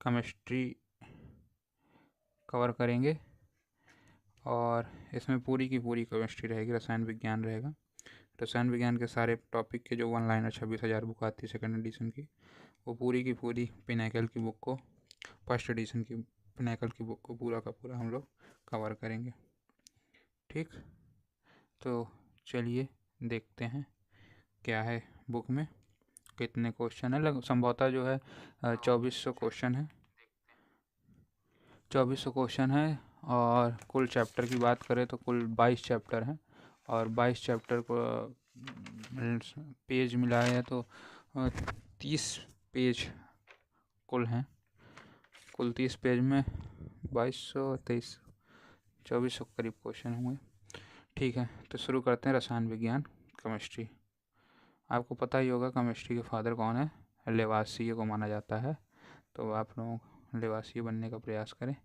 Chemistry cover करेंगे और इसमें पूरी की पूरी केमिस्ट्री रहेगी, रसायन विज्ञान रहेगा। रसायन विज्ञान के सारे टॉपिक के जो 1 लाइनर 26,000 बुक आती है सेकेंड एडिशन की, वो पूरी की पूरी पिनाकल की बुक को, फर्स्ट एडिशन की पिनाकल की बुक को पूरा का पूरा हम लोग कवर करेंगे। ठीक, तो चलिए देखते हैं क्या है बुक में, कितने क्वेश्चन है। संभवतः जो है 2400 क्वेश्चन है, 2400 क्वेश्चन है। और कुल चैप्टर की बात करें तो कुल 22 चैप्टर हैं, और 22 चैप्टर को पेज मिलाए हैं तो 30 पेज कुल हैं। कुल 30 पेज में 2200 2400 करीब क्वेश्चन हुए। ठीक है, तो शुरू करते हैं। रसायन विज्ञान केमिस्ट्री, आपको पता ही होगा केमिस्ट्री के फादर कौन है, लेवासिए को माना जाता है। तो आप लोग लेवासिए बनने का प्रयास करें।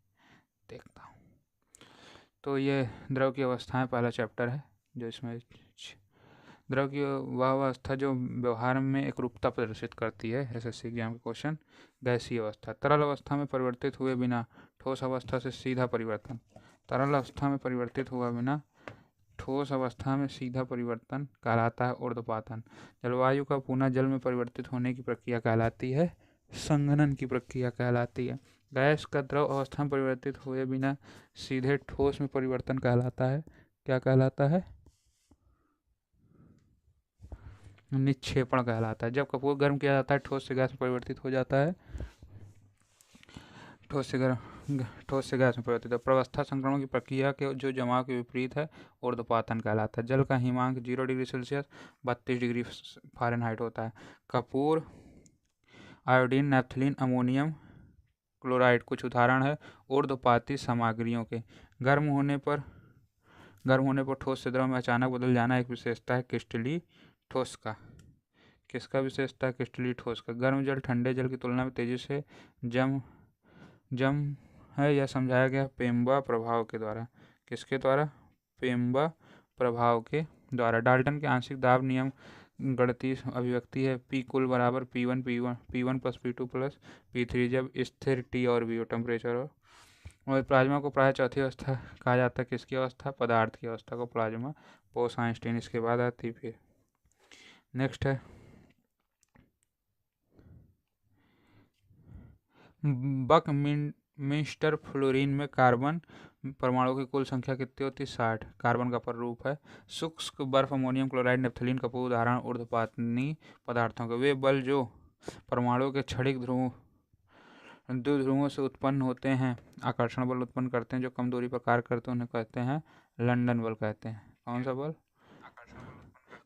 देखता हूँ, तो ये द्रव की अवस्थाएं पहला चैप्टर है, जो इसमें द्रव की वह अवस्था जो व्यवहार में एक रूपता प्रदर्शित करती है। एसएससी एग्जाम के क्वेश्चन। गैसीय अवस्था, तरल अवस्था में परिवर्तित हुए बिना ठोस अवस्था से सीधा परिवर्तन। तरल अवस्था में परिवर्तित हुआ बिना ठोस अवस्था में सीधा परिवर्तन कहलाता है ऊर्ध्वपातन। जलवायु का पुनः जल में परिवर्तित होने की प्रक्रिया कहलाती है संघनन की प्रक्रिया कहलाती है। गैस का द्रव अवस्था में परिवर्तित हुए बिना सीधे ठोस में परिवर्तन कहलाता है, क्या कहलाता है, निक्षेपण कहलाता है। जब कपूर गर्म किया जाता है ठोस से गैस में परिवर्तित हो जाता है, ठोस से गैस में परिवर्तित है। प्रवस्था संक्रमण की प्रक्रिया के जो जमाव के विपरीत है ऊर्ध्वपातन कहलाता है। जल का हिमांक 0 डिग्री सेल्सियस 32 डिग्री फ़ारेनहाइट होता है। Kapoor, iodine, naphthalene, ammonium chloride कुछ उदाहरण है ऊर्ध्वपाती सामग्रियों के। गर्म होने पर ठोस से द्रव में अचानक बदल जाना एक विशेषता है क्रिस्टलीय ठोस का। किसका विशेषता है? क्रिस्टलीय ठोस का। गर्म जल ठंडे जल की तुलना में तेजी से जम है, यह समझाया गया पेम्बा प्रभाव के द्वारा। किसके द्वारा? पेम्बा प्रभाव के द्वारा। डाल्टन के आंशिक दाब नियम गणितीय अभिव्यक्ति है P कुल बराबर P1 plus P2 plus P3 जब स्थिर T और V टेम्परेचर हो। और प्लाज्मा को प्रायः चौथी अवस्था कहा जाता है। किसकी अवस्था? पदार्थ की अवस्था को प्लाज्मा। बोस-आइंस्टीन इसके बाद आती। फिर नेक्स्ट है बकमिंस्टर फ्लोरीन में कार्बन परमाणु की कुल संख्या कितनी होती है? 60। कार्बन का प्रारूप है। शुष्क बर्फ, अमोनियम क्लोराइड, नेप्थलीन, कपूर उदाहरण ऊर्ध्वपातनी पदार्थों के। वे बल जो परमाणु के क्षणिक दो ध्रुवों से उत्पन्न होते हैं, आकर्षण बल उत्पन्न करते हैं, जो कम दूरी पर कार्य करते हैं, उन्हें कहते हैं लंदन बल कहते हैं। कौन सा बल?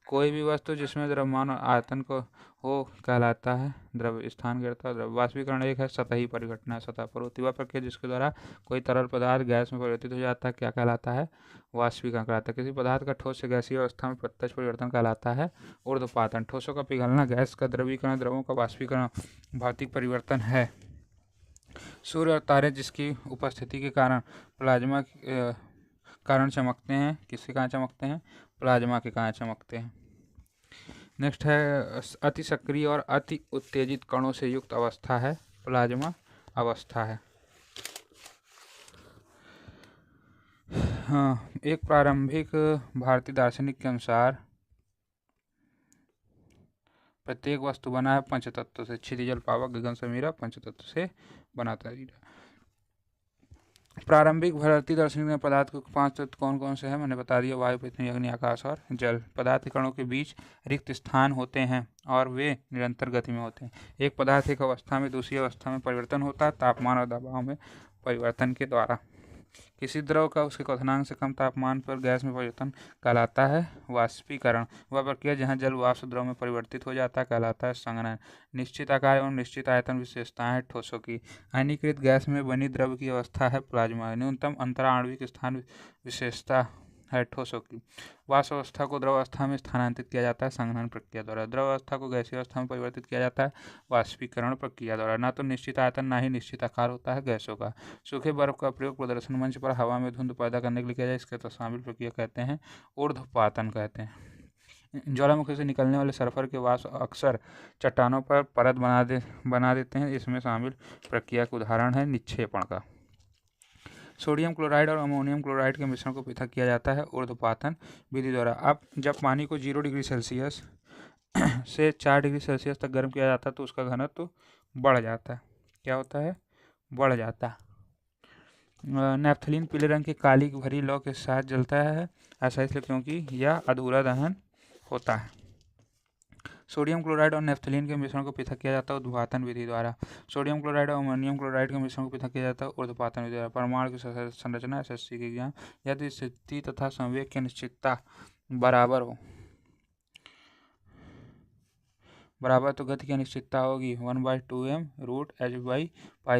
कोई भी वस्तु जिसमें द्रव्यमान और आयतन को हो कहलाता है द्रव स्थान गिरता। द्रव वाष्पीकरण एक है सतही परिघटना, सतह पर होती वह प्रक्रिया जिसके द्वारा कोई तरल पदार्थ गैस में परिवर्तित हो जाता है, क्या कहलाता है? वाष्पीकरण कहलाता है। किसी पदार्थ का ठोस से गैसीय अवस्था में प्रत्यक्ष परिवर्तन कहलाता है ऊर्ध्वपातन। ठोसों का पिघलना, गैस का द्रवीकरण, द्रवों का वाष्पीकरण भौतिक परिवर्तन है। सूर्य और तारे जिसकी उपस्थिति के कारण प्लाज्मा कारण चमकते हैं, किसके कारण चमकते हैं? प्लाज्मा के कारण चमकते हैं। नेक्स्ट है अति सक्रिय और अति उत्तेजित कणों से युक्त अवस्था है प्लाज्मा अवस्था है। हाँ, एक प्रारंभिक भारतीय दार्शनिक के अनुसार प्रत्येक वस्तु बना है पंचतत्व से। क्षितिजल, पावक, गगन, समीरा पंचतत्व से बनाता है। प्रारंभिक भारतीय दार्शनिक पदार्थ के 5 तत्व कौन कौन से हैं? मैंने बता दिया, वायु, पृथ्वी, अग्नि, आकाश और जल। पदार्थ के कणों के बीच रिक्त स्थान होते हैं और वे निरंतर गति में होते हैं। एक पदार्थ एक अवस्था में दूसरी अवस्था में परिवर्तन होता है तापमान और दबाव में परिवर्तन के द्वारा। किसी द्रव का उसके क्वथनांक से कम तापमान पर गैस में परिवर्तन कहलाता है वाष्पीकरण। वह प्रक्रिया जहाँ जल वाष्प द्रव में परिवर्तित हो जाता है कहलाता है संघनन। निश्चित आकार एवं निश्चित आयतन विशेषताएं हैं ठोसों की। आयनीकृत गैस में बनी द्रव की अवस्था है प्लाज्मा। न्यूनतम अंतराण्विक स्थान विशेषता है ठोसों की। वाष्प अवस्था को द्रव अवस्था में स्थानांतरित किया जाता है संघनन प्रक्रिया द्वारा। द्रव अवस्था को गैसीय अवस्था में परिवर्तित किया जाता है वाष्पीकरण प्रक्रिया द्वारा। ना तो निश्चित आयतन ना ही निश्चित आकार होता है गैसों का। सूखे बर्फ का प्रयोग प्रदर्शन मंच पर हवा में धुंध पैदा करने के लिए किया जाए, इसके तो शामिल प्रक्रिया कहते हैं ऊर्ध्वपातन कहते हैं। ज्वालामुखी से निकलने वाले सल्फर के वाष्प अक्सर चट्टानों पर परत बना देते हैं। इसमें शामिल प्रक्रिया का उदाहरण है निक्षेपण का। सोडियम क्लोराइड और अमोनियम क्लोराइड के मिश्रण को पृथक किया जाता है ऊर्ध्वपातन विधि द्वारा। अब जब पानी को 0 डिग्री सेल्सियस से 4 डिग्री सेल्सियस तक गर्म किया जाता है तो उसका घनत्व तो बढ़ जाता है। क्या होता है? बढ़ जाता है। नैप्थलीन पीले रंग की काली भरी लौ के साथ जलता है। ऐसा इसलिए क्योंकि यह अधूरा दहन होता है। सोडियम क्लोराइड और नैप्थलीन के मिश्रण को पृथक किया जाता है ऊर्ध्वपातन विधि द्वारा। सोडियम क्लोराइड और अमोनियम क्लोराइड के मिश्रण को पृथक किया जाता है ऊर्ध्वपातन विधि द्वारा। परमाणु की संरचना एसएससी के ज्ञान यदि स्थिति तथा संवेग की अनिश्चितता बराबर तो गति की अनिश्चितता होगी 1/2m रूट h/π।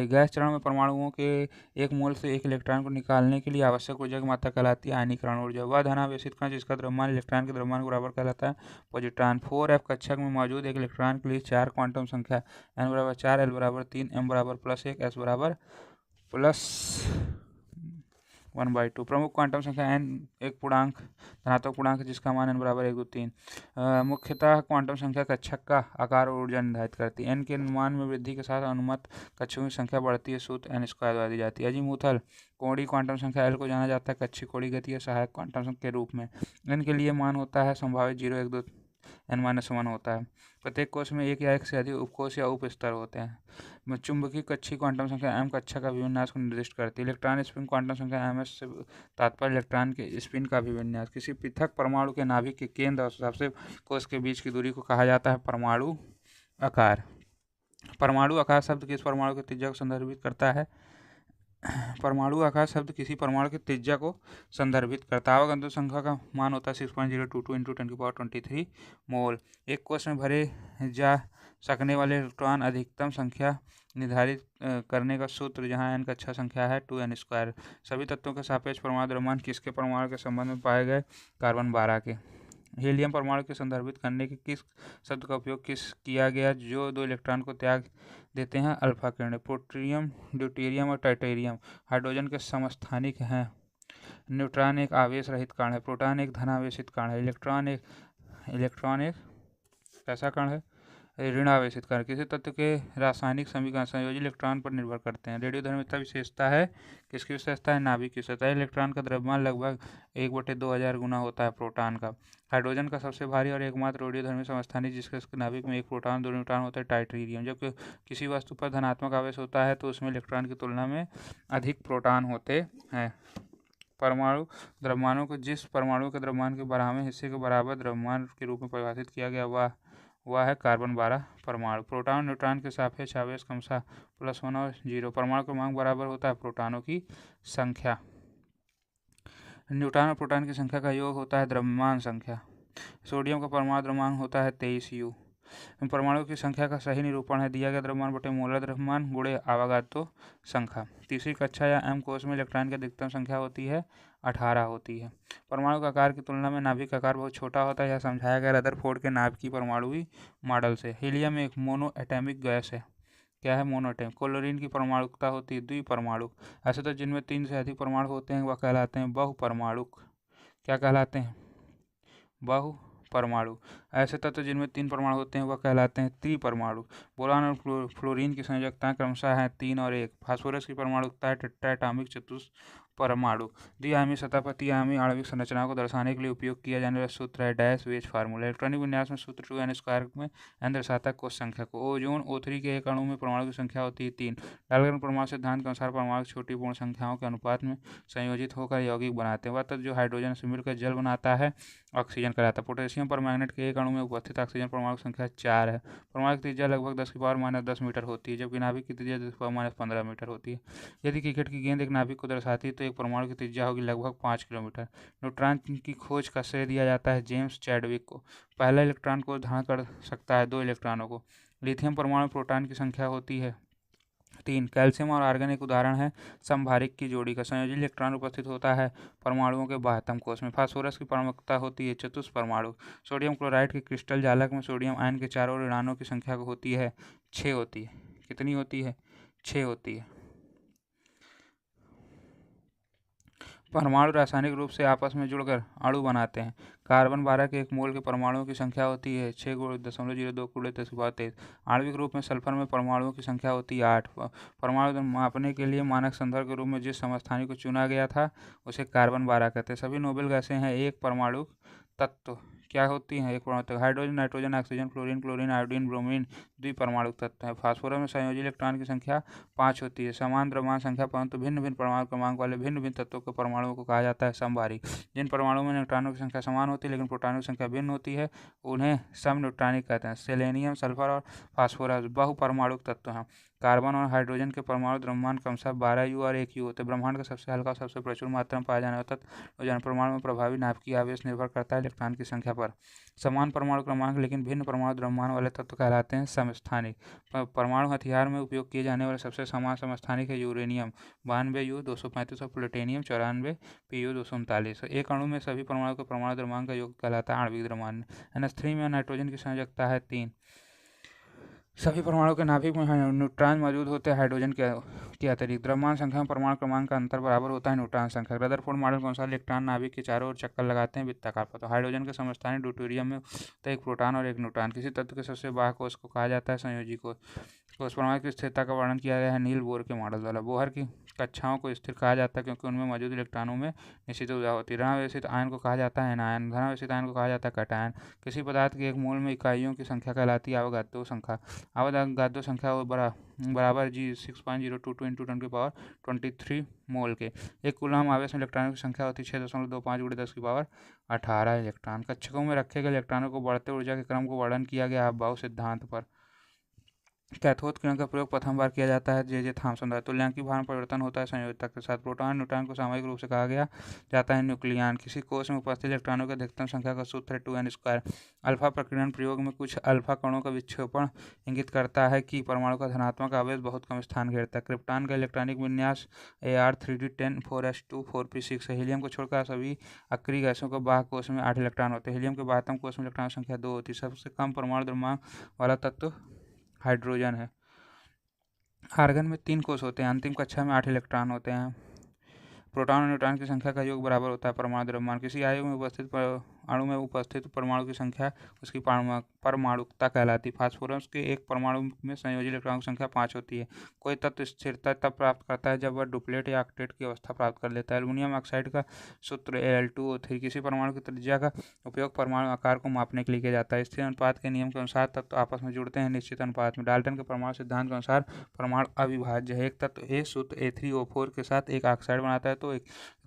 गैस चरण में परमाणुओं के एक मोल से एक इलेक्ट्रॉन को निकालने के लिए आवश्यक ऊर्जा की मात्रा कहलाती है आयनीकरण ऊर्जा। वह धनावेशित कण जिसका द्रव्यमान इलेक्ट्रॉन के द्रव्यमान के बराबर कहलाता है पॉजिट्रॉन। 4f कक्षक में मौजूद एक इलेक्ट्रॉन के लिए 4 क्वांटम संख्या n बराबर 4, l बराबर 3, m बराबर +1, s बराबर +1/2। प्रमुख क्वांटम संख्या n एक पूर्णांक धनात्मक पूर्णांक जिसका मान n बराबर 1, 2, 3। मुख्यतः क्वांटम संख्या कक्षक का आकार और ऊर्जा निर्धारित करती है। n के मान में वृद्धि के साथ अनुमत कक्षकों की संख्या बढ़ती है। सूत्र n² द्वारा दी जाती है। अजीमुथल कोणीय क्वांटम संख्या l को जाना जाता है कक्षीय कोणीय गति या सहायक क्वांटम संख्या के रूप में। n के लिए मान होता है संभावित 0, 1, 2, n-1 होता है। प्रत्येक कोश में एक या एक से अधिक उपकोश या उप स्तर होते हैं। चुंबकीय कक्षीय क्वांटम संख्या m कक्षक का अभिविन्यास को निर्दिष्ट करती है। इलेक्ट्रॉन स्पिन क्वांटम संख्या ms से तात्पर्य इलेक्ट्रॉन के स्पिन का अभिविन्यास। किसी पृथक परमाणु के नाभिक के केंद्र और सबसे कोश के बीच की दूरी को कहा जाता है परमाणु आकार। परमाणु आकार शब्द किस परमाणु की त्रिज्या को संदर्भित करता है? परमाणु आकार शब्द किसी परमाणु की त्रिज्या को संदर्भित करता है। आवक संख्या का मान होता है 6.022 × 10⁻23 मोल। एक कोश में भरे जा सकने वाले इलेक्ट्रॉन अधिकतम संख्या निर्धारित करने का सूत्र जहां n कक्षा संख्या है 2n²। सभी तत्वों के सापेक्ष परमाणु द्रव्यमान किसके परमाणु के संबंध में पाए गए? कार्बन 12 के। हीलियम परमाणु को संदर्भित करने के किस शब्द का उपयोग किया गया जो 2 इलेक्ट्रॉन को त्याग देते हैं? अल्फा किरणें। प्लूटोनियम, ड्यूटेरियम और टाइटेरियम हाइड्रोजन के समस्थानिक हैं। न्यूट्रॉन एक आवेश रहित कण है। प्रोटॉन एक धनावेशित कण है। इलेक्ट्रॉन एक कैसा कण है? ऋण आवेशित कण। किसी तत्व के रासायनिक समीकरण संयोजी इलेक्ट्रॉन पर निर्भर करते हैं। रेडियोधर्मिता विशेषता है किसकी विशेषता है? नाभिक की विशेषता है। इलेक्ट्रॉन का द्रव्यमान लगभग 1/2000 गुना होता है प्रोटॉन का। हाइड्रोजन का सबसे भारी और एकमात्र रेडियोधर्मी समस्थानिक जिसके नाभिक में एक प्रोटॉन 2 न्यूट्रॉन होता है टाइटेरियम। जब किसी वस्तु पर धनात्मक आवेश होता है तो उसमें इलेक्ट्रॉन की तुलना में अधिक प्रोटॉन होते हैं। परमाणु द्रव्यमानों को जिस परमाणु के द्रव्यमान के 12वें हिस्से के बराबर द्रव्यमान के रूप में परिभाषित किया गया वह है कार्बन 12 परमाणु। प्रोटॉन न्यूट्रॉन के सापेक्ष आवेश क्रमशः +1 और 0। परमाणु क्रमांक बराबर होता है प्रोटॉनों की संख्या। न्यूट्रॉन और प्रोटॉन की संख्या का योग होता है द्रव्यमान संख्या। सोडियम का परमाणु द्रव्यमान होता है 23 U। परमाणु की संख्या का सही निरूपण है दिया गया द्रव्यमान बटे मोलर द्रव्यमान गुणे अवगाद्रो संख्या। तीसरी कक्षा या m कोश में इलेक्ट्रॉन की अधिकतम संख्या होती है 18 होती है। परमाणु का आकार की तुलना में नाभिक का आकार बहुत छोटा होता है। यह समझाया गया रदरफोर्ड के नाभिकीय परमाणुई मॉडल से। हीलियम एक मोनो एटॉमिक गैस है। क्या है? Mono atomic. क्लोरीन की परमाणुकता होती है द्विपरमाणुक। ऐसे तो जिनमें 3 से अधिक परमाणु होते हैं वह कहलाते हैं बहुपरमाणुक। क्या कहलाते हैं? बहुपरमाणु। ऐसे तत्व जिनमें 3 परमाणु होते हैं वह कहलाते हैं त्रिपरमाणु। बोरान और फ्लोरीन की संयोजकताएं क्रमशः हैं 3 और 1। फास्फोरस की परमाणुकता है टेट्राएटॉमिक चतुष्परमाणु। द्विआयामी सतह पर त्रिआयामी आणविक संरचनाओं को दर्शाने के लिए उपयोग किया जाने वाला सूत्र है -वेज फार्मूला। इलेक्ट्रॉनिक विन्यास में सूत्र 2n² में n दर्शाता है कोश संख्या को। ओजोन O3 के एक अणु में परमाणु की संख्या होती है 3। डाल्टन परमाणु सिद्धांत के अनुसार परमाणु छोटी पूर्ण संख्याओं के अनुपात में संयोजित होकर यौगिक बनाते हैं। वह तत्व जो हाइड्रोजन से मिलकर जल बनाता है ऑक्सीजन कहलाता है। पोटेशियम परमैंगनेट के एक अणु में उपस्थित ऑक्सीजन परमाणु की संख्या 4 है। परमाणु की त्रिज्या लगभग 10⁻−10 मीटर होती है जबकि नाभिक की त्रिज्या 10⁻−15 मीटर होती है। यदि क्रिकेट की गेंद एक नाभिक को दर्शाती है तो एक परमाणु की त्रिज्या होगी लगभग 5 किलोमीटर। न्यूट्रॉन की खोज का श्रेय दिया जाता है जेम्स चैडविक को। पहला इलेक्ट्रॉन को धारण कर सकता है 2 इलेक्ट्रॉनों को। लिथियम परमाणु प्रोटॉन की संख्या होती है 3। कैल्शियम और आर्गन एक उदाहरण है समभारिक की जोड़ी का। संयोजी इलेक्ट्रॉन उपस्थित होता है परमाणुओं के बाह्यतम कोश में। फास्फोरस की परमाणुकता होती है चतुष्परमाणु। सोडियम क्लोराइड के क्रिस्टल जालक में सोडियम आयन के चारों ऋणानों की संख्या होती है 6 होती है। कितनी होती है? 6 होती है। परमाणु रासायनिक रूप से आपस में जुड़कर अणु बनाते हैं। कार्बन 12 के एक मोल के परमाणुओं की संख्या होती है 6.02 × 10⁻23। आणविक रूप में सल्फर में परमाणुओं की संख्या होती है 8। परमाणु मापने के लिए मानक संदर्भ के रूप में जिस समस्थानिक को चुना गया था उसे कार्बन 12 कहते हैं। सभी नोबेल गैसें हैं एक परमाणु तत्व क्या होती हैं? एक परमाणु तत्व। Hydrogen, nitrogen, oxygen, fluorine, chlorine, iodine, bromine द्विपरमाणु तत्व हैं। फास्फोरस में संयोजी इलेक्ट्रॉन की संख्या 5 होती है। समान द्रव्यमान संख्या परंतु भिन्न भिन्न परमाणु क्रमांक वाले भिन्न भिन्न तत्वों के परमाणुओं को कहा जाता है समभारी। जिन परमाणुओं में न्यूट्रॉनों की संख्या समान होती है लेकिन प्रोटॉनों की संख्या भिन्न होती है उन्हें समन्यूट्रॉनिक कहते हैं। सेलेनियम, सल्फर और फास्फोरस बहुपरमाणुक तत्व हैं। कार्बन और हाइड्रोजन के परमाणु द्रव्यमान क्रमशः 12U और 1U होते हैं। ब्रह्मांड का सबसे हल्का और सबसे प्रचुर मात्रा में पाया जाने वाला तत्व परमाणु में प्रभावी नाभिकीय आवेश निर्भर करता है इलेक्ट्रॉन की संख्या पर। समान परमाणु क्रमांक लेकिन भिन्न परमाणु द्रव्यमान वाले तत्व कहलाते हैं समस्थानिक। परमाणु हथियार में उपयोग किए जाने वाले सबसे समान समस्थानिक है यूरेनियम 92U 235 और प्लूटोनियम 94 PU 239। एक अणु में सभी परमाणु के परमाणु द्रव्यमान का योग कहलाता है आणविक द्रव्यमान। NH3 में नाइट्रोजन की संयोजकता है 3। सभी परमाणु के नाभिक में न्यूट्रॉन मौजूद होते हैं हाइड्रोजन के अतिरिक्त। द्रव्यमान संख्या में परमाणु क्रमांक का अंतर बराबर होता है न्यूट्रॉन संख्या। रदरफोर्ड मॉडल के अनुसार इलेक्ट्रॉन नाभिक के चारों ओर चक्कर लगाते हैं वृत्ताकार पथ। हाइड्रोजन के समस्थानिक ड्यूटेरियम में होता है एक प्रोटॉन और एक न्यूट्रॉन। किसी तत्व के सबसे बाह्य कोश को कहा जाता है संयोजी कोश। परमाणु की स्थिरता का वर्णन किया गया है नील बोर के मॉडल द्वारा। बोहर की कक्षाओं को स्थिर कहा जाता है क्योंकि उनमें मौजूद इलेक्ट्रॉनों में निश्चित ऊर्जा होती है। ऋणावेशित आयन को कहा जाता है एनायन। धनावेशित आयन को कहा जाता है कैटायन। किसी पदार्थ के एक मोल में इकाइयों की संख्या कहलाती है अवगाद्रो संख्या। अवगाद्रो संख्या बराबर G 6.022 × 10⁻23 मोल के। एक कूलम आवेश में इलेक्ट्रॉनों की संख्या होती है 6.25 × 10⁻18 इलेक्ट्रॉन। कक्षकों में रखे गए इलेक्ट्रॉनों को बढ़ते ऊर्जा के क्रम को वर्णन किया गया अफबाउ सिद्धांत पर। कैथोड किरण का प्रयोग प्रथम बार किया जाता है J थॉमसन द्वारा। तुल्यांकी भार में परिवर्तन होता है संयोजकता के साथ। प्रोटॉन न्यूट्रॉन को सामयिक रूप से कहा गया जाता है न्यूक्लियन। किसी कोश में उपस्थित इलेक्ट्रॉनों की अधिकतम संख्या का सूत्र है 2n²। अल्फा प्रकीर्णन प्रयोग में कुछ अल्फा कणों का विक्षेपण इंगित करता है कि परमाणु का धनात्मक आवेश बहुत कम स्थान घेरता है। क्रिप्टॉन का इलेक्ट्रॉनिक विन्यास Ar3d10 4s2 4p6 है। हीलियम को छोड़कर सभी अक्रिय गैसों के बाह्य कोश में 8 इलेक्ट्रॉन होते हैं। हीलियम के बाह्यतम कोश में इलेक्ट्रॉन संख्या 2 होती है। सबसे कम परमाणु द्रव्यमान वाला तत्व हाइड्रोजन है। आर्गन में 3 कोश होते हैं। अंतिम कक्षा में 8 इलेक्ट्रॉन होते हैं। प्रोटॉन और न्यूट्रॉन की संख्या का योग बराबर होता है परमाणु द्रव्यमान। किसी अणु में उपस्थित परमाणु की संख्या उसकी परमाणुकता कहलाती है। फास्फोरस के एक परमाणु में संयोजी इलेक्ट्रॉन की संख्या 5 होती है। कोई तत्व स्थिरता तब प्राप्त करता है जब वह डुप्लेट या ऑक्टेट की अवस्था प्राप्त कर लेता है। एल्युमिनियम ऑक्साइड का सूत्र Al2O3। किसी परमाणु की त्रिज्या का उपयोग परमाणु आकार को मापने के लिए किया जाता है। स्थिर अनुपात के नियम के अनुसार तत्व आपस में जुड़ते हैं निश्चित अनुपात में। डाल्टन के परमाणु सिद्धांत के अनुसार परमाणु अविभाज्य है। एक तत्व A सूत्र A3O4 के साथ एक ऑक्साइड बनाता है तो एक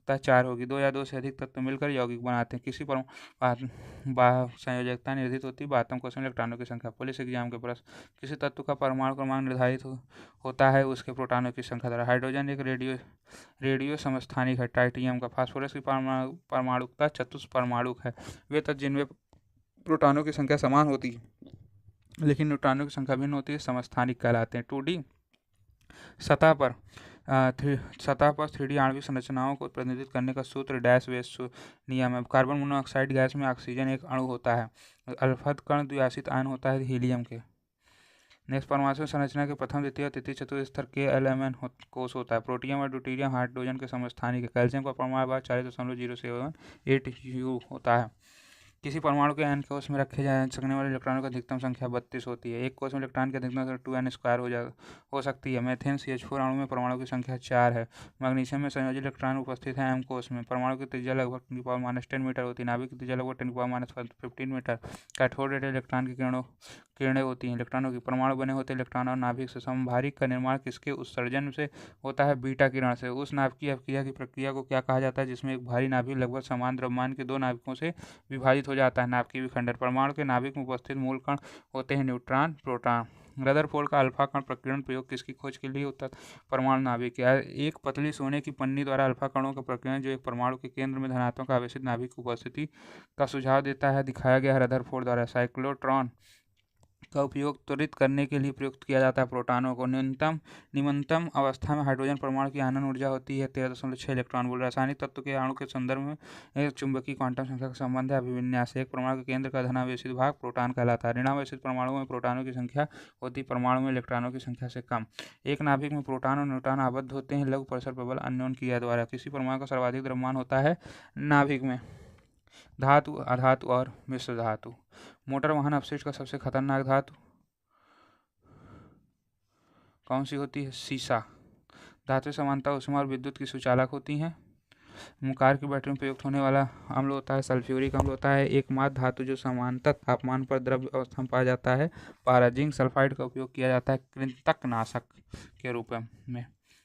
4 होगी। 2 या 2 से अधिक तत्व मिलकर यौगिक बनाते हैं। किसी संयोजकता निर्धारित होती है बातम कोश में इलेक्ट्रॉनों की संख्या। पुलिस एग्जाम के प्रश्न। किसी तत्व का परमाणु क्रमांक निर्धारित होता है उसके प्रोटॉनों की संख्या द्वारा। हाइड्रोजन एक रेडियो समस्थानिक है ट्राइटियम का। फास्फोरस की परमाणुकता चतुष्परमाणुक है। वे तत्व जिनमें प्रोटॉनों की संख्या समान होती है लेकिन न्यूट्रॉनों की संख्या भिन्न होती है समस्थानिक कहलाते हैं। 2D सतह पर 3D आणविक संरचनाओं को प्रतिनिधित्व करने का सूत्र डैश वेस नियम है। कार्बन मोनोऑक्साइड गैस में ऑक्सीजन एक अणु होता है। अल्फा कण द्विआश्रित आयन होता है हीलियम के। नेक्स्ट परमाणु संरचना के प्रथम, द्वितीय और तृतीय चतुर्थ स्तर के LMN कोष होता है। प्रोटियम और ड्यूटेरियम हाइड्रोजन के समस्थानिक है। कैल्शियम का परमाणु भार 40.078U होता है। किसी परमाणु के n कोश में रखे जा सकने वाले इलेक्ट्रॉनों की अधिकतम संख्या 32 होती है। एक कोश में इलेक्ट्रॉन की अधिकतम संख्या 2n² हो सकती है। मीथेन CH4 अणु में परमाणु की संख्या 4 है। मैग्नीशियम में संयोजी इलेक्ट्रॉन उपस्थित है m कोश में। परमाणु की त्रिज्या लगभग 10⁻10 मीटर होती है। नाभिक की त्रिज्या लगभग 10⁻15 मीटर। कैथोड रेडिएटेड इलेक्ट्रॉन की किरणें होती हैं। इलेक्ट्रॉनों की परमाणु बने होते इलेक्ट्रॉन और नाभिक से। समभारिक का निर्माण किसके उत्सर्जन से होता है? बीटा किरण से। उस नाभिकीय अपक्रिया की प्रक्रिया को क्या कहा जाता है जिसमें एक भारी नाभिक लगभग समान द्रव्यमान के 2 नाभिकों से विभाजित हो जाता है? नाभिकीय विखंडन। परमाणु के नाभिक में उपस्थित मूल कण होते हैं न्यूट्रॉन, प्रोटॉन। रदरफोर्ड का अल्फा कण प्रकीर्णन प्रयोग किसकी खोज के लिए होता है? परमाणु नाभिक। एक पतली सोने की पन्नी द्वारा अल्फा कणों का प्रकीर्णन जो एक परमाणु के केंद्र में धनात्मक आवेशित नाभिक की उपस्थिति का सुझाव देता है दिखाया गया है रदरफोर्ड द्वारा। साइक्लोट्रॉन का उपयोग त्वरित करने के लिए प्रयुक्त किया जाता है। प्रोटॉनों को निम्नतम अवस्था में हाइड्रोजन परमाणु की आनंद ऊर्जा होती है 13.6 इलेक्ट्रॉन वोल्ट। रासायनिक तत्व के अणु के संदर्भ में एक चुंबकीय क्वांटम संख्या का संबंध है अभिविन्यास। एक परमाणु के केंद्र का धनावेशित भाग प्रोटॉन कहलाता है। ऋणावेशित परमाणु में प्रोटॉनों की संख्या होती परमाणु में इलेक्ट्रॉनों की संख्या से कम। एक नाभिक में प्रोटॉन और न्यूट्रॉन आबद्ध होते हैं लघु परिसर प्रबल अन्योन्य क्रिया द्वारा। किसी परमाणु का सर्वाधिक द्रव्यमान होता है नाभिक में। धातु, अधातु और मिश्र धातु। मोटर वाहन अपशिष्ट का सबसे खतरनाक धातु कौन सी होती है? सीसा। धातु समानता ऊष्मा और विद्युत की सुचालक होती हैं। कार की बैटरी में प्रयुक्त होने वाला अम्ल होता है सल्फ्यूरिक अम्ल होता है। एकमात्र धातु जो समानांतर तापमान पर द्रव्य अवस्था में पाया जाता है पारा। जिंक सल्फाइड का उपयोग किया जाता है कृंतकनाशक के रूप में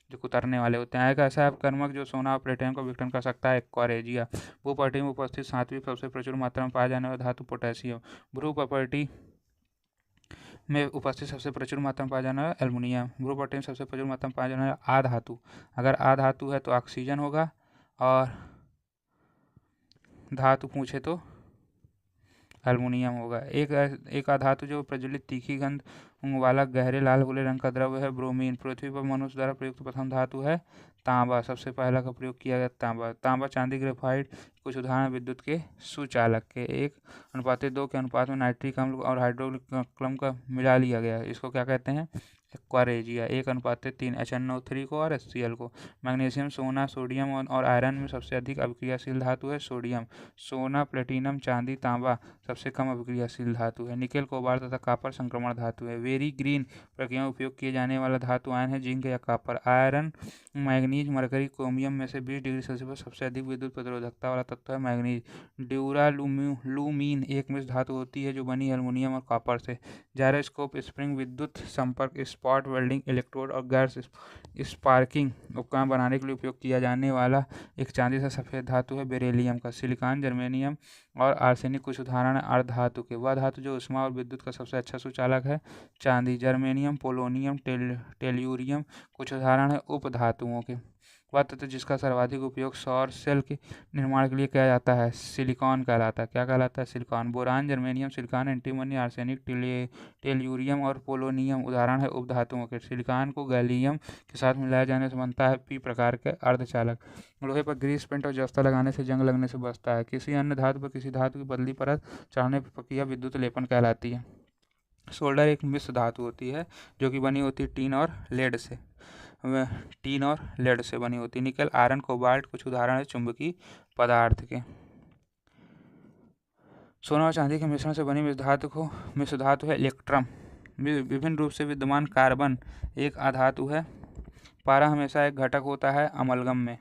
जो कुतरने वाले होते हैं। एक ऐसा अपकर्मक जो सोना और प्लेटिनम को विघटन कर सकता है क्वारेजिया। भू प्रॉपर्टी में उपस्थित सातवीं सबसे प्रचुर मात्रा में पाया जाने वाला धातु पोटेशियम। भू प्रॉपर्टी में उपस्थित सबसे प्रचुर मात्रा में पाया जाने वाला एल्युमिनियम। भू प्रॉपर्टी में सबसे प्रचुर मात्रा में पाया जाने वाला आधातु। अगर आधातु है तो ऑक्सीजन होगा और धातु पूछे तो एल्युमिनियम होगा। एक अधातु जो प्रज्वलित तीखी गंध वाला गहरे लाल भूरे रंग का द्रव्य है ब्रोमीन। पृथ्वी पर मनुष्य द्वारा प्रयुक्त प्रथम धातु है तांबा। सबसे पहला का प्रयोग किया गया तांबा चांदी ग्रेफाइट। कुछ उदाहरण विद्युत के सुचालक के 1:2 के अनुपात में नाइट्रिक अम्ल और हाइड्रोक्लोरिक अम्ल का मिला लिया गया। इसको क्या कहते हैं? क्वारेजिया। 1:3 HNO3 को और HCl को। मैग्नीशियम, सोना, सोडियम और आयरन में सबसे अधिक अभिक्रियाशील धातु है सोडियम। सोना, प्लेटिनम, चांदी, तांबा सबसे कम अभिक्रियाशील धातु है। निकेल, कोबाल्ट तथा कॉपर संक्रमण धातु है। वेरी ग्रीन प्रक्रिया में उपयोग किए जाने वाला धातु आयन है जिंक या copper. Iron, manganese, mercury, chromium में से 20 डिग्री सेल्सियस पर सबसे अधिक विद्युत प्रतिरोधकता वाला तत्व है मैग्नीज। ड्यूरालुमीन एक मिश्र धातु होती है जो बनी एल्युमिनियम और कॉपर से। जायरोस्कोप, स्प्रिंग, विद्युत संपर्क, स्पॉट वेल्डिंग, इलेक्ट्रोड और गैस स्पार्किंग उपकरण बनाने के लिए उपयोग किया जाने वाला एक चांदी से सफेद धातु है बेरिलियम का। सिलिकॉन, जर्मेनियम और आर्सेनिक कुछ उदाहरण है अर्धधातु के। वह धातु जो ऊष्मा और विद्युत का सबसे अच्छा सुचालक है चांदी। जर्मेनियम, पोलोनियम, टेल्यूरियम कुछ उदाहरण है उपधातुओं के। वह तत्व जिसका सर्वाधिक उपयोग सौर सेल के निर्माण के लिए किया जाता है सिलिकॉन कहलाता है। क्या कहलाता है? Silicon. Boron, germanium, silicon, antimony, arsenic, tellurium और पोलोनियम उदाहरण है उपधातुओं के। सिलिकॉन को गैलियम के साथ मिलाया जाने से बनता है पी प्रकार के अर्धचालक। लोहे पर ग्रीस पेंट और जस्ता लगाने से जंग लगने से बचता है। किसी अन्य धातु पर किसी धातु की बदली परत चढ़ाने पर प्रक्रिया विद्युत लेपन कहलाती है। सोल्डर एक मिश्र धातु होती है जो कि बनी होती है टीन और लेड से बनी होती है। निकल, आयरन, कोबाल्ट कुछ उदाहरण है चुंबकीय पदार्थ के। सोना और चांदी के मिश्रण से बनी मिश्र धातु है इलेक्ट्रम। विभिन्न रूप से विद्यमान कार्बन एक अधातु है। पारा हमेशा एक घटक होता है अमलगम में।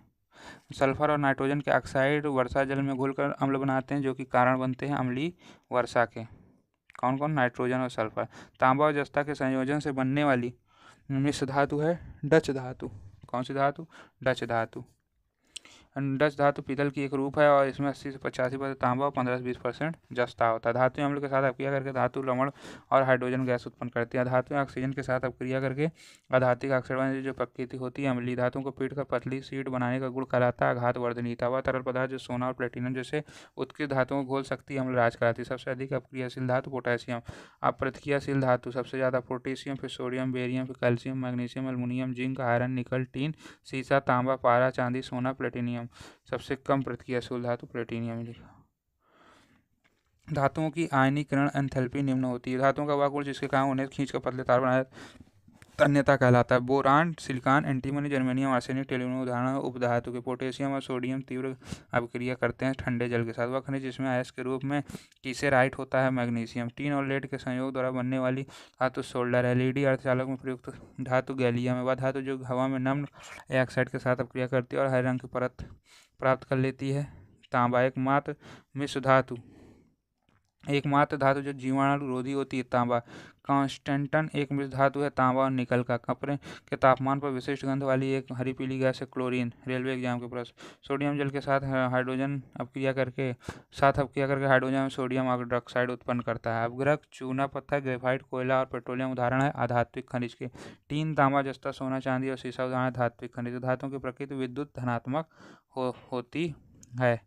सल्फर और नाइट्रोजन के ऑक्साइड वर्षा जल में घुलकर अम्ल बनाते हैं जो कि कारण बनते हैं अम्लीय वर्षा के। कौन कौन? नाइट्रोजन और सल्फर। तांबा और जस्ता के संयोजन से बनने वाली मिश्र धातु है डच धातु। कौन सी धातु? डच धातु। डच धातु पीतल की एक रूप है और इसमें 80 से 85% तांबा और 15 से 20% जस्ता होता है। धातु अम्ल के साथ अपक्रिया करके धातु लवण और हाइड्रोजन गैस उत्पन्न करती है। धातु ऑक्सीजन के साथ अपक्रिया करके अधातिक ऑक्साइड बनने जो प्रकृति होती है अम्लीय। धातुओं को पीट कर पतली शीट बनाने का गुण कहलाता है आघातवर्धनीयता। वह तरल पदार्थ जो सोना और प्लेटिनम जैसे उत्कृष्ट धातुओं को घोल सकती है अम्लराज कहलाती है। सबसे अधिक अपक्रियाशील धातु पोटेशियम। अप्रतिक्रियाशील धातु सबसे ज़्यादा पोटेशियम, फिर सोडियम, बेरियम, फिर calcium, magnesium, aluminium, zinc, iron, निकल, टीन, सीसा, तांबा, पारा, चांदी, सोना, प्लेटिनियम। सबसे कम प्रतिक्रियाशील धातु प्लेटिनियम। धातुओं की आयनीकरण एंथैल्पी निम्न होती है। धातुओं का वह गुण जिसके कारण उन्हें खींचकर पतले तार बनाया तन्यता कहलाता है। Boron, silicon, antimony, germanium, arsenic, tellurium उदाहरण है उपधातु के। पोटेशियम और सोडियम तीव्र अभिक्रिया करते हैं ठंडे जल के साथ। वह खनिज जिसमें अयस्क के रूप में कीसेराइट होता है मैग्नीशियम। टीन और लेड के संयोग द्वारा बनने वाली धातु सोल्डर है। एलईडी अर्धचालक में प्रयुक्त धातु गैलियम है। वह धातु जो हवा में नम्र डाइऑक्साइड के साथ अपक्रिया करती है और हरे रंग की परत प्राप्त कर लेती है तांबा। एकमात्र धातु जो जीवाणु रोधी होती है तांबा। कांस्टेंटन एक मिश्र धातु है तांबा और निकल का। कपड़े के तापमान पर विशिष्ट गंध वाली एक हरी पीली गैस है क्लोरीन। रेलवे एग्जाम के प्रश्न। सोडियम जल के साथ हाइड्रोजन अपक्रिया करके हाइड्रोजन और सोडियम हाइड्रोक्साइड उत्पन्न करता है। अपघ्रक, चूना पत्थर, ग्रेफाइट, कोयला और पेट्रोलियम उदाहरण है अधात्विक खनिज के। टीन, तांबा, जस्ता, सोना, चांदी और सीसा उदाहरण धात्विक खनिज। धातुओं की प्रकृति विद्युत धनात्मक होती है।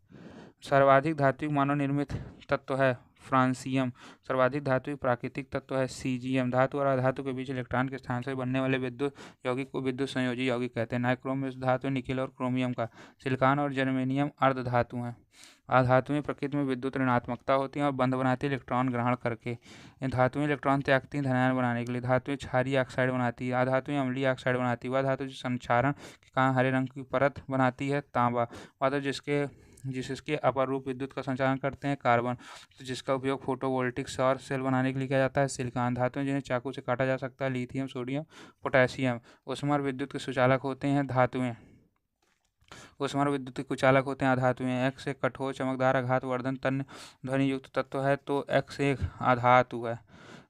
सर्वाधिक धात्विक मानव निर्मित तत्व है फ्रांसियम। सर्वाधिक धातु प्राकृतिक तत्व है सीजियम। धातु और अधातु के बीच इलेक्ट्रॉन के स्थान से बनने वाले विद्युत यौगिक को विद्युत संयोजी यौगिक कहते हैं। नाइक्रोम मिश्र धातु है निकेल और क्रोमियम का। सिलिकॉन और जर्मेनियम अर्ध धातु हैं। अधातुएं प्रकृति में विद्युत ऋणात्मकता होती हैं और बंध बनाती है इलेक्ट्रॉन ग्रहण करके। ये धातुएं इलेक्ट्रॉन त्यागती हैं धनायन बनाने के लिए। धातुएं क्षारीय ऑक्साइड बनाती है। अधातुएं अम्लीय ऑक्साइड बनाती है। वह धातु जो संक्षारण के कारण हरे रंग की परत बनाती है तांबा। वह धातु जिसके अपर रूप विद्युत का संचारण करते हैं कार्बन, तो जिसका उपयोग फोटोवोल्टिक सौर सेल बनाने के लिए किया जाता है सिलिकॉन। धातुएं जिन्हें चाकू से काटा जा सकता है लिथियम, सोडियम, पोटेशियम। ऊष्मा और विद्युत के सुचालक होते हैं धातुएं। ऊष्मा और विद्युत के कुचालक होते हैं अधातुएं। एक्स एक कठोर चमकदार आघातवर्धन तन्य ध्वनि युक्त तत्व है तो एक्स एक आधातु है।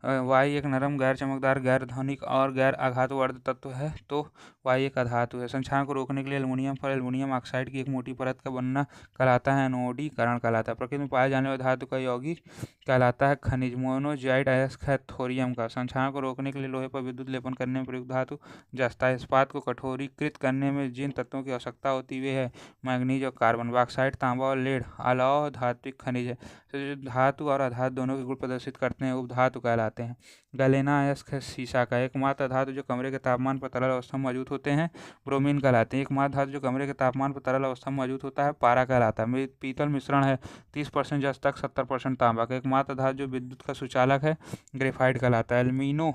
वाई एक नरम गैर चमकदार गैर ध्वनिक और गैर आघातवर्ध तत्व है तो वाई एक अधातु है। संक्षारण को रोकने के लिए एल्युमिनियम पर एल्युमिनियम ऑक्साइड की एक मोटी परत का बनना कहलाता है एनोडीकरण कहलाता है। प्रकृति में पाए जाने वाले धातु का यौगिक कहलाता है खनिज। मोनोजाइड अयस्क है थोरियम का। संक्षारण को रोकने के लिए लोहे पर विद्युत लेपन करने में प्रयुक्त धातु जस्ता। इस्पात को कठोरीकृत करने में जिन तत्वों की आवश्यकता होती है वे है मैग्नीज और कार्बन। बॉक्साइट, तांबा और लेड अलाव धात्विक खनिज है। तो जो धातु और अधातु दोनों के गुण प्रदर्शित करते हैं उपधातु कहलाते हैं। गैलेना अयस्क है शीशा का। एकमात्र धातु जो कमरे के तापमान पर तरल अवस्था में मौजूद होते हैं ब्रोमीन कहलाते हैं। एकमात्र धातु जो कमरे के तापमान पर तरल अवस्था में मौजूद होता है पारा कहलाता है। पीतल मिश्रण है 30% जस तक 70% तांबा का। एकमात्र धातु जो विद्युत का सुचालक है ग्रेफाइट कहलाता है। एल्यूमिनो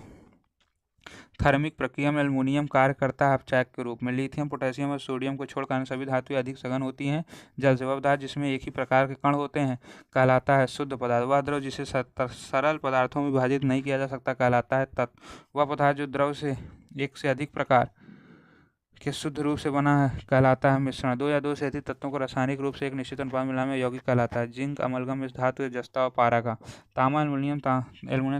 थर्मिक प्रक्रिया में एल्युमिनियम कार्य करता है अपचायक के रूप में। लिथियम, पोटेशियम और सोडियम को छोड़कर अन्य सभी धातुएं अधिक सघन होती हैं जल से। वह पदार्थ जिसमें एक ही प्रकार के कण होते हैं कहलाता है शुद्ध पदार्थ। वह द्रव जिसे सरल पदार्थों में विभाजित नहीं किया जा सकता कहलाता है तत्व। वह पदार्थ जो द्रव से एक से अधिक प्रकार के शुद्ध रूप से बना है कहलाता है मिश्रण। दो या दो से अधिक तत्वों को रासायनिक रूप से एक निश्चित अनुपात में मिलाने में यौगिक कहलाता है। जिंक अमलगम इस धातु है जस्ता और पारा का। तांबा, एल्युमिनियम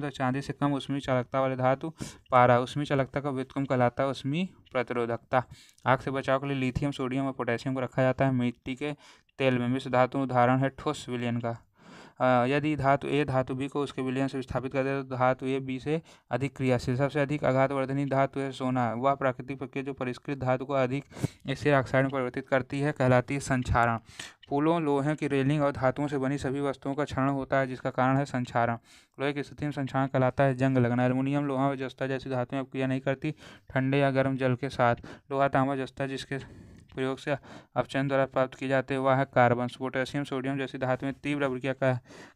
तथा चांदी से कम ऊष्मीय चालकता वाले धातु पारा। ऊष्मीय चालकता का व्युत्क्रम कहलाता है ऊष्मीय प्रतिरोधकता। आग से बचाव के लिए लिथियम, सोडियम और पोटेशियम को रखा जाता है मिट्टी के तेल में। मिश्र धातु उदाहरण है ठोस विलयन का। यदि धातु ए धातु बी को उसके विलयन से विस्थापित कर दे तो धातु ए बी से अधिक क्रियाशील। सबसे अधिक आघातवर्धनी धातु है सोना। वह प्राकृतिक प्रक्रिया जो परिष्कृत धातु को अधिक स्थिर ऑक्साइड में परिवर्तित करती है कहलाती है संक्षारण। पुलों, लोहे की रेलिंग और धातुओं से बनी सभी वस्तुओं का क्षरण होता है जिसका कारण है संक्षारण। लोहे की स्थिति में संक्षारण कहलाता है जंग लगना। एल्युमिनियम, लोहा और जस्ता जैसी धातुएं अपक्रिया नहीं करती ठंडे या गर्म जल के साथ। लोहा, तांबा, जस्ता जिसके प्रयोग से अपचयन द्वारा प्राप्त की जाती है वह है कार्बन। पोटेशियम, सोडियम जैसी धातुएं तीव्र अभिक्रिया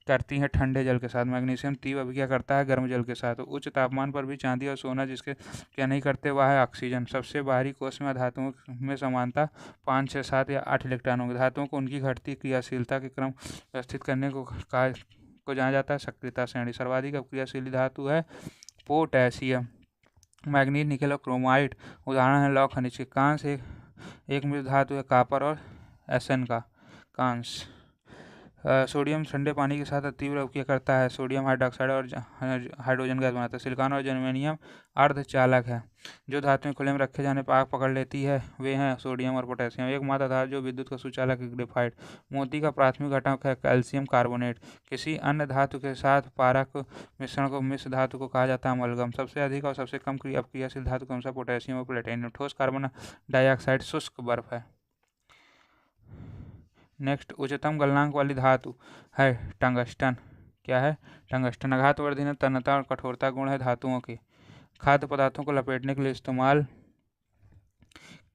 करती हैं ठंडे जल के साथ। मैग्नीशियम तीव्र अभिक्रिया करता है गर्म जल के साथ। तो उच्च तापमान पर भी चांदी और सोना जिसके क्या नहीं करते वह है ऑक्सीजन। सबसे बाहरी कोश में धातुओं में समानता 5, 6, 7 या 8 इलेक्ट्रॉनों की। धातुओं को उनकी घटती क्रियाशीलता के क्रम व्यवस्थित करने को जाना जाता है सक्रियता श्रेणी। सर्वाधिक अपक्रियाशील धातु है पोटेशियम। मैग्नीज, निकेल और क्रोमाइट उदाहरण है लौह खनिज के। कांस एक मिश्र धातु है कॉपर और एसन का। कांस। सोडियम ठंडे पानी के साथ तीव्र अभिक्रिया करता है। सोडियम हाइड्रोक्साइड और हाइड्रोजन गैस बनाता है। सिलिकॉन और जर्मेनियम अर्धचालक है। जो धातुएं खुले में रखे जाने पर आग पकड़ लेती है वे हैं सोडियम और पोटेशियम। एकमात्र धातु जो विद्युत का सुचालक है ग्रेफाइट। मोती का प्राथमिक घटक है कैल्शियम कार्बोनेट। किसी अन्य धातु के साथ पारा को मिश्रण को मिश्र धातु को कहा जाता है अमलगम। सबसे अधिक और सबसे कम अपक्रियाशील धातु कौन सा? पोटेशियम और प्लेटिनम। ठोस कार्बन डाइऑक्साइड शुष्क बर्फ है। नेक्स्ट, उच्चतम गलनांक वाली धातु है टंगस्टन। क्या है? टंगस्टन। आघातवर्धनी तन्यता और कठोरता गुण है धातुओं के। खाद्य पदार्थों को लपेटने के लिए इस्तेमाल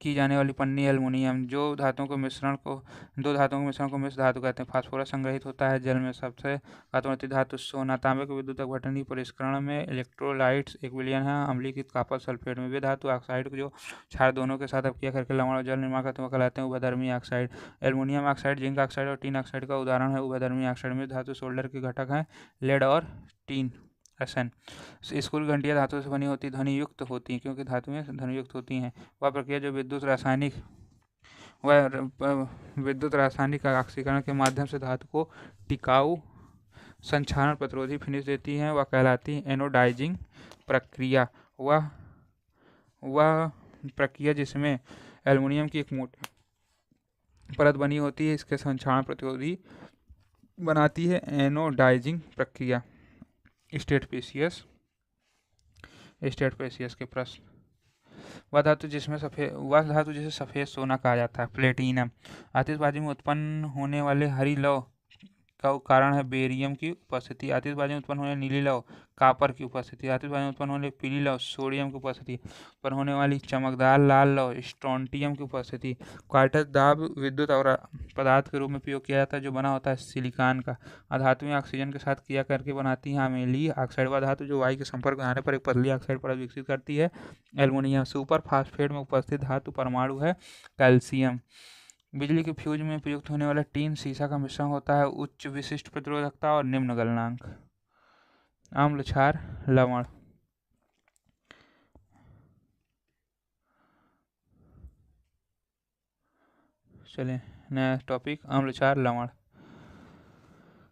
की जाने वाली पन्नी एल्युमिनियम। दो धातुओं के मिश्रण को मिश्र धातु कहते हैं। फास्फोरस संग्रहित होता है जल में। सबसे घातवर्ती धातु सोना। तांबे के विद्युत अपघटनीय परिष्करण में इलेक्ट्रोलाइट्स एक विलयन है अम्लीकृत कॉपर सल्फेट में। वे धातु ऑक्साइड जो क्षार दोनों के साथ अपक्रिया करके लवण और जल निर्माण करते हैं कहलाते हैं उभयधर्मी oxide. Aluminium oxide, zinc oxide और टीन ऑक्साइड का उदाहरण है उभयधर्मी ऑक्साइड में। धातु सोल्डर के घटक हैं लेड और टीन। एसन। स्कूल घंटियां धातु से बनी होती ध्वनि युक्त होती हैं क्योंकि धातुएं ध्वनि युक्त होती हैं। वह प्रक्रिया जो विद्युत रासायनिक ऑक्सीकरण के माध्यम से धातु को टिकाऊ संक्षारण प्रतिरोधी फिनिश देती है वह कहलाती है एनोडाइजिंग प्रक्रिया। वह प्रक्रिया जिसमें एल्युमिनियम की एक मोटी परत बनी होती है इसके संक्षारण प्रतिरोधी बनाती है एनोडाइजिंग प्रक्रिया। स्टेटपेशियस के प्रश्न। वह धातु जिसे सफ़ेद सोना कहा जाता है प्लेटिनम। आतिशबाजी में उत्पन्न होने वाले हरी लौ इसका कारण है बेरियम की उपस्थिति। आतिशबाजी में उत्पन्न होने नीली लौ कापर की उपस्थिति। आतिशबाजी में उत्पन्न होने पीली लौ सोडियम की उपस्थिति। उत्पन्न होने वाली चमकदार लाल लौ स्ट्रोंटियम की उपस्थिति। क्वार्टज दाब विद्युत और पदार्थ के रूप में उपयोग किया जाता है जो बना होता है सिलिकॉन का। अधातुएं ऑक्सीजन के साथ क्रिया करके बनाती हैं अम्लीय ऑक्साइड। वह धातु जो वायु के संपर्क में आने पर एक पतली ऑक्साइड परत विकसित करती है एल्युमिनियम। सुपर फास्फेट में उपस्थित धातु परमाणु है कैल्शियम। बिजली के फ्यूज में प्रयुक्त होने वाला टीन सीसा का मिश्रण होता है उच्च विशिष्ट प्रतिरोधकता और निम्न गलनांक। अम्ल क्षार लवण। चलिए नया टॉपिक अम्ल क्षार लवण।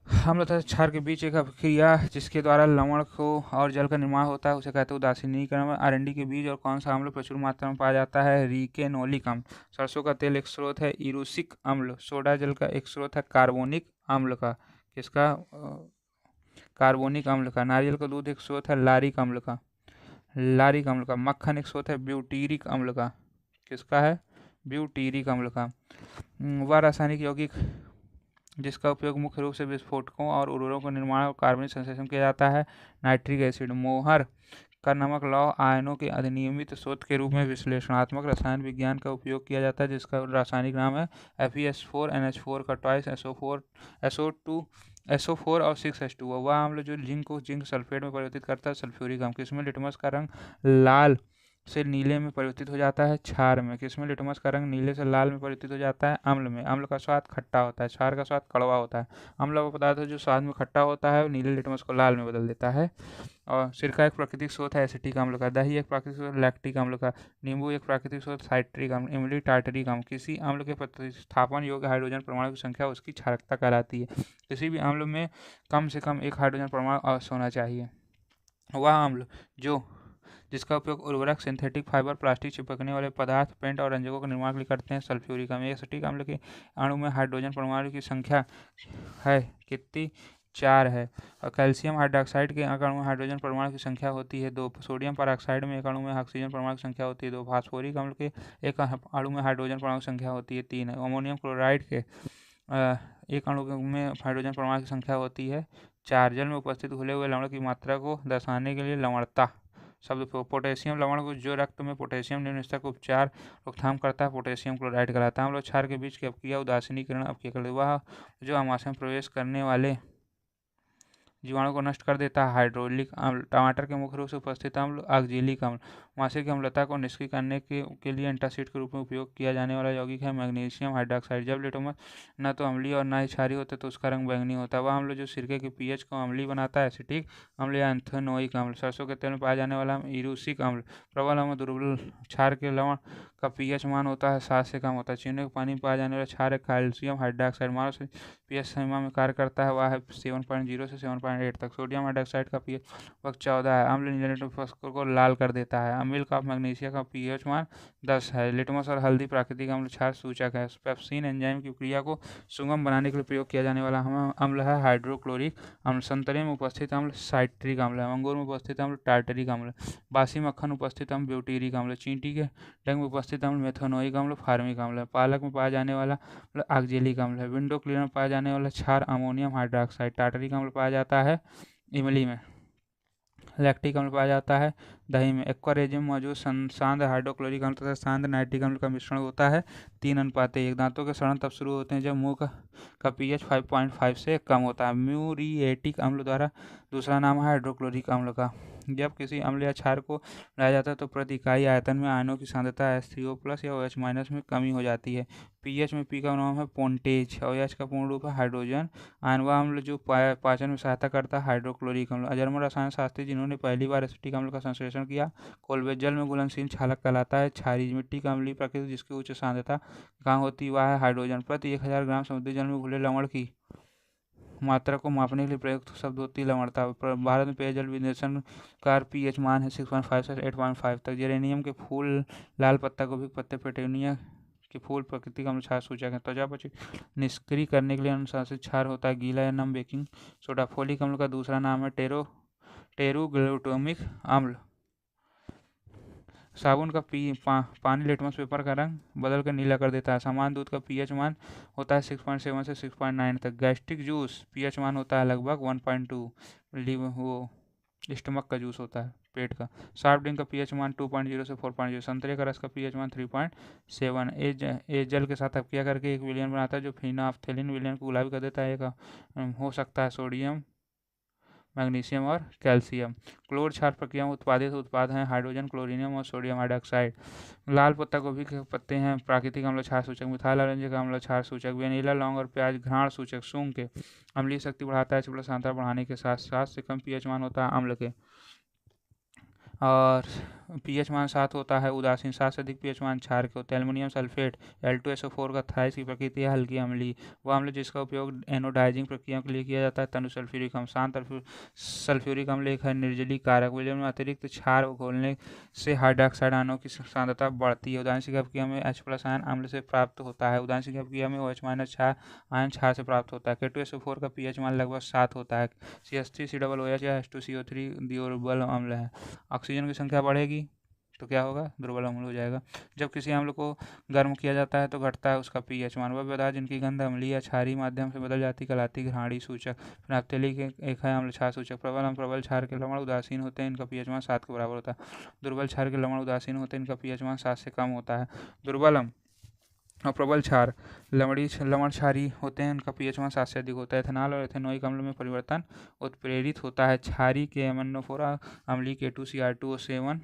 अम्ल तथा क्षार के बीच एक अभिक्रिया जिसके द्वारा लवण को और जल का निर्माण होता है उसे कहते हैं उदासीनीकरण। अरंडी के बीज और कौन सा अम्ल प्रचुर मात्रा में पाया जाता है रिकेनोलिक अम्ल। सरसों का तेल एक स्रोत है इरूसिक अम्ल। सोडा जल का एक स्रोत है कार्बोनिक अम्ल का। किसका? कार्बोनिक अम्ल का। नारियल का दूध एक स्रोत है लारिक अम्ल का। लारिक अम्ल का। मक्खन एक स्रोत है ब्यूटीरिक अम्ल का। किसका है? ब्यूटीरिक अम्ल का। वह रासायनिक यौगिक जिसका उपयोग मुख्य रूप से विस्फोटकों और उर्वरकों के निर्माण और कार्बनिक संश्लेषण किया जाता है नाइट्रिक एसिड। मोहर का नमक लौह आयनों के अधिनियमित स्रोत के रूप में विश्लेषणात्मक रसायन विज्ञान का उपयोग किया जाता है जिसका रासायनिक नाम है FeS4NH4 का ट्वाइस SO4 और 6H2। वह अम्ल जो जिंक को जिंक सल्फेट में परिवर्तित करता है सल्फ्यूरिक अम्ल। किसमें लिटमस का रंग लाल से नीले में परिवर्तित हो जाता है क्षार में। किसमें लिटमस का रंग नीले से लाल में परिवर्तित हो जाता है अम्ल में। अम्ल का स्वाद खट्टा होता है, क्षार का स्वाद कड़वा होता है। अम्ल वो पदार्थ है जो स्वाद में खट्टा होता है और नीले लिटमस को लाल में बदल देता है। और सिरका एक प्राकृतिक स्रोत है एसिटिक अम्ल का। दही एक प्राकृतिक स्रोत लैक्टिक अम्ल का। नींबू एक प्राकृतिक स्रोत साइट्रिक अम्ल। इमली टार्टरिक अम्ल। किसी अम्ल के प्रतिस्थापन योग्य हाइड्रोजन परमाणु की संख्या उसकी क्षारकता कहलाती है। किसी भी अम्ल में कम से कम एक हाइड्रोजन परमाणु अवश्य होना चाहिए। वह अम्ल जिसका उपयोग उर्वरक सिंथेटिक फाइबर प्लास्टिक चिपकने वाले पदार्थ पेंट और रंजकों के निर्माण के लिए करते हैं सल्फ्यूरिक अम्ल। एसिटिक अम्ल के अणु में हाइड्रोजन परमाणु की संख्या है कितनी? 4 है। और कैल्शियम हाइड्रोक्साइड के अणु में हाइड्रोजन परमाणु की संख्या होती है 2। सोडियम परऑक्साइड में एक अणु में ऑक्सीजन परमाणु की संख्या होती है 2। फास्फोरिक अम्ल के एक अणु में हाइड्रोजन परमाणु की संख्या होती है 3 है। अमोनियम क्लोराइड के एक अणु में हाइड्रोजन परमाणु की संख्या होती है 4। जल में उपस्थित घुले हुए लवण की मात्रा को दर्शाने के लिए लवणता शब्द। पोटेशियम लवण को जो रक्त में पोटेशियम निम्न स्तर का उपचार रोकथाम करता है पोटेशियम क्लोराइड कहलाता है। अम्ल और क्षार के बीच की अपक्रिया उदासीनीकरण अपक्रिया कहलाती है। वह जो आमाशय में प्रवेश करने वाले जीवाणु को नष्ट कर देता है हाइड्रोलिक अम्ल। टमाटर के मुख्य रूप से उपस्थित अम्ल ऑक्जेलिक अम्ल। मासे की अम्लता को निष्क्रिय करने के लिए एंटासिड के रूप में उपयोग किया जाने वाला यौगिक है मैग्नीशियम हाइड्रोक्साइड। जब लिटमस न तो अम्लीय और न ही क्षारीय होते तो उसका रंग बैंगनी होता है। वह अम्ल जो सिरके के pH को अम्लीय बनाता है एसिटिक अम्ल या एंथेनोइक अम्ल। सरसों के तेल में पाया जाने वाला इरूसिक अम्ल। प्रबल अम्ल दुर्बल क्षार के लवण का pH मान होता है 7 से कम होता है। चीनी के पानी में पाया जाने वाला क्षार है कैल्शियम हाइड्रोक्साइड। मानव pH सीमा में कार्य करता है वह है 7.0 से 7.8 तक। सोडियम हाइड्रोक्साइड का pH वह 14 है। अम्ल नीले लिटमस को लाल कर देता है। अम्ल का मैग्नीशियम का pH मान 10 है। लिटमस और हल्दी प्राकृतिक अम्ल क्षार सूचक है। पेप्सिन एंजाइम की क्रिया को सुगम बनाने के लिए प्रयोग किया जाने वाला अम्ल है हाइड्रोक्लोरिक अम्ल। संतरे में उपस्थित अम्ल साइट्रिक अम्ल है। अंगूर में उपस्थित अम्ल टार्टरिक अम्ल। बासी मक्खन उपस्थित अम्ल ब्यूटीरिक अम्ल। चींटी के डंक में उपस्थित अम्ल मेथनोइक अम्ल फार्मिक अम्ल है। पालक में पाया जाने वाला ऑक्जेलिक अम्ल है। विंडो क्लीनर में पाया जाने वाला क्षार अमोनियम हाइड्रोक्साइड। टार्टरिक अम्ल पाया जाता है इमली में। लैक्टिक अम्ल पाया जाता है दही में। एक्वा रेजिन मौजूद सांद्र हाइड्रोक्लोरिक अम्ल तथा सांद्र नाइट्रिक अम्ल का मिश्रण होता है 3:1। दांतों के सड़न तब शुरू होते हैं जब मुंह का pH 5.5 से कम होता है। म्यूरिएटिक अम्ल द्वारा दूसरा नाम है हाइड्रोक्लोरिक अम्ल का। जब किसी अम्ल या क्षार को लाया जाता है तो प्रति इकाई आयतन में आयनों की सांद्रता H3O+ या OH- में कमी हो जाती है। pH में P का नाम है पोन्टेज और H का पूर्ण रूप है हाइड्रोजन आयन। वह अम्ल जो पाचन में सहायता करता है हाइड्रोक्लोरिक अम्ल। जर्मन रसायन शास्त्री जिन्होंने पहली बार एसिटिक अम्ल का संश्लेषण किया कोलवेट जल में घुलनशील क्षारक कहलाता है क्षारीय। मिट्टी का अम्लीय प्रकृति जिसकी उच्च सांद्रता कहाँ होती है वह है हाइड्रोजन। प्रति 1000 ग्राम समुद्री जल में घुले लवण की मात्रा को मापने के लिए प्रयुक्त शब्द होती है लवणता। भारत में पेयजल विश्लेषण का pH मान है 6.5 से 8.5 तक। जेरेनियम के फूल लाल पत्ता गोभी के पत्ते पेटूनिया के फूल प्राकृतिक अम्ल क्षार सूचक है। त्वचा पर निष्क्रिय करने के लिए अनुशासित क्षार होता है गीला या नम बेकिंग सोडा। फोलिक अम्ल का दूसरा नाम है टेरुग्लूटामिक अम्ल। साबुन का पानी लिटमस पेपर का रंग बदल कर नीला कर देता है। सामान्य दूध का पीएच मान होता है 6.7 से 6.9 तक। गैस्ट्रिक जूस पीएच मान होता है लगभग 1.2। वो स्टमक का जूस होता है, पेट का। सॉफ्ट ड्रिंक का पीएच मान 2.0 से 4.0। संतरे का रस का पीएच मान 3.7। एज जल के साथ अपक्रिया करके एक विलयन बनाता है जो फिनाफ्थेलिन विलयन को गुलाबी कर देता है। एक हो सकता है सोडियम, मैग्नीशियम और कैल्शियम। क्लोर क्षार प्रक्रिया में उत्पादित उत्पाद हैं हाइड्रोजन क्लोरीनियम और सोडियम हाइड्रोक्साइड। लाल पत्ता गोभी के पत्ते हैं प्राकृतिक अम्ल क्षार सूचक। मिथाइल ऑरेंज का अम्ल क्षार सूचक। वेनिला, लौंग और प्याज घ्राण सूचक। सूंघ के अम्लीय शक्ति बढ़ाता है। प्लस सांद्रता बढ़ाने के साथ 7 से कम पीएच मान होता है अम्ल के। और पीएच मान 7 होता है उदासीन। 7 से अधिक पीएच मान क्षार के होते हैं। एल्युमिनियम सल्फेट L2SO4 का थ्राइस की प्रकृति है हल्की अम्लीय। वह अम्ल जिसका उपयोग एनोडाइजिंग प्रक्रियाओं के लिए किया जाता है। तनु सल्फ्यूरिक अम्ल। शांत सल्फ्यूरिक अम्ल एक है निर्जलीय कारक। विलयन में अतिरिक्त क्षार घोलने से हाइड्रोक्साइड आयनों की सांद्रता बढ़ती है। उदासीन अभिक्रिया में H+ आयन अम्ल से प्राप्त होता है। उदासीन अभिक्रिया में OH- आयन क्षार से प्राप्त होता है। K2SO4 का पीएच मान लगभग 7 होता है। CH3COOH या H2CO3 दुर्बल अम्ल है। ऑक्सीजन की संख्या बढ़ेगी तो क्या होगा, दुर्बल अम्ल हो जाएगा। जब किसी अम्ल को गर्म किया जाता है तो घटता है उसका पीएच मान। वह पदार्थ जिनकी गंध अम्लीय या क्षारीय माध्यम से बदल जाती कहलाती घ्राणी सूचक। फिनाफ्थेलिक एक है अम्ल क्षार सूचक। प्रबल क्षार के लवण उदासीन होते हैं, इनका पीएच मान 7 के बराबर होता है। दुर्बल क्षार के लवण उदासीन होते हैं, इनका पीएच मान 7 से कम होता है। दुर्बल अम्ल और प्रबल क्षार लवण क्षारी होते हैं, इनका पीएच मान 7 से अधिक होता है। एथेनॉल और एथेनोइक अम्ल में परिवर्तन उत्प्रेरित होता है। क्षारी के MnO4 अम्लीय K2Cr2O7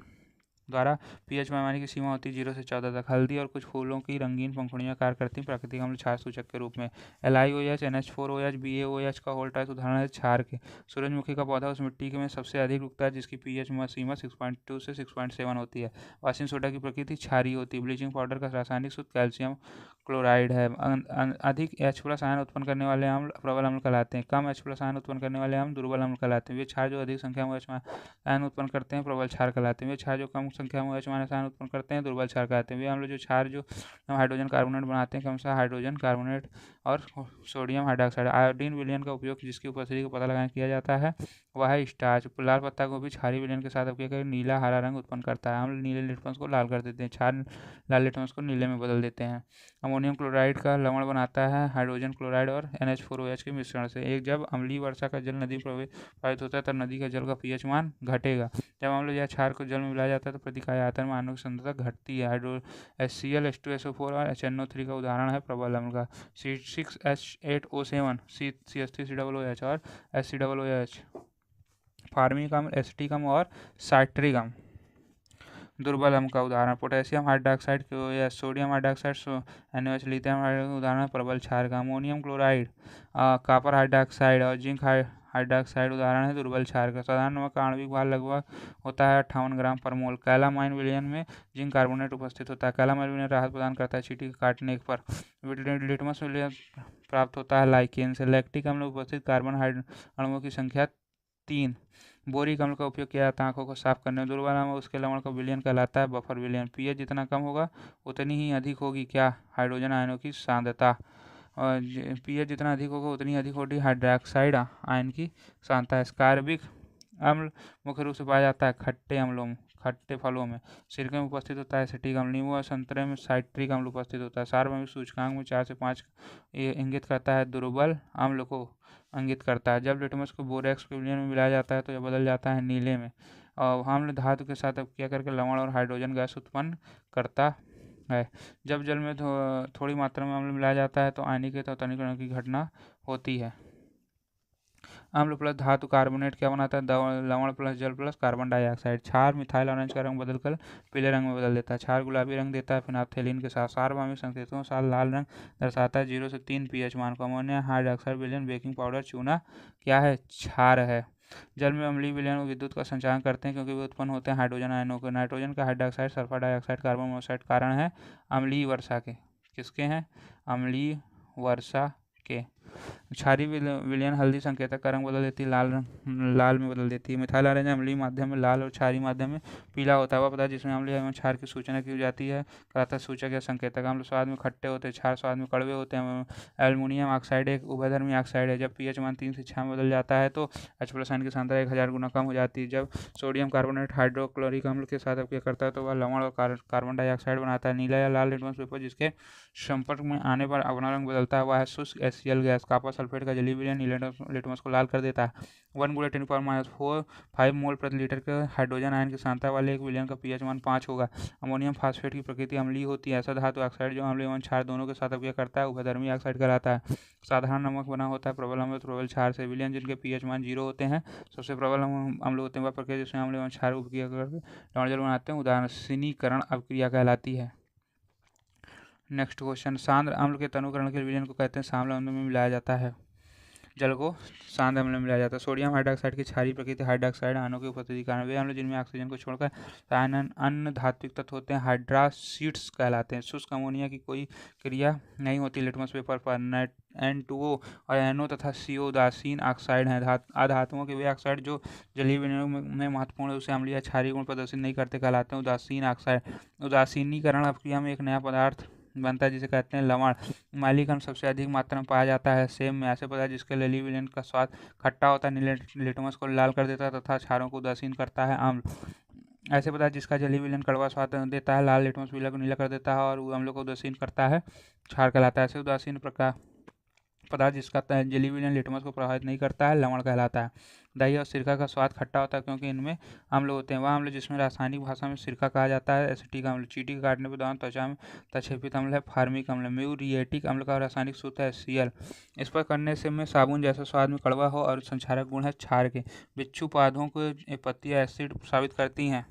द्वारा पीएच पैमाने की सीमा होती है 0 से 14 तक। हल्दी और कुछ फूलों की रंगीन पंखुड़ियां कार्य करती हैं प्राकृतिक अम्ल क्षार सूचक के रूप में। LiOH, NH4OH, BaOH का होल टाइप उदाहरण है क्षार के। सूरजमुखी का पौधा उस मिट्टी में सबसे अधिक उगता है जिसकी पीएच सीमा 6.2 से 6.7 होती है। वाशिंग सोडा की प्रकृति क्षारीय होती है। ब्लीचिंग पाउडर का रासायनिक सूत्र कैल्शियम क्लोराइड है। अधिक H+ आयन उत्पन्न करने वाले अम्ल प्रबल अम्ल कहलाते हैं। कम H+ आयन उत्पन्न करने वाले अम्ल दुर्बल अम्ल कहलाते हैं। वे क्षार जो अधिक संख्या में H- आयन उत्पन्न करते हैं प्रबल क्षार कहलाते हैं। वे क्षार जो कम संख्या में OH- आयन उत्पन्न करते हैं दुर्बल क्षार कहलाते हैं। वे अम्ल जो क्षार जो हाइड्रोजन कार्बोनेट बनाते हैं क्रमशः हाइड्रोजन कार्बोनेट और सोडियम हाइड्रोक्साइड। आयोडीन विलयन का उपयोग जिसकी उपस्थिति का पता लगाने किया जाता है वह है स्टार्च। लाल पत्ता गोभी क्षारीय विलयन के साथ अपक्रिया कर नीला हरा रंग उत्पन्न करता है। अम्ल नीले लिटमस को लाल कर देते हैं, क्षार लाल लिटमस को नीले में बदल देते हैं। अमोनियम क्लोराइड का लवण बनाता है हाइड्रोजन क्लोराइड और NH4OH के मिश्रण से। एक जब अम्लीय वर्षा का जल नदी में प्रवाहित होता है तब नदी का जल का पीएच मान घटेगा। जब अम्ल या क्षार को जल में मिलाया जाता है तो प्रतिकाय आयतन में आयनों की सांद्रता घटती है। HCl, H2SO4 और HNO3 का उदाहरण है प्रबल अम्ल का। C6H8O7, CH3COOH और HCOOH। फार्मिक अम्ल, एसिटिक अम्ल और साइट्रिक अम्ल। दुर्बल अम्ल का उदाहरण potassium hydroxide KOH, sodium hydroxide NaOH, lithium hydroxide उदाहरण प्रबल क्षार का। अमोनियम क्लोराइड, कॉपर हाइड्रोक्साइड और जिंक हाइड्रोक्साइड उदाहरण है दुर्बल क्षार का। साधारण नमक का आणविक भार लगभग होता है 58 ग्राम पर मोल। कैलामाइन विलयन में जिंक कार्बोनेट उपस्थित होता है। कैलामाइन विलयन राहत प्रदान करता है चींटी के काटने पर। लिटमस विलयन प्राप्त होता है लाइकेन से। लैक्टिक अम्ल में उपस्थित कार्बन अणुओं की संख्या 3। बोरिक अम्ल का उपयोग किया जाता है आंखों को साफ करने में। दुर्बल अम्ल उसके लवण का विलयन कहलाता है बफर विलयन। पीएच जितना कम होगा उतनी ही अधिक होगी क्या, हाइड्रोजन आयनों की सांद्रता। और पीएच जितना अधिक होगा उतनी अधिक होगी हाइड्रोक्साइड आयन की सांद्रता। स्कारबिक अम्ल मुख्य रूप से पाया जाता है खट्टे फलों में। सिरके में उपस्थित होता है एसिटिक अम्ल। नींबू और संतरे में साइट्रिक अम्ल उपस्थित होता है। सार्वभौमिक सूचकांक में 4 से 5 इंगित करता है दुर्बल अम्ल को इंगित करता है। जब लिटमस को बोरेक्स के विलयन में मिलाया जाता है तो यह बदल जाता है नीले में। और अम्ल धातु के साथ अपक्रिया करके लवण और हाइड्रोजन गैस उत्पन्न करता है। जब जल में थोड़ी मात्रा में अम्ल मिलाया जाता है तो आयनीकरण और तनिकरण की घटना होती है। अम्ल प्लस धातु कार्बोनेट क्या बनाता है, लवण प्लस जल प्लस कार्बन डाइऑक्साइड। क्षार मिथाइल ऑरेंज का रंग बदलकर पीले रंग में बदल देता है। क्षार गुलाबी रंग देता है फिनाफ्थेलिन के साथ। सार्वभौमिक संकेतों के साथ लाल रंग दर्शाता है 0 से 3 पीएच मान को। अमोनिया हाइड्रोक्साइड विलयन बेकिंग पाउडर चूना क्या है, क्षार है। जल में अम्लीय विलयन विद्युत का संचालन करते हैं क्योंकि वे उत्पन्न होते हैं हाइड्रोजन आयनों के। नाइट्रोजन का hydroxide, sulphur dioxide, carbon monoxide कारण है अम्लीय वर्षा के। किसके हैं, अम्लीय वर्षा के। क्षारीय विलयन हल्दी संकेतक का रंग बदल देती है, लाल में बदल देती है। मिथाइल आयरन अम्लीय माध्यम में लाल और क्षारीय माध्यम में पीला होता है। वह पदार्थ जिसमें अम्लीय एवं क्षार की सूचना की जाती है कहलाता है सूचक या संकेतक। अम्ल स्वाद में खट्टे होते हैं, क्षार स्वाद में कड़वे होते हैं। एल्युमिनियम ऑक्साइड एक उभयधर्मी ऑक्साइड है। जब पीएच मान 3 से 6 में बदल जाता है तो H+ आयन की सांद्रता 1000 गुना कम हो जाती है। जब सोडियम कार्बोनेट हाइड्रोक्लोरिक अम्ल के साथ अभिक्रिया करता है तो वह लवण और कार्बन डाइऑक्साइड बनाता है। नीला या लाल लिटमस पेपर जिसके संपर्क में आने पर अपना रंग बदलता है वह है शुष्क HCl गैस। कॉपर सल्फेट का जलीय विलयन नीले लिटमस को लाल कर देता है। 1 × 10⁻⁴ 5 मोल प्रति लीटर के हाइड्रोजन आयन की सांद्रता वाले एक विलयन का पीएच मान 5 होगा। अमोनियम फास्फेट की प्रकृति अम्लीय होती है। ऐसा धातु ऑक्साइड जो अम्ल एवं क्षार दोनों के साथ अभिक्रिया करता है उभयधर्मी ऑक्साइड कहलाता है। साधारण नमक बना होता है प्रबल अम्ल प्रबल क्षार से। विलयन जिनके पीएच मान 0 होते हैं सबसे प्रबल अम्ल होते हैं। वह प्रक्रिया जिसमें अम्ल एवं क्षार उपक्रिया करके लवण जल बनाते हैं उदासीनीकरण अभिक्रिया कहलाती है। नेक्स्ट क्वेश्चन, सांद्र अम्ल के तनुकरण के विलयन को कहते हैं सांद्र अम्ल में मिलाया जाता है। जल को सांद्र अम्ल में मिलाया जाता है। सोडियम हाइड्रोक्साइड की क्षारीय प्रकृति हाइड्रोक्साइड आयनों की उपस्थिति के कारण वे अम्ल जिनमें ऑक्सीजन को छोड़कर अन्य धात्विक तत्व होते हैं हाइड्रासीड्स कहलाते हैं। शुष्क अमोनिया की कोई क्रिया नहीं होती। लिटमस पेपर पर N2O और NO तथा CO उदासीन ऑक्साइड हैं। अधातुओं के वे ऑक्साइड जो जलीय विलयनों में महत्वपूर्ण है उसे अम्लीय या क्षारीय गुण प्रदर्शित नहीं करते कहलाते हैं उदासीन ऑक्साइड। उदासीनीकरण अभिक्रिया में एक नया पदार्थ बनता है जिसे कहते हैं लवण। मैलिक अम्ल सबसे अधिक मात्रा में पाया जाता है सेब में। ऐसे पदार्थ जिसके जलीय विलयन का स्वाद खट्टा होता है नीले लिटमस को लाल कर देता है तथा क्षारों को उदासीन करता है अम्ल। ऐसे पदार्थ जिसका जलीय विलयन कड़वा स्वाद देता है लाल लिटमस पीला को नीला कर देता है और अम्लों को उदासीन करता है क्षार कहलाता है। ऐसे उदासीन प्रकार पदार्थ जिसका जलीय विलयन लिटमस को प्रभावित नहीं करता है लवण कहलाता है। दही और सिरका का स्वाद खट्टा होता है क्योंकि इनमें अम्ल होते हैं। वह अम्ल जिसमें रासायनिक भाषा में सिरका कहा जाता है एसिटिक अम्ल। चींटी के काटने पर दौरान त्वचा में तक्षेपित अम्ल है फार्मिक अम्ल। म्यूरिएटिक अम्ल का रासायनिक सूत्र है HCl। इस पर करने से में साबुन जैसा स्वाद में कड़वा हो और संक्षारक गुण है क्षार के। बिच्छू पौधों को पत्तियां एसिड साबित करती हैं।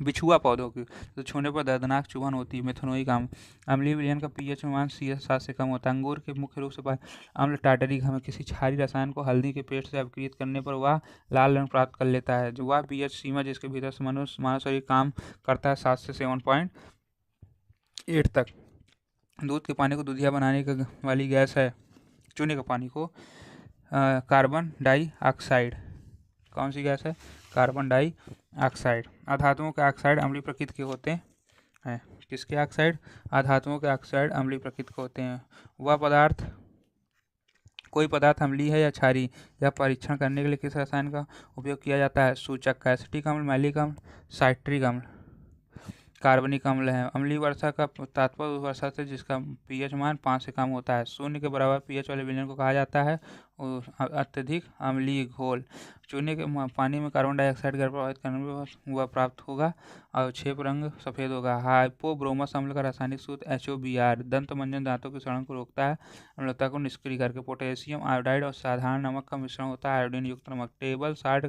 बिछुआ पौधों की तो छूने पर दर्दनाक चुभन होती है। मेथनोइक अम्ल अम्लीय विलयन का पीएच मान 7 से कम होता है। अंगूर के मुख्य रूप से अम्ल टार्टरिक अम्ल किसी क्षारीय रसायन को हल्दी के पेस्ट से अभिक्रित करने पर वह लाल रंग प्राप्त कर लेता है। जो वह पीएच सीमा जिसके भीतर से मानव शरीर काम करता है 7 से 7.8 तक। दूध के पानी को दूधिया बनाने वाली गैस है। चूने के पानी को कार्बन डाइऑक्साइड। कौन सी गैस है? Carbon dioxide. अधातुओं के ऑक्साइड अम्लीय प्रकृति के होते हैं। किसके ऑक्साइड? अधातुओं के ऑक्साइड अम्लीय प्रकृति के होते हैं। वह पदार्थ कोई पदार्थ अम्लीय है या क्षारीय यह परीक्षण करने के लिए किस रसायन का उपयोग किया जाता है? सूचक का। एसिटिक अम्ल, मैलिक अम्ल, साइट्रिक अम्ल, कार्बनिक अम्ल है। अम्लीय वर्षा का तात्पर्य उस वर्षा से जिसका पीएच मान 5 से कम होता है। 0 के बराबर पीएच वाले विलयन को कहा जाता है अत्यधिक अम्लीय घोल। चूने के पानी में कार्बन डाइऑक्साइड गैस प्रभावित करने में वह प्राप्त होगा और छेप रंग सफ़ेद होगा। हाइपोब्रोमस अम्ल का रासायनिक सूत्र HOBr। दंत मंजन दांतों की सड़न को रोकता है अम्लता को निष्क्रिय करके। पोटेशियम आयोडाइड और साधारण नमक का मिश्रण होता है आयोडीन युक्त नमक। टेबल साल्ट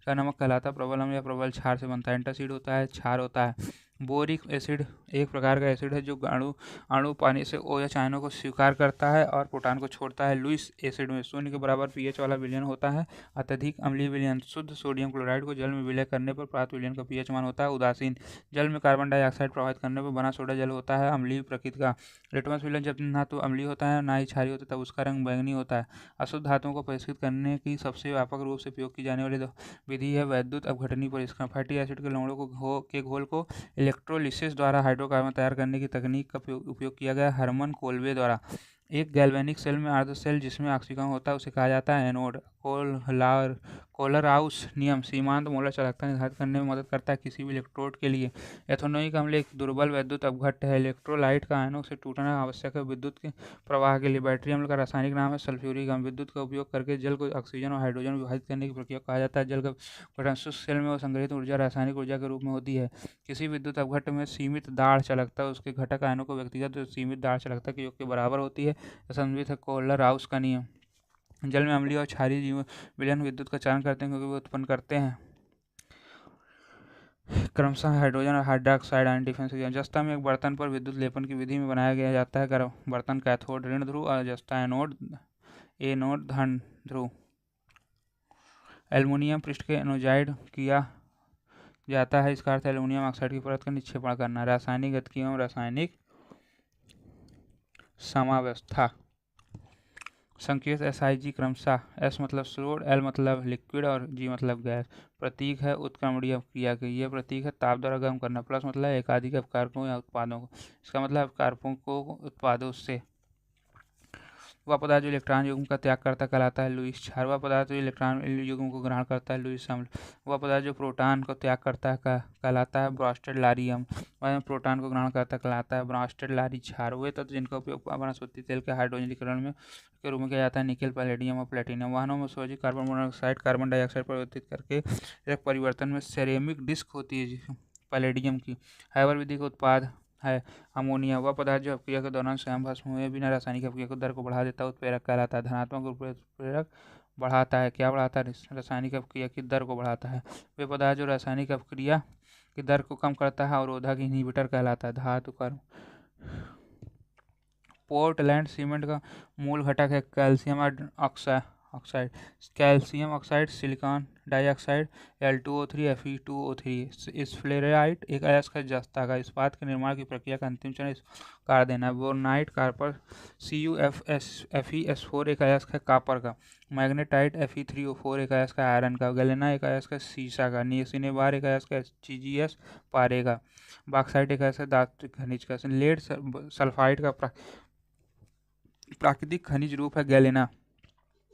का नमक कहलाता है प्रबल अम्ल या प्रबल क्षार से बनता है। एंटासिड होता है क्षार होता है। बोरिक एसिड एक प्रकार का एसिड है जो अणु पानी से OH आयनों को स्वीकार करता है और प्रोटॉन को छोड़ता है। लुईस एसिड में 0 के बराबर पीएच वाला विलयन होता है अत्यधिक अम्लीय विलयन। शुद्ध सोडियम क्लोराइड को जल में विलय करने पर प्राप्त विलयन का पीएच मान होता है उदासीन। जल में कार्बन डाइऑक्साइड प्रभावित करने पर बना सोडा जल होता है अम्लीय प्रकृति का। लिटमस विलयन जब ना तो अम्लीय होता है ना ही क्षारीय होता है तब उसका रंग बैंगनी होता है। अशुद्ध धातुओं को परिष्कृत करने की सबसे व्यापक रूप से उपयोग की जाने वाली विधि है वैद्युत अपघटनीय परिष्करण। फैटी एसिड के लवणों के घोल को इलेक्ट्रोलिसिस द्वारा हाइड्रोकार्बन तैयार करने की तकनीक का उपयोग किया गया हरमन कोलवे द्वारा। एक गैल्वेनिक सेल में अर्ध सेल जिसमें ऑक्सीकरण होता है उसे कहा जाता है एनोड। कोलराउस नियम सीमांत मोलर चालकता निर्धारित करने में मदद करता है किसी भी इलेक्ट्रोड के लिए। एथेनोइक अम्ल एक दुर्बल वैद्युत अपघट्य है। इलेक्ट्रोलाइट का आयनों से टूटना आवश्यक है विद्युत के प्रवाह के लिए। बैटरी अम्ल का रासायनिक नाम है सल्फ्यूरिक अम्ल। विद्युत का उपयोग करके जल को ऑक्सीजन और हाइड्रोजन विभाजित करने की प्रक्रिया कहा जाता है। जल का गठन शुष्क सेल में संग्रहित ऊर्जा रासायनिक ऊर्जा के रूप में होती है। किसी विद्युत अपघट्य में सीमित दाढ़ चालकता उसके घटक आयनों को व्यक्तिगत सीमित दाढ़ चालकता के योग के बराबर होती है। संबंधित है कोलराउस का नियम। जल में अम्लीय और क्षारीय विलयन विद्युत का चालन करते हैं क्योंकि वे उत्पन्न करते हैं क्रमशः हाइड्रोजन और हाइड्रोक्साइड आयन डिफेंस। जस्ता में एक बर्तन पर विद्युत लेपन की विधि में बनाया गया जाता है। बर्तन कैथोड ऋण ध्रुव और जस्ता एनोड धन ध्रुव। एल्युमिनियम पृष्ठ के एनोजाइड किया जाता है। इसका अर्थ एल्युमिनियम ऑक्साइड की परत का निक्षेपण करना। रासायनिक गतिकी एवं रासायनिक समावस्था। संकेत SIG क्रमशः S मतलब सोड, L मतलब लिक्विड और G मतलब गैस। प्रतीक है उत्क्रमणीय क्रिया के, यह प्रतीक है ताप द्वारा गर्म करना। प्लस मतलब एकाधिक अपकारकों या उत्पादों को, इसका मतलब अपकारकों को उत्पादों से। वह पदार्थ जो इलेक्ट्रॉन युग्म का त्याग करता कहलाता है लुईस क्षार। वह पदार्थ जो इलेक्ट्रॉन युग्म को ग्रहण करता है लुईस अम्ल। वह पदार्थ जो प्रोटॉन को त्याग करता है कहलाता है ब्रॉन्स्टेड लारी अम्ल। वह प्रोटॉन को ग्रहण करता कहलाता है ब्रॉन्स्टेड लारी क्षार। वे तत्व जिनका उपयोग वनस्पति तेल के हाइड्रोजनीकरण में के रूप में किया जाता है निकेल, पैलेडियम और प्लेटिनम। वाहनों में सोजिक कार्बन मोनोऑक्साइड कार्बन डाइऑक्साइड परिवर्तित करके एक परिवर्तन में सेरेमिक डिस्क होती है पैलेडियम की। हैबर विधि का उत्पाद है अमोनिया। वह पदार्थ जो अपक्रिया के दौरान स्वयं भस्म हुए बिना रासायनिक अपक्रिया को दर को बढ़ा देता है उत्प्रेरक कहलाता है। धनात्मक उत्प्रेरक बढ़ाता है, क्या बढ़ाता है? रासायनिक अपक्रिया की दर को बढ़ाता है। वे पदार्थ जो रासायनिक अपक्रिया की दर को कम करता है अवरोधक इनहिबिटर कहलाता है। धातु कर्म पोर्टलैंड सीमेंट का मूल घटक है calcium oxide, calcium oxide, silicon dioxide, Al2O3 Fe2O3। स्फलेराइट एक अयस्क है जस्ता का। इस्पात के निर्माण की प्रक्रिया का अंतिम चरण कार देना है। बोर्नाइट कार्पर CuFeS4 एक अयस्क है कापर का। मैग्नेटाइट Fe3O4 एक अयस्क है आयरन का। गैलेना एक अयस्क है सीसा का। निसिनेबार एक अयस्क है HgS पारे का। बॉक्साइट एक अयस्क है धातु खनिज का। लेड सल्फाइड का प्राकृतिक खनिज रूप है गैलेना।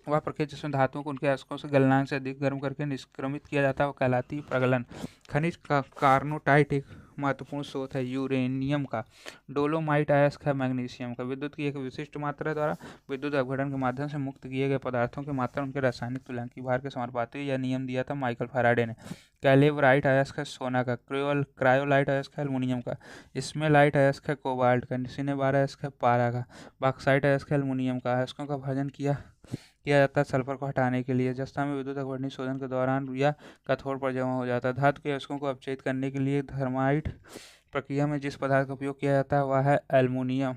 वह प्रक्रिया जिसमें धातुओं को उनके अयस्कों से गलनांक से अधिक गर्म करके निष्क्रमित किया जाता है वह कहलाती है प्रगलन। खनिज का कार्नोटाइट एक महत्वपूर्ण स्रोत है यूरेनियम का। डोलोमाइट अयस्क है मैग्नीशियम का। विद्युत की एक विशिष्ट मात्रा द्वारा विद्युत अपघटन के माध्यम से मुक्त किए गए पदार्थों की मात्रा उनके रासायनिक तुल्यांकी भार के समानुपाती यह नियम दिया था माइकल फैराडे ने। कैलेवराइट अयस्क है सोना का। क्रायोलाइट अयस्क है एल्युमिनियम का। स्मेलाइट अयस्क है कोबाल्ट का। सिनेबार अयस्क है पारा का। बॉक्साइट अयस्क है एल्युमिनियम का। अयस्कों का भर्जन किया जाता है सल्फर को हटाने के लिए। जस्ता में विद्युत अपघटनीय शोधन के दौरान या कैथोड पर जमा हो जाता है। धातु के अयस्कों को अपचयित करने के लिए थर्माइट प्रक्रिया में जिस पदार्थ का उपयोग किया जाता है वह है एल्युमिनियम।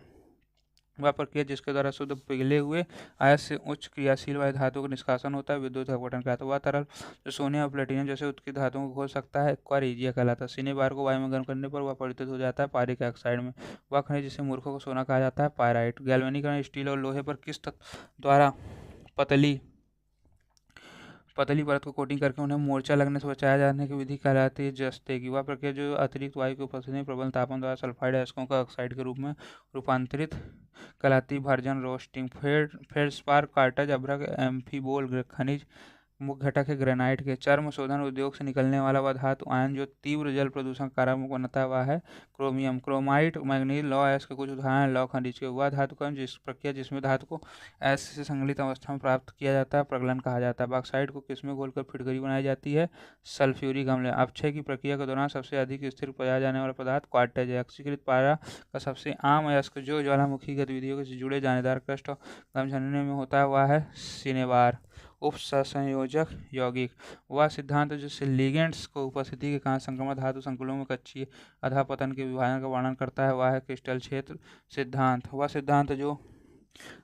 वह प्रक्रिया जिसके द्वारा शुद्ध पिघले हुए अयस्क से उच्च क्रियाशील वायु धातु का निष्कासन होता है विद्युत अपघटन कहलाता है। वह तरल जो सोने और प्लेटिनम जैसे उत्कीर्ण धातुओं को खोल सकता है क्वारेजिया कहलाता है। सिनेबार को वायु में गर्म करने पर वह परिवर्तित हो जाता है पारिक ऑक्साइड में। वह खनिज जिसे मूर्खों को सोना कहा जाता है पायराइट। गैल्वेनीकरण स्टील और लोहे पर किस तत्व द्वारा पतली परत को कोटिंग करके उन्हें मोर्चा लगने से बचाया जाने की विधि कहलाती है जस्ते की। वह प्रक्रिया जो अतिरिक्त वायु की उपस्थिति में प्रबल तापमान द्वारा सल्फाइड अयस्कों का ऑक्साइड के रूप में रूपांतरित कहलाती भर्जन रोस्टिंग। फेल्डस्पार कार्टज अभ्रक एम्फीबोल खनिज मुख्य घटक है ग्रेनाइट के। चर्म शोधन उद्योग से निकलने वाला वह धातु आयन जो तीव्र जल प्रदूषण कारक बनता है वह है क्रोमियम। क्रोमाइट मैग्नीज लौह अयस्क के कुछ उदाहरण लौह खनिज के। वह धातु का जिस प्रक्रिया जिसमें धातु को अयस्क से संगलित अवस्था में प्राप्त किया जाता है प्रगलन कहा जाता है। बॉक्साइट को किसमें घोलकर फिटकरी बनाई जाती है सल्फ्यूरिक अम्ल। अपक्षय की प्रक्रिया के दौरान सबसे अधिक स्थिर पाया जाने वाला पदार्थ क्वार्टेज है। ऑक्सीकृत पारा का सबसे आम अयस्क जो ज्वालामुखी गतिविधियों से जुड़े जानेदार क्रस्ट और गमछाने में होता है वह है सिनेबार। उपसंयोजक यौगिक वह सिद्धांत जो लिगेंड्स को उपस्थिति के कारण संक्रमण धातु संकुलों में कक्षीय अधापतन के विभाजन का वर्णन करता है वह है क्रिस्टल क्षेत्र सिद्धांत। वह सिद्धांत जो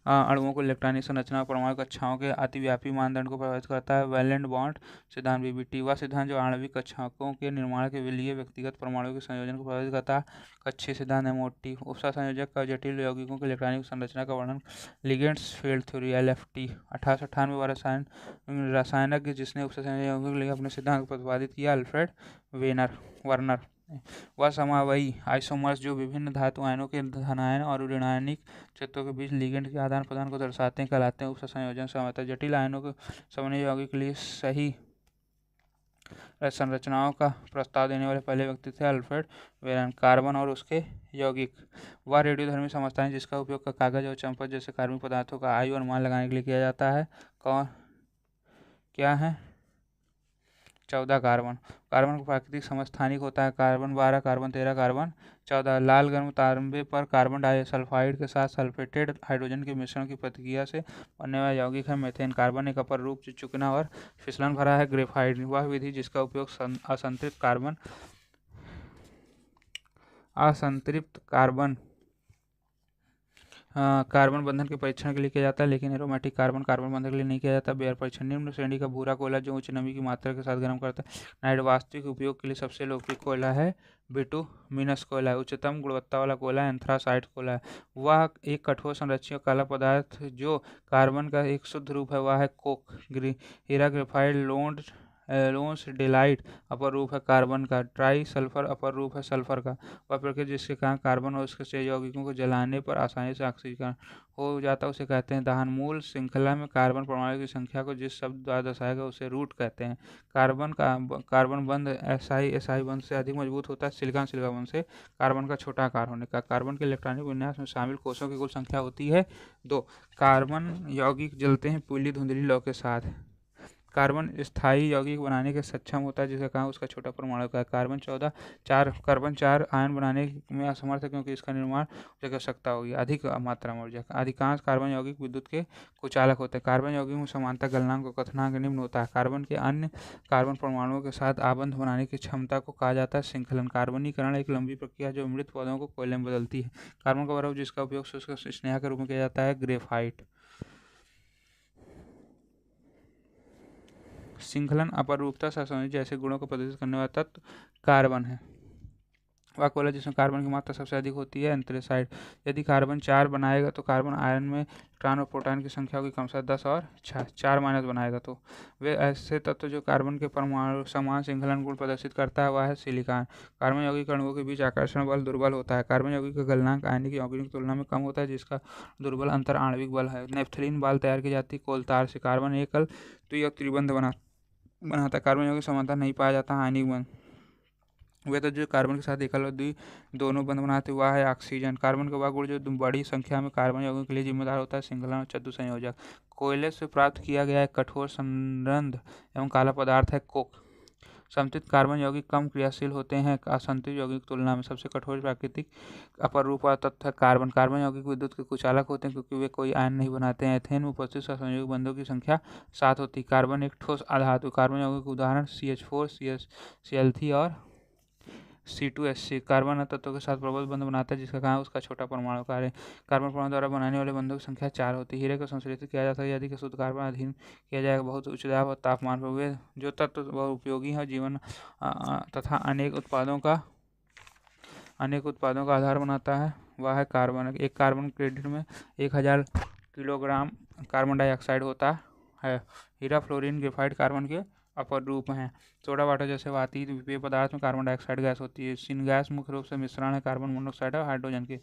अणुओं को इलेक्ट्रॉनिक संरचना और परमाणु कक्षाओं के अतिव्यापी मानदंड को प्रभावित करता है वैलेंट बॉन्ड सिद्धांत VBT। वह सिद्धांत जो आणविक कक्षाओं के निर्माण के लिए व्यक्तिगत परमाणुओं के संयोजन को प्रभावित करता है कक्षीय सिद्धांत MOT। उपसा संयोजक का जटिल यौगिकों के इलेक्ट्रॉनिक संरचना का वर्णन लिगेंड्स फील्ड थ्योरी LFT। 1898 रसायनज्ञ जिसने उपसा संयोजक यौगिकों के लिए अपने सिद्धांत को प्रतिपादित किया अल्फ्रेड वर्नर। वह समावयी आइसोमर्स जो विभिन्न धातु आयनों के धनायन और ऋणायनिक क्षेत्रों के बीच लिगेंड के आदान प्रदान को दर्शाते हैं कहलाते हैं उपसा संयोजन समता। जटिल आयनों के समन्वय यौगिक के लिए सही संरचनाओं का प्रस्ताव देने वाले पहले व्यक्ति थे अल्फ्रेड वेरन। कार्बन और उसके यौगिक वह रेडियोधर्मी समझता है जिसका उपयोग कागज और चंपत जैसे कार्बनिक पदार्थों का आयु अनुमान लगाने के लिए किया जाता है। कौन क्या है 14 कार्बन का प्राकृतिक समस्थानिक होता है कार्बन 12, कार्बन 13, कार्बन 14। लाल गर्म तांबे पर कार्बन डाइसल्फाइड के साथ सल्फेटेड हाइड्रोजन के मिश्रण की प्रतिक्रिया से बनने वाला यौगिक है मेथेन। कार्बन एक अपर रूप जो चिकना और फिसलन भरा है ग्रेफाइट। वह विधि जिसका उपयोग असंतृप्त कार्बन कार्बन बंधन के परीक्षण के लिए किया जाता है, लेकिन एरोमेटिक कार्बन बंधन के लिए नहीं किया जाता। बेयर परीक्षण निम्न श्रेणी का भूरा कोयला जो उच्च नमी की मात्रा के साथ गर्म करता है। नाइट वास्तविक उपयोग के लिए सबसे लोकप्रिय कोयला है बिटुमिनस कोयला है। उच्चतम गुणवत्ता वाला कोयला एंथ्रासाइट कोयला है। वह एक कठोर संरचना काला पदार्थ जो कार्बन का एक शुद्ध रूप है, वह है कोक। हीरा ग्रेफाइट लोन्स डेलाइट अपर रूप है कार्बन का। ट्राई सल्फर अपर रूप है सल्फर का। वह प्रक्रिया जिसके कारण कार्बन और उसके से यौगिकों को जलाने पर आसानी से ऑक्सीकरण हो जाता है उसे कहते हैं दहन। मूल श्रृंखला में कार्बन परमाणु की संख्या को जिस शब्द द्वारा दर्शाएगा उसे रूट कहते हैं। कार्बन बंध एसआई बंध से अधिक मजबूत होता है सिलिकॉन बंध से। कार्बन का छोटा आकार होने का। कार्बन के इलेक्ट्रॉनिक विन्यास में शामिल कोषों की कुल संख्या होती है 2। कार्बन यौगिक जलते हैं पीली धुंधली लौ के साथ। कार्बन स्थायी यौगिक बनाने के सक्षम होता है जिसका कारण उसका छोटा परमाणु का है। कार्बन 4 आयन बनाने में असमर्थ है क्योंकि इसका निर्माण की आवश्यकता होगी अधिक मात्रा में ऊर्जा। अधिकांश कार्बन यौगिक विद्युत के कुचालक होते हैं। कार्बन यौगिक में समानता गलनांक और कथनांक निम्न होता है। कार्बन के अन्य कार्बन परमाणुओं के साथ आबंध बनाने की क्षमता को कहा जाता है श्रृंखलन। कार्बनीकरण एक लंबी प्रक्रिया जो मृत पौधों को कोयले में बदलती है। कार्बन का बर्फ जिसका उपयोग शुष्क स्नेहा के रूप में किया जाता है ग्रेफाइट। श्रृंखलन अपरूपता सहसंयोजन जैसे गुणों को प्रदर्शित करने वाला तत्व कार्बन है। वह कोयला जिसमें कार्बन की मात्रा सबसे अधिक होती है एंथ्रेसाइट। यदि कार्बन 4 बनाएगा तो कार्बन आयन में इलेक्ट्रॉन और प्रोटॉन की संख्या होगी क्रमशः 10 और 4 माइनस बनाएगा तो वे ऐसे तत्व जो कार्बन के परमाणु समान श्रृंखलन गुण प्रदर्शित करता है वह है सिलिकॉन। कार्बन यौगिक अणुओं के बीच आकर्षण बल दुर्बल होता है। कार्बन यौगिक का गलनांक आयनिक यौगिक की तुलना में कम होता है जिसका दुर्बल अंतर आणविक बल है। नेफ्थलीन बाल तैयार की जाती है कोल तार से। कार्बन एकल द्वि और त्रिबंध बनाता है। कार्बन यौगिक समानता नहीं पाया जाता आयनिक बंध। वे तो जो कार्बन के साथ एकल और द्वि दोनों बंध बनाते हुआ है ऑक्सीजन। कार्बन का वह गुण जो बड़ी संख्या में कार्बन यौगिकों के लिए जिम्मेदार होता है श्रृंखलन और चतुः संयोजक। कोयले से प्राप्त किया गया एक कठोर संरंध्र एवं काला पदार्थ है कोक। समृद्ध कार्बन यौगिक कम क्रियाशील होते हैं असंतुलित यौगिक की तुलना में। सबसे कठोर प्राकृतिक अपर रूप वाला तत्व है कार्बन यौगिक विद्युत के कुचालक होते हैं क्योंकि वे कोई आयन नहीं बनाते हैं। एथेन में उपस्थित सहसंयोजक बंधों की संख्या 7 होती है। कार्बन एक ठोस अधातु। कार्बन यौगिक के उदाहरण CH4 Cl3 और C2H6। कार्बन तत्वों के साथ प्रबल बंध बनाता है जिसका कारण उसका छोटा परमाणु कार्य है। कार्बन परमाणु द्वारा बनाने वाले बंधों की संख्या 4 होती है। हीरे को संश्लेषित किया जा सकता है यदि शुद्ध कार्बन अधीन किया जाएगा बहुत उच्च दाब और तापमान पर। वे जो तत्व बहुत उपयोगी है जीवन तथा अनेक उत्पादों का आधार बनाता है वह है कार्बन। एक कार्बन क्रेडिट में 1000 किलोग्राम कार्बन डाइऑक्साइड होता है। हीरा फ्लोरीन ग्रेफाइट कार्बन के अपर रूप हैं। सोडा वाटर जैसे वातित पेय पदार्थ में कार्बन डाइऑक्साइड गैस होती है। सिनगैस मुख्य रूप से मिश्रण है कार्बन मोनोऑक्साइड और हाइड्रोजन के।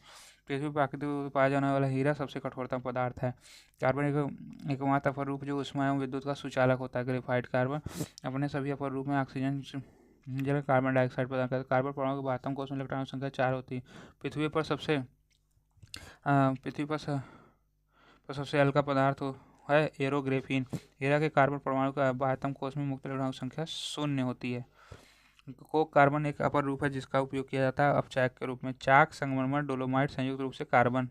पृथ्वी प्राकृतिक रूप से पाया जाने वाला हीरा सबसे कठोरतम पदार्थ है। कार्बन एकमात्र अपर रूप जो ऊष्मा एवं विद्युत का सुचालक होता है ग्रेफाइट। कार्बन अपने सभी अपर रूप में ऑक्सीजन जल कार्बन डाइऑक्साइड प्रदान करता है। कार्बन परमाणु के बाहत्तम कोष में इलेक्ट्रॉनों की संख्या 4 होती है। पृथ्वी पर सबसे हल्का पदार्थ है एरोग्रेफिन। हीरा के कार्बन परमाणु का 72 कोष में मुक्त इलेक्ट्रॉनों की संख्या 0 होती है। कोक कार्बन एक अपर रूप है जिसका उपयोग किया जाता है अपचायक के रूप में। चाक संगमरमर डोलोमाइट संयुक्त रूप से कार्बन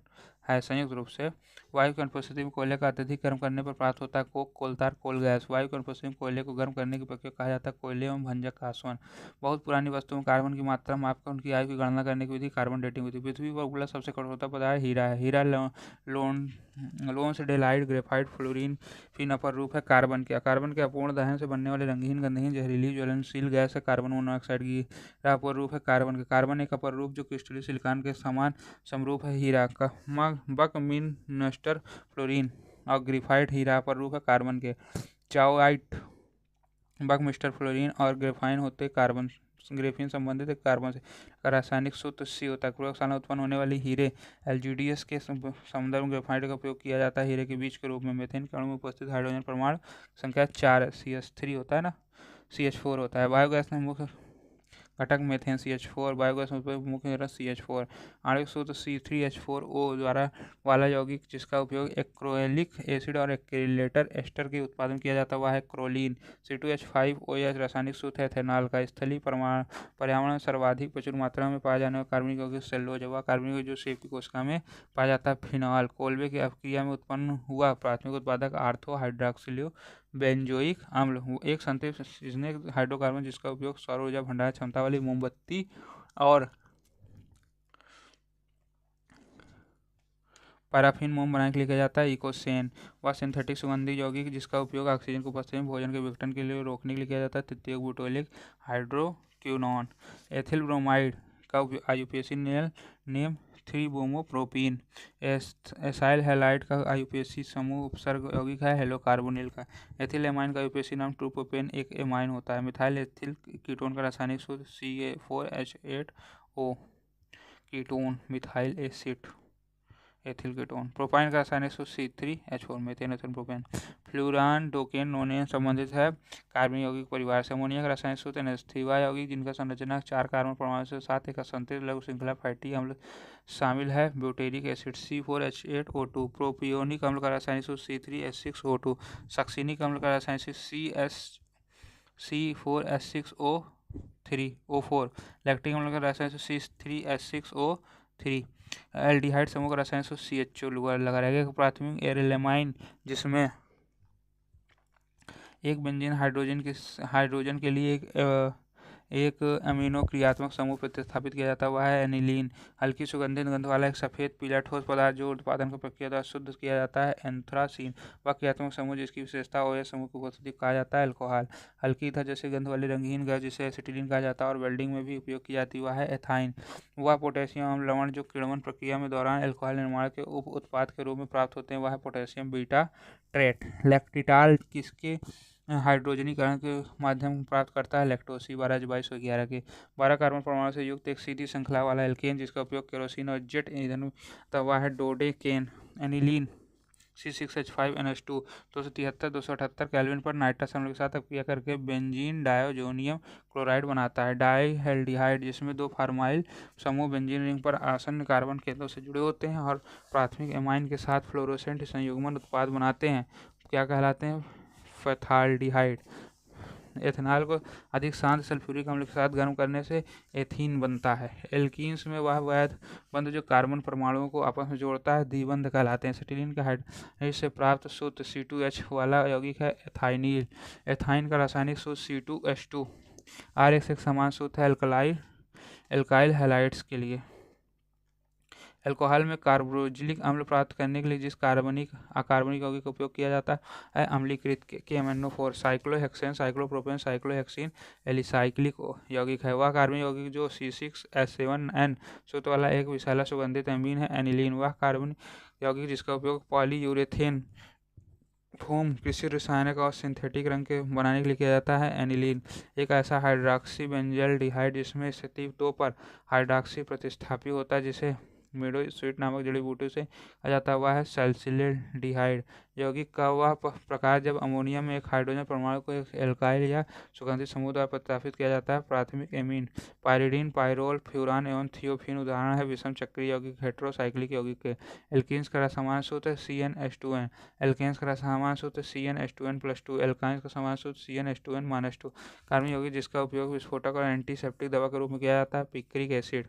है। संयुक्त रूप से वायु की अनुपस्थिति में कोयले का अत्यधिक गर्म करने पर प्राप्त होता है कोक कोलतार कोल गैस। वायु की अनुपस्थिति में कोयले को गर्म करने की प्रक्रिया कहा जाता है कोयले एवं भंजक का आसवन। बहुत पुरानी वस्तुओं में कार्बन की मात्रा मापकर उनकी आयु की गणना करने की विधि कार्बन डेटिंग विधि। पृथ्वी पर उपलब्ध सबसे कठोरता पदार्थ हीरा है। हीरा लोन्स डेलाइट ग्रेफाइट फ्लोरीन फिन अपर रूप है कार्बन के। कार्बन के अपूर्ण दहन से बनने वाले रंगहीन गंधहीन जहरीली ज्वलनशील गैस है कार्बन मोनोऑक्साइड की अपर रूप है कार्बन के। कार्बन एक अपर रूप जो क्रिस्टलीय सिलिकॉन के समान समरूप है हीरा का। बकमिनस्टर फ्लोरीन और ग्रेफाइट हीरा अपर रूप है कार्बन के। चाओआइट बकमिस्टर फ्लोरीन और ग्रेफाइन होते कार्बन ग्रेफीन संबंधित है कार्बन से। रासायनिक सूत्र C होता है। प्रयोगशाला उत्पन्न होने वाली हीरे LGDS के संदर्भ में ग्रेफाइट का उपयोग किया जाता है हीरे के बीज के रूप में। मीथेन के अणु में उपस्थित हाइड्रोजन परमाणु संख्या 4 है। CH3 होता है ना CH4 होता है। बायोगैस में मुख्य घटक मीथेन CH4 बायोगैस में मुख्य घटक CH4। आणविक सूत्र C3H4O द्वारा वाला यौगिक जिसका उपयोग एक्रोलिक एसिड और एक्रिलेटर एस्टर के उत्पादन किया जाता है वह है क्रोलीन। C2H5OH रासायनिक सूत्र है एथेनॉल का। स्थलीय पर्यावरण में सर्वाधिक प्रचुर मात्रा में पाया जाने वाला कार्बनिक यौगिक सेल्यूलोज वह कार्बनिक जो सेब की कोशिका में पाया जाता है फिनॉल। कोलबे की अपक्रिया में उत्पन्न हुआ प्राथमिक उत्पादक आर्थो हाइड्रोक्सिलो बेंजोइक अम्ल एक संतृप्त सीजनिंग हाइड्रोकार्बन जिसका उपयोग सौर ऊर्जा भंडारण क्षमता वाली मोमबत्ती और पैराफिन मोम बनाने के लिए किया जाता है। इकोसेन वह सिंथेटिक सुगंधित यौगिक जिसका उपयोग ऑक्सीजन की उपस्थिति में भोजन के विघटन के लिए रोकने के लिए किया जाता है। तृतीय ब्यूटाइलिक हाइड्रोक्विनोन। एथिल ब्रोमाइड का आईयूपीएसी नेम 3-ब्रोमोप्रोपीन। एसाइल हैलाइड का आईयूपीएसी समूह उपसर्ग यौगिक है हेलोकार्बोनिल का। एथिल एमाइन का आईयूपीएसी नाम 2-प्रोपेन एक एमाइन होता है। मिथाइल एथिल कीटोन का रासायनिक सूत्र CA4H8O ketone methyl acid ethyl ketone. Propyne का रासायनिक सूत्र C3H4 मीथेन एथिल प्रोपेन। फ्लूरान डोकेन नोनेन संबंधित है कार्बनिक यौगिक परिवार से। अमोनिया का रासायनिक सूत्र एनेस्थीवा यौगिक जिनका संरचना 4 कार्बन परमाणु से साथ एक असंतुलित लघु श्रृंखला फैटी अम्ल शामिल है। Butyric acid C4H8O2। प्रोपियोनिक अम्ल का रासायनिक सूत्र C3H6O2। सक्सिनिक अम्ल का रासायनिक सूत्र C4H6O4। लैक्टिक अम्ल का रासायनिक सूत्र C3H6O3। एल्डिहाइड समूह का रासायनिक सूत्र CHO लगा रहेगा। प्राथमिक एरिलेमाइन जिसमें एक बेंजीन हाइड्रोजन के लिए एक अमीनो क्रियात्मक समूह प्रतिस्थापित किया जाता है वह है एनिलीन। हल्की सुगंधित गंध वाला एक सफेद पीला ठोस पदार्थ जो उत्पादन की प्रक्रिया द्वारा शुद्ध किया जाता है एंथ्रासीन। वह क्रियात्मक समूह जिसकी विशेषता OH समूह की उपस्थिति कहा जाता है अल्कोहल। हल्की ईथर जैसे गंध वाली रंगीन गैस जिसे एसिटिलीन कहा जाता है और वेल्डिंग में भी उपयोग की जाती है वह है एथाइन। वह पोटेशियम अम्ल लवण जो किण्वन प्रक्रिया में दौरान अल्कोहल निर्माण के उप उत्पाद के रूप में प्राप्त होते हैं वह है पोटेशियम बीटा ट्रेट। लैक्टिटाल किसके हाइड्रोजनीकरण के माध्यम प्राप्त करता है लैक्टोज C12H22O11 के। 12 कार्बन परमाणु से युक्त एक सीधी श्रृंखला वाला एल्केन जिसका उपयोग केरोसिन और जेट ईंधन में तवा है डोडेकेन। एनिलीन C6H5NH2 273-278 केल्विन पर नाइट्रस अम्ल के साथ अपक्रिया करके बेंजीन डायोजोनियम क्लोराइड बनाता है। डाइहेल्डिहाइड जिसमें 2 फार्माइल समूह बेंजीन रिंग पर आसन्न कार्बन केंद्रों से जुड़े होते हैं और प्राथमिक एमाइन के साथ फ्लोरोसेंट संयुग्मन उत्पाद बनाते हैं क्या कहलाते हैं फॉर्माल्डिहाइड। एथेनॉल को अधिक शांत सल्फ्यूरिक अम्ल के साथ गर्म करने से एथीन बनता है। एल्कीन्स में वह वैध बंध जो कार्बन परमाणुओं को आपस में जोड़ता है द्विबंध कहलाते हैं। एसिटिलीन के हाइड्रोजन से प्राप्त सूत्र C2H वाला यौगिक है एथाइनिल। एथाइन का रासायनिक सूत्र C2H2। RX एक समान सूत्र है एल्काइल हैलाइड्स के लिए। अल्कोहल में कार्बोक्जिलिक अम्ल प्राप्त करने के लिए जिस अकार्बनिक यौगिक का उपयोग किया जाता है अम्लीकृत KMnO4। Cyclohexane cyclopropane cyclohexene alicyclic यौगिक है। वह कार्बनिक यौगिक जो C6H7N सूत्र वाला एक विषैला सुगंधित एमीन है एनिलीन। वह कार्बनिक यौगिक जिसका उपयोग पॉलीयूरेथेन फोम कृषि रसायनिक और सिंथेटिक रंग के बनाने के लिए किया जाता है एनिलीन। एक ऐसा हाइड्रॉक्सी बेंजल्डिहाइड जिसमें स्थिति 2 पर हाइड्रॉक्सी प्रतिस्थापित होता है जिसे मेडो स्वीट नामक जड़ी बूटी से आ जाता है वह है सैलिसिल्डिहाइड। यौगिक का वह प्रकार जब अमोनिया में एक हाइड्रोजन परमाणु को एक एल्काइल या सुगंधित समूह द्वारा प्रतिस्थापित किया जाता है। प्राथमिक एमीन पायरिडीन पायरोल फ्यूरान एवं थियोफिन उदाहरण है विषम चक्रीय यौगिक हेटेरोसाइक्लिक यौगिक के। एल्कीन्स का समान सूत्र CnH2n। एल्केन्स का समान सूत्र CnH2n+2। एल्काइन्स का समान सूत्र CnH2n-2। कार्बनिक यौगिक जिसका उपयोग विस्फोटक और एंटीसेप्टिक दवा के रूप में किया जाता है पिक्रिक एसिड।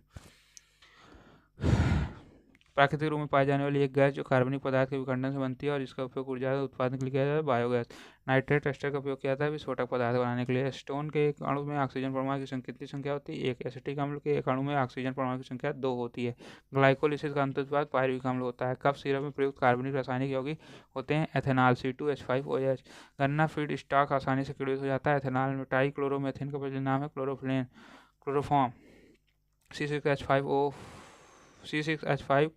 प्राकृतिक रूप में पाई जाने वाली एक गैस जो कार्बनिक पदार्थ के विखंडन से बनती है और जिसका उपयोग ऊर्जा उत्पादन के लिए किया जाता है बायोगैस। नाइट्रेट एस्टर का उपयोग किया जाता है विस्फोटक पदार्थ बनाने के लिए। एसीटोन के एक अणु में ऑक्सीजन परमाणु की कितनी संख्या होती है 1। एसिटिक अम्ल के एक अणु में ऑक्सीजन परमाणु की संख्या 2 होती है। ग्लाइकोलिसिस का अंत उत्पाद पायरुविक अम्ल होता है। कफ सिरप में प्रयुक्त कार्बनिक रासायनिक यौगिक होते हैं एथेनॉल C2H5OH। गन्ना फीड स्टॉक आसानी से किण्वित हो जाता है एथेनॉल में। टाई क्लोरोमेथेन का परिणाम है क्लोरोफॉर्म C6H5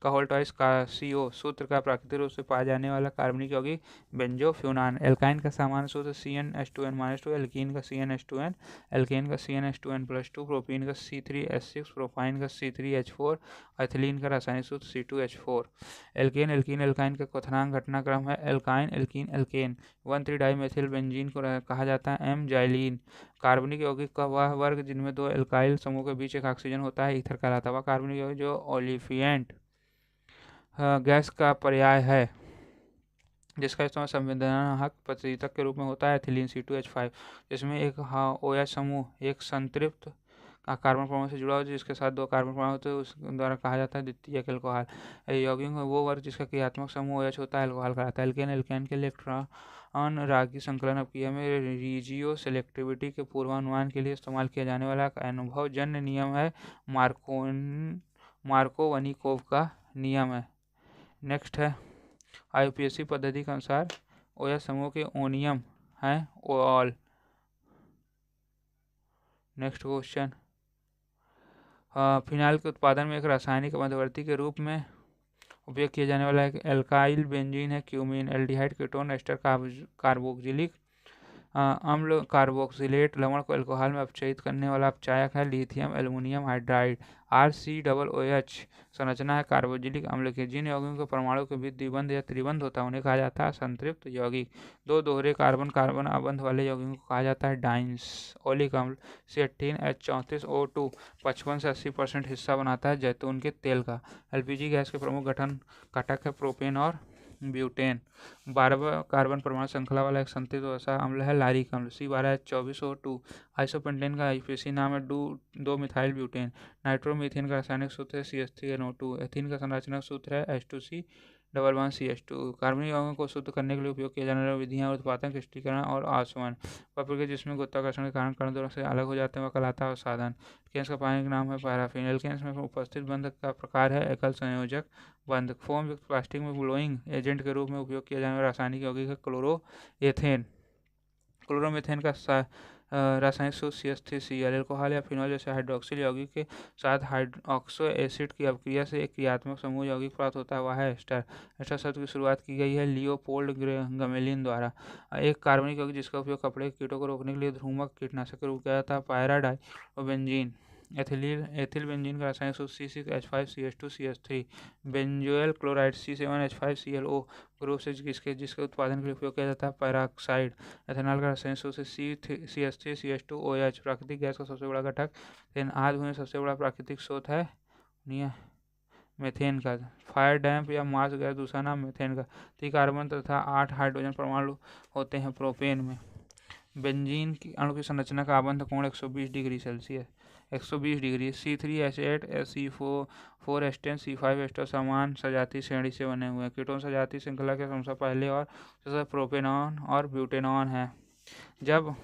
का होल ट्वाइस का CO सूत्र का प्राकृतिक रूप से पाया जाने वाला कार्बनिक यौगिक बेंजोफ्यूनान। एल्काइन का सामान्य सूत्र CnH2n-2। एल्कीन का CnH2n। एल्केन का CnH2n+2। प्रोपीन का C3H6। प्रोपाइन का C3H4। एथिलीन का रासायनिक सूत्र C2H4। एल्केन एल्कीन एल्काइन का क्वथनांक घटनाक्रम है एल्काइन एल्कीन एल्केन। 1,3-डाइमेथिल बेंजीन को कहा जाता है एम-जाइलीन। कार्बनिक यौगिक का वह वर्ग जिनमें 2 एल्काइल समूह के बीच एक ऑक्सीजन होता है ईथर कहलाता है। वह कार्बनिक यौगिक जो ओलिफिएंट गैस का पर्याय है जिसका इस्तेमाल संवेदनात्मक प्रतिरोधक के रूप में होता है एथिलीन C2H5 जिसमें एक OH समूह एक संतृप्त कार्बन परमाणु से जुड़ा हो जिसके साथ 2 कार्बन परमाणु होते हैं उस द्वारा कहा जाता है द्वितीयक अल्कोहल। यौगिक में वो वर्ग जिसका क्रियात्मक समूह OH होता है अल्कोहल कहलाता है। एल्केन एल्केन के इलेक्ट्रॉन रागी संकलन अपक्रिया में रीजियो सेलेक्टिविटी के पूर्वानुमान के लिए इस्तेमाल किया जाने वाला अनुभवजन्य नियम है मार्कोवनिकोव का नियम है। नेक्स्ट है IUPAC पद्धति के अनुसार OH समूह के ओनियम हैं ओल। नेक्स्ट क्वेश्चन, फिनाइल के उत्पादन में एक रासायनिक मध्यवर्ती के रूप में उपयोग किया जाने वाला एक एल्काइल बेंजीन है cumene. Aldehyde ketone ester carboxylic अम्ल कार्बोक्सिलेट लवण को अल्कोहल में अपचयित करने वाला अपचायक है लिथियम एल्युमिनियम हाइड्राइड। RCOOH संरचना है कार्बोक्सिलिक अम्ल के। जिन यौगिकों के परमाणु के बीच द्विबंध या त्रिबंध होता है उन्हें कहा जाता है संतृप्त यौगिक। दो दोहरे कार्बन कार्बन अबंध वाले यौगिकों को कहा जाता है डाइन्स। ओलिक अम्ल C18H34O2 55 से 80% हिस्सा बनाता है जैतून के तेल का। LPG गैस के प्रमुख घटक है प्रोपेन और ब्यूटेन। 12 कार्बन परमाणु श्रृंखला वाला एक संतृप्त वसा अम्ल है लारिक अम्ल। C12H24O2 आइसोपेंटेन का IUPAC नाम है 2 मिथाइल ब्यूटेन। नाइट्रोमीथेन का रासायनिक सूत्र है CH3NO2। एथीन का संरचनात्मक सूत्र है H2C11CH2। कार्बनिक यौगिकों को शुद्ध करने के लिए उपयोग किए जाने वाली विधियां उत्पादन क्रिस्टलीकरण और आसवन। प्रक्रिया जिसमें गुरुत्वाकर्षण के कारण कण दोनों से अलग हो जाते हैं वह कहलाता है साधन। एल्केन्स का पानी का नाम है पैराफिन। एल्केन्स में उपस्थित बंध का प्रकार है एकल संयोजक बंध। फोम युक्त प्लास्टिक में ब्लोइंग एजेंट के रूप में उपयोग किया जाने वाला रासायनिक यौगिक है क्लोरोएथेन। क्लोरोमीथेन का रासायनिक सूत्र CH3Cl। एल्कोहल या फिनॉल जैसे हाइड्रोक्सिल यौगिक के साथ हाइड्रोक्सो एसिड की अपक्रिया से एक क्रियात्मक समूह यौगिक प्राप्त होता है वह है एस्टर। एस्टर शब्द की शुरुआत की गई है लियोपोल्ड गमेलिन द्वारा। एक कार्बनिक यौगिक जिसका उपयोग कपड़े के कीटों को रोकने के लिए ध्रुवक कीटनाशक के रूप में किया जाता है पायराडाइबेंजीन। एथिल बेंजीन का रासायनिक सूत्र C6H5CH2CH3। Benzoyl chloride C7H5ClO group से जिसके उत्पादन के लिए उपयोग किया जाता है पैराक्साइड। एथेनॉल का रासायनिक सूत्र CH3CH2OH प्राकृतिक गैस का सबसे बड़ा घटक। आज में सबसे बड़ा प्राकृतिक स्रोत है मेथेन का। फायर डैम्प या मार्स गैस दूसरा नाम मेथेन का। 3 कार्बन तथा 8 हाइड्रोजन परमाणु होते हैं प्रोपेन में। बेंजीन की अणु की संरचना का आबंध कोण 120 डिग्री सेल्सियस 120 डिग्री। C3H8 एस्टेन C5 एस्टर समान सजातीय श्रेणी से बने हुए हैं। कीटोन सजातीय श्रृंखला के सबसे पहले और प्रोपेनॉन और ब्यूटेनॉन है। जब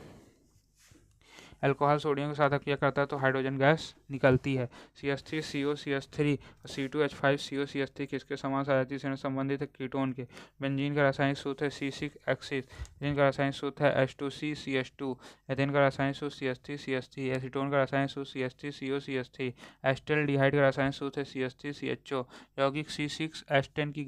अल्कोहल सोडियम के साथ अक्रिया करता है तो हाइड्रोजन गैस निकलती है। CH3COCH3 और C2H5COCH3 किसके समान सजातीय श्रेणी संबंधित है कीटोन के। बेंजीन का रासायनिक सूत्र है C6H6। जिनका रासायनिक सूत्र है H2CCH2। एथेन का रासायनिक सूत्र CH3CH3। एसीटोन का रासायनिक सूत्र CH3COCH3। एस्टल्डिहाइड का रासायनिक सूत्र है CH3CHO। यौगिक C6H10 की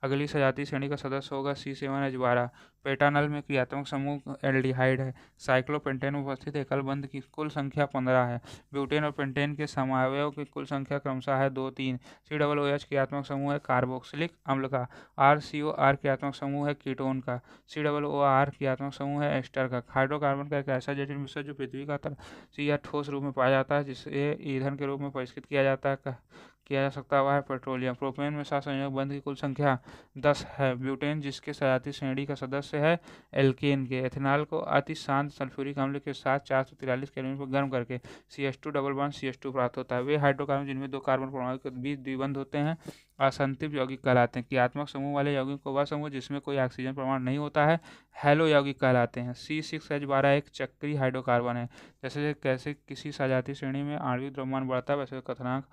अगली सजातीय श्रेणी का सदस्य होगा C7H12। पेटानल में क्रियात्मक समूह एल्डिहाइड है। साइक्लोपेंटेन में उपस्थित एकल बंध की कुल संख्या 15 है। ब्यूटेन और पेंटेन के समावयव की कुल संख्या क्रमशः है 2, 3। COOH क्रियात्मक समूह है कार्बोक्सिलिक अम्ल का। RCOR क्रियात्मक समूह है कीटोन का। COOR क्रियात्मक समूह है एस्टर का। हाइड्रोकार्बन का एक ऐसा जटिल मिश्रण जो पृथ्वी का तरल या ठोस रूप में पाया जाता है जिसे ईंधन के रूप में परिष्कृत किया जा सकता है पेट्रोलियम। प्रोपेन में 7 संयोजक बंध की कुल संख्या 10 है। ब्यूटेन जिसके सजातीय श्रेणी का सदस्य है एल्केन के। एथेनॉल को अति शांत सल्फ्यूरिक अम्ल के साथ 443 केल्विन पर गर्म करके CH2 डबल बॉन्ड CH2 प्राप्त होता है। वे हाइड्रोकार्बन जिनमें 2 कार्बन परमाणु के बीच द्विबंध होते हैं असंतृप्त यौगिक कहलाते हैं। क्रियात्मक समूह वाले यौगिक को वह समूह जिसमें कोई ऑक्सीजन परमाणु नहीं होता है हैलो यौगिक कहलाते हैं। C6H12 एक चक्रीय हाइड्रोकार्बन है। जैसे कैसे किसी सजातीय श्रेणी में आणविक द्रव्यमान बढ़ता है वैसे क्वथनांक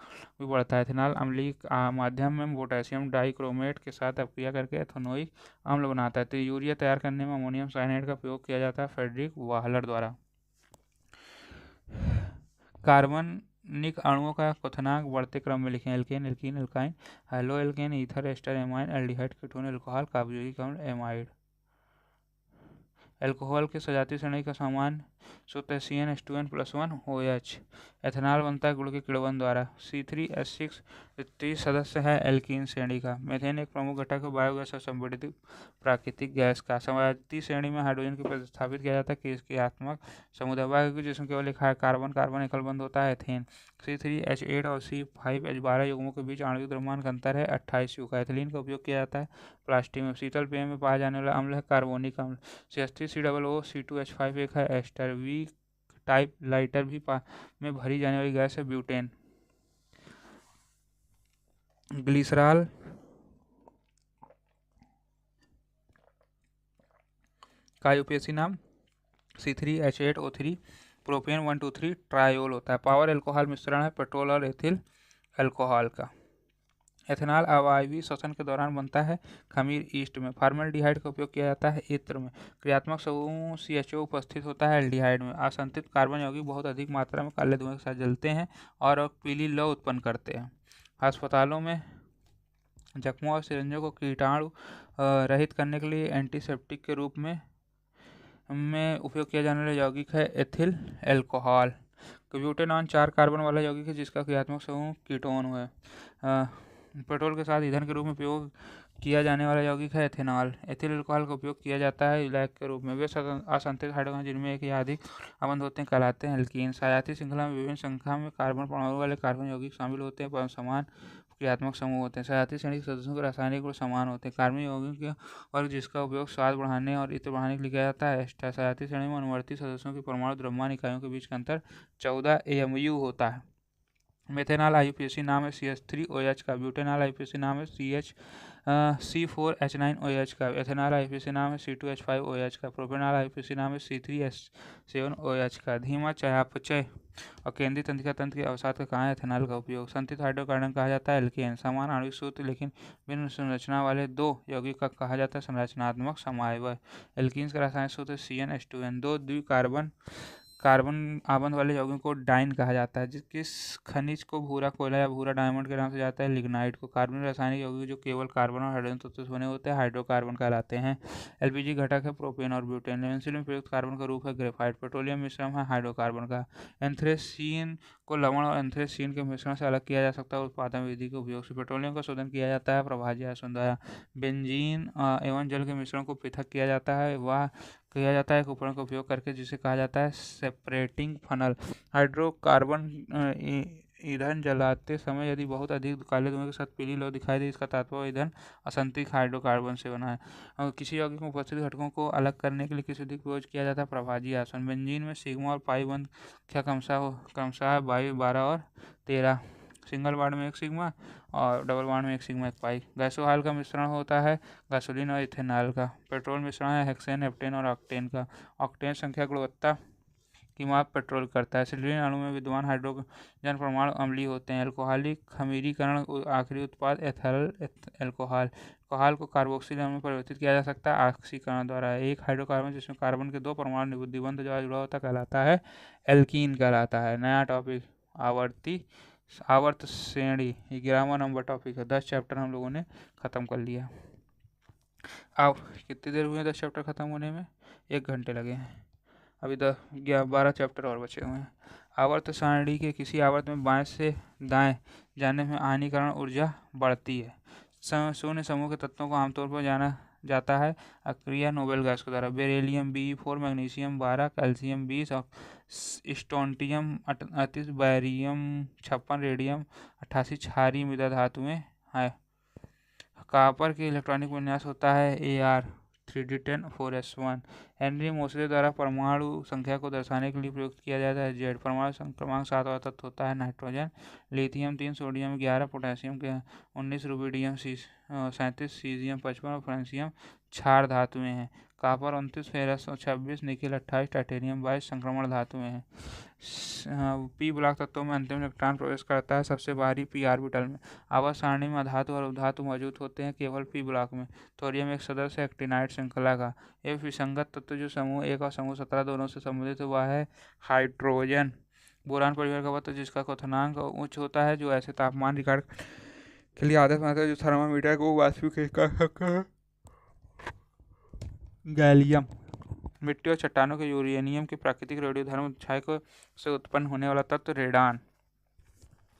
भी बढ़ता है। एथेनॉल अम्लीय माध्यम में पोटेशियम डाइक्रोमेट के साथ अपक्रिया करके एथेनोइक अम्ल बनाता है। तो यूरिया तैयार करने में अमोनियम साइनाइड का प्रयोग किया जाता है फ्रेडरिक वाहलर द्वारा। कार्बनिक अणुओं का क्वथनांक बढ़ते क्रम में लिखें। Alkane, alkene, alkyne, halo alkane, ether, ester, amine, aldehyde, ketone, alcohol, carboxylic अम्ल, एमाइड। अल्कोहल के सजातीय श्रेणी का सामान्य सूत्र CnH2n+1OH। एथेनॉल बनता है गुड़ के किण्वन द्वारा। C3H6 तृतीय सदस्य है एल्कीन श्रेणी का। मेथेन एक प्रमुख घटक है बायोगैस और संपीड़ित प्राकृतिक गैस का। सजातीय श्रेणी में हाइड्रोजन को प्रतिस्थापित किया जाता है क्रियात्मक समुदाय जिसमें केवल एक कार्बन कार्बन एकल बंध होता है एथेन। C3H8 और C5H12 युग्मों के बीच आणविक द्रव्यमान का अंतर है 28 U का। एथिलीन का उपयोग किया जाता है प्लास्टिक में। शीतल पेय में पाया जाने वाला अम्ल है कार्बोनिक अम्ल। CH3COO C2H5 एक है एस्टर। वी टाइप लाइटर भी में भरी जाने वाली गैस है ब्यूटेन। ग्लिसरॉल का IUPAC नाम C3H8O3 प्रोपेन 1,2,3 ट्रायोल होता है। पावर अल्कोहल मिश्रण है पेट्रोल और एथिल अल्कोहल का। एथेनॉल अवायवीय श्वसन के दौरान बनता है खमीर ईस्ट में। फॉर्मल्डिहाइड का उपयोग किया जाता है इत्र में। क्रियात्मक समूह CHO उपस्थित होता है एल्डिहाइड में। असंतृप्त कार्बन यौगिक बहुत अधिक मात्रा में काले धुएं के साथ जलते हैं और पीली लौ उत्पन्न करते हैं। अस्पतालों में जख्मों और सिरिंजों को कीटाणु रहित करने के लिए एंटीसेप्टिक के रूप में उपयोग किया जाने वाला यौगिक है एथिल एल्कोहल। ब्यूटेनॉन 4 कार्बन वाला यौगिक है जिसका क्रियात्मक समूह कीटोन है। पेट्रोल के साथ ईंधन के रूप में उपयोग किया जाने वाला यौगिक है एथेनॉल। एथिल अल्कोहल का उपयोग किया जाता है इलायक के रूप में। वे असंतृप्त हाइड्रोजन जिनमें एक या अधिक अबंध होते हैं कहलाते हैं एल्कीन। सजातीय श्रृंखला में विभिन्न संख्या में कार्बन परमाणु वाले कार्बन यौगिक शामिल होते हैं परंतु समान क्रियात्मक समूह होते हैं। सजातीय श्रेणी के सदस्यों के रासायनिक गुण समान होते हैं। कार्बन यौगिक के वर्ग जिसका उपयोग स्वाद बढ़ाने और इत्र बढ़ाने के लिए किया जाता है एस्टर। सजातीय श्रेणी में अनुवर्ती सदस्यों की परमाणु द्रव्यमान इकाइयों के बीच का अंतर 14 AMU होता है। मेथेनॉल IUPAC नाम है CH3OH का। ब्यूटेनॉल IUPAC नाम है C4H9OH का। एथेनॉल IUPAC नाम है C2H5OH का। प्रोपेनॉल IUPAC नाम है C3H7OH का। धीमा चयापचय और केंद्रीय तंत्रिका तंत्र के अवसाद का कहाँ है एथेनॉल का उपयोग। संतृप्त हाइड्रोकार्बन कहा जाता है एल्केन। समान आणविक सूत्र लेकिन भिन्न संरचना वाले दो यौगिक का कहा जाता है संरचनात्मक समन्वय। एल्कीन्स का रासायनिक सूत्र CN H2N। दो द्विकार्बन आबंध वाले यौगिकों को डाइन कहा जाता है। किस खनिज को भूरा कोयला या भूरा डायमंड के नाम से जाता है लिग्नाइट को। कार्बनिक रासायनिक यौगिक जो केवल कार्बन और हाइड्रोजन तत्वों से बने होते हैं हाइड्रोकार्बन कहलाते हैं। LPG घटक है प्रोपेन और ब्यूटेन। पेंसिल में प्रयुक्त कार्बन का रूप है ग्रेफाइट। पेट्रोलियम मिश्रण है हाइड्रोकार्बन का। एंथ्रेसीन को लवण और एंथ्रेसीन के मिश्रण से अलग किया जा सकता है उत्पादन विधि के उपयोग से। पेट्रोलियम का शोधन किया जाता है प्रभाज्य आसवन द्वारा। बेंजीन एवं जल के मिश्रण को पृथक किया जाता है एक उपकरण का उपयोग करके जिसे कहा जाता है सेपरेटिंग फनल। हाइड्रोकार्बन ईंधन जलाते समय यदि बहुत अधिक काले धुएं के साथ पीली लौ दिखाई दे इसका तात्पर्य ईंधन असंतृप्त हाइड्रोकार्बन से बना है। और किसी यौगिक में उपस्थित घटकों को अलग करने के लिए किस विधि का उपयोग किया जाता है प्रभाज्य आसवन। बेंजीन में सिग्मा और पाई बंध क्या क्रमशः 22, 12 और 13। सिंगल बॉन्ड में एक सिग्मा और डबल बॉन्ड में एक सिग्मा एक पाई। गैसोहॉल का मिश्रण होता है गैसोलीन और इथेनॉल का। पेट्रोल मिश्रण है हेक्सेन हेप्टेन और ऑक्टेन का। ऑक्टेन संख्या गुणवत्ता की माप पेट्रोल करता है। सिलिंडर अणु में विद्यमान हाइड्रोजन परमाणु अम्लीय होते हैं। अल्कोहलिक खमीरीकरण आखिरी उत्पाद एथाइल अल्कोहल। अल्कोहल को कार्बोक्सिल अम्ल में परिवर्तित किया जा सकता है ऑक्सीकरण द्वारा। एक हाइड्रोकार्बन जिसमें कार्बन के 2 परमाणु द्विबंध द्वारा जुड़ा होता कहलाता है एल्कीन कहलाता है। नया टॉपिक आवर्त श्रेणी 11वां नंबर टॉपिक है। 10 चैप्टर हम लोगों ने खत्म कर लिया। अब कितनी देर हुई है 10 चैप्टर खत्म होने में? 1 घंटे लगे हैं। अभी 12 चैप्टर और बचे हुए हैं। आवर्त सारणी के किसी आवर्त में बाएं से दाएं जाने में आयनीकरण ऊर्जा बढ़ती है। शून्य समूह के तत्वों को आमतौर पर जाना जाता है अक्रिया नोबेल गैस के द्वारा। Beryllium 4, magnesium 12, calcium 20, स्टोंटियम 38, barium 56, radium 88 क्षारीय मृदा धातुएं हैं। कॉपर के इलेक्ट्रॉनिक विन्यास होता है Ar3D10 4s1। हेनरी मोसले द्वारा परमाणु संख्या को दर्शाने के लिए प्रयुक्त किया जाता है Z। परमाणु क्रमांक 7 वाला तत्व होता है nitrogen. Lithium 3, sodium 11, potassium 19, rubidium 37, caesium 55 और फ्रांसियम क्षार धातुएं हैं। कॉपर 29, फेरस 26, निकेल 28, टाइटेनियम 22 संक्रमण धातुएं हैं। P ब्लॉक तत्वों में अंतिम इलेक्ट्रॉन प्रवेश करता है सबसे बाहरी P ऑर्बिटल में। आवर्त सारणी में अधातु और उधातु मौजूद होते हैं केवल P ब्लॉक में। थोरियम एक सदस्य एक्टिनाइड श्रृंखला का। एक विसंगत तत्व जो समूह 1 और समूह 17 दोनों से संबंधित है वह है हाइड्रोजन। बोरान परिवार का तत्व जिसका क्वथनांक उच्च होता है जो ऐसे तापमान रिकॉर्ड के लिए आदर्श मात्रा जो थर्मामीटर को वाष्पीकृत कर सकता है। गैलियम मिट्टी और चट्टानों के यूरेनियम के प्राकृतिक रेडियोधर्म छाया से उत्पन्न होने वाला तत्व रेडान।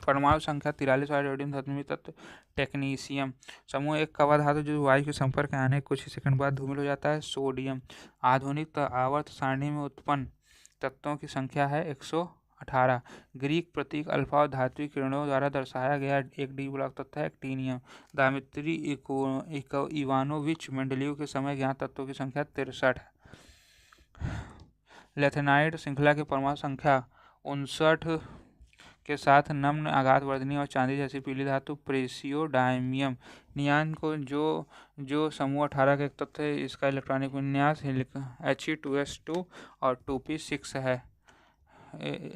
परमाणु संख्या 43 वाले रेडियम धर्मी तत्व टेक्नीशियम। समूह 1 कवा धातु जो वायु के संपर्क में आने कुछ ही सेकंड बाद धूमिल हो जाता है सोडियम। आधुनिक आवर्त सारणी में उत्पन्न तत्वों की संख्या है 118। ग्रीक प्रतीक अल्फा और धात्विक किरणों द्वारा दर्शाया गया एक डी ब्लॉक तत्व है एक्टीनियम। दामित्री इवानोविच मेंडलीव के समय ज्ञात तत्वों की संख्या 63 है। लेथेनाइड श्रृंखला की परमाणु संख्या 59 के साथ नम्न आघात वर्धनी और चांदी जैसी पीली धातु प्रेसियोडायमियम। नियान को जो समूह 18 का एक तत्व है इसका इलेक्ट्रॉनिक विन्यास He2S2 और 2p6 है।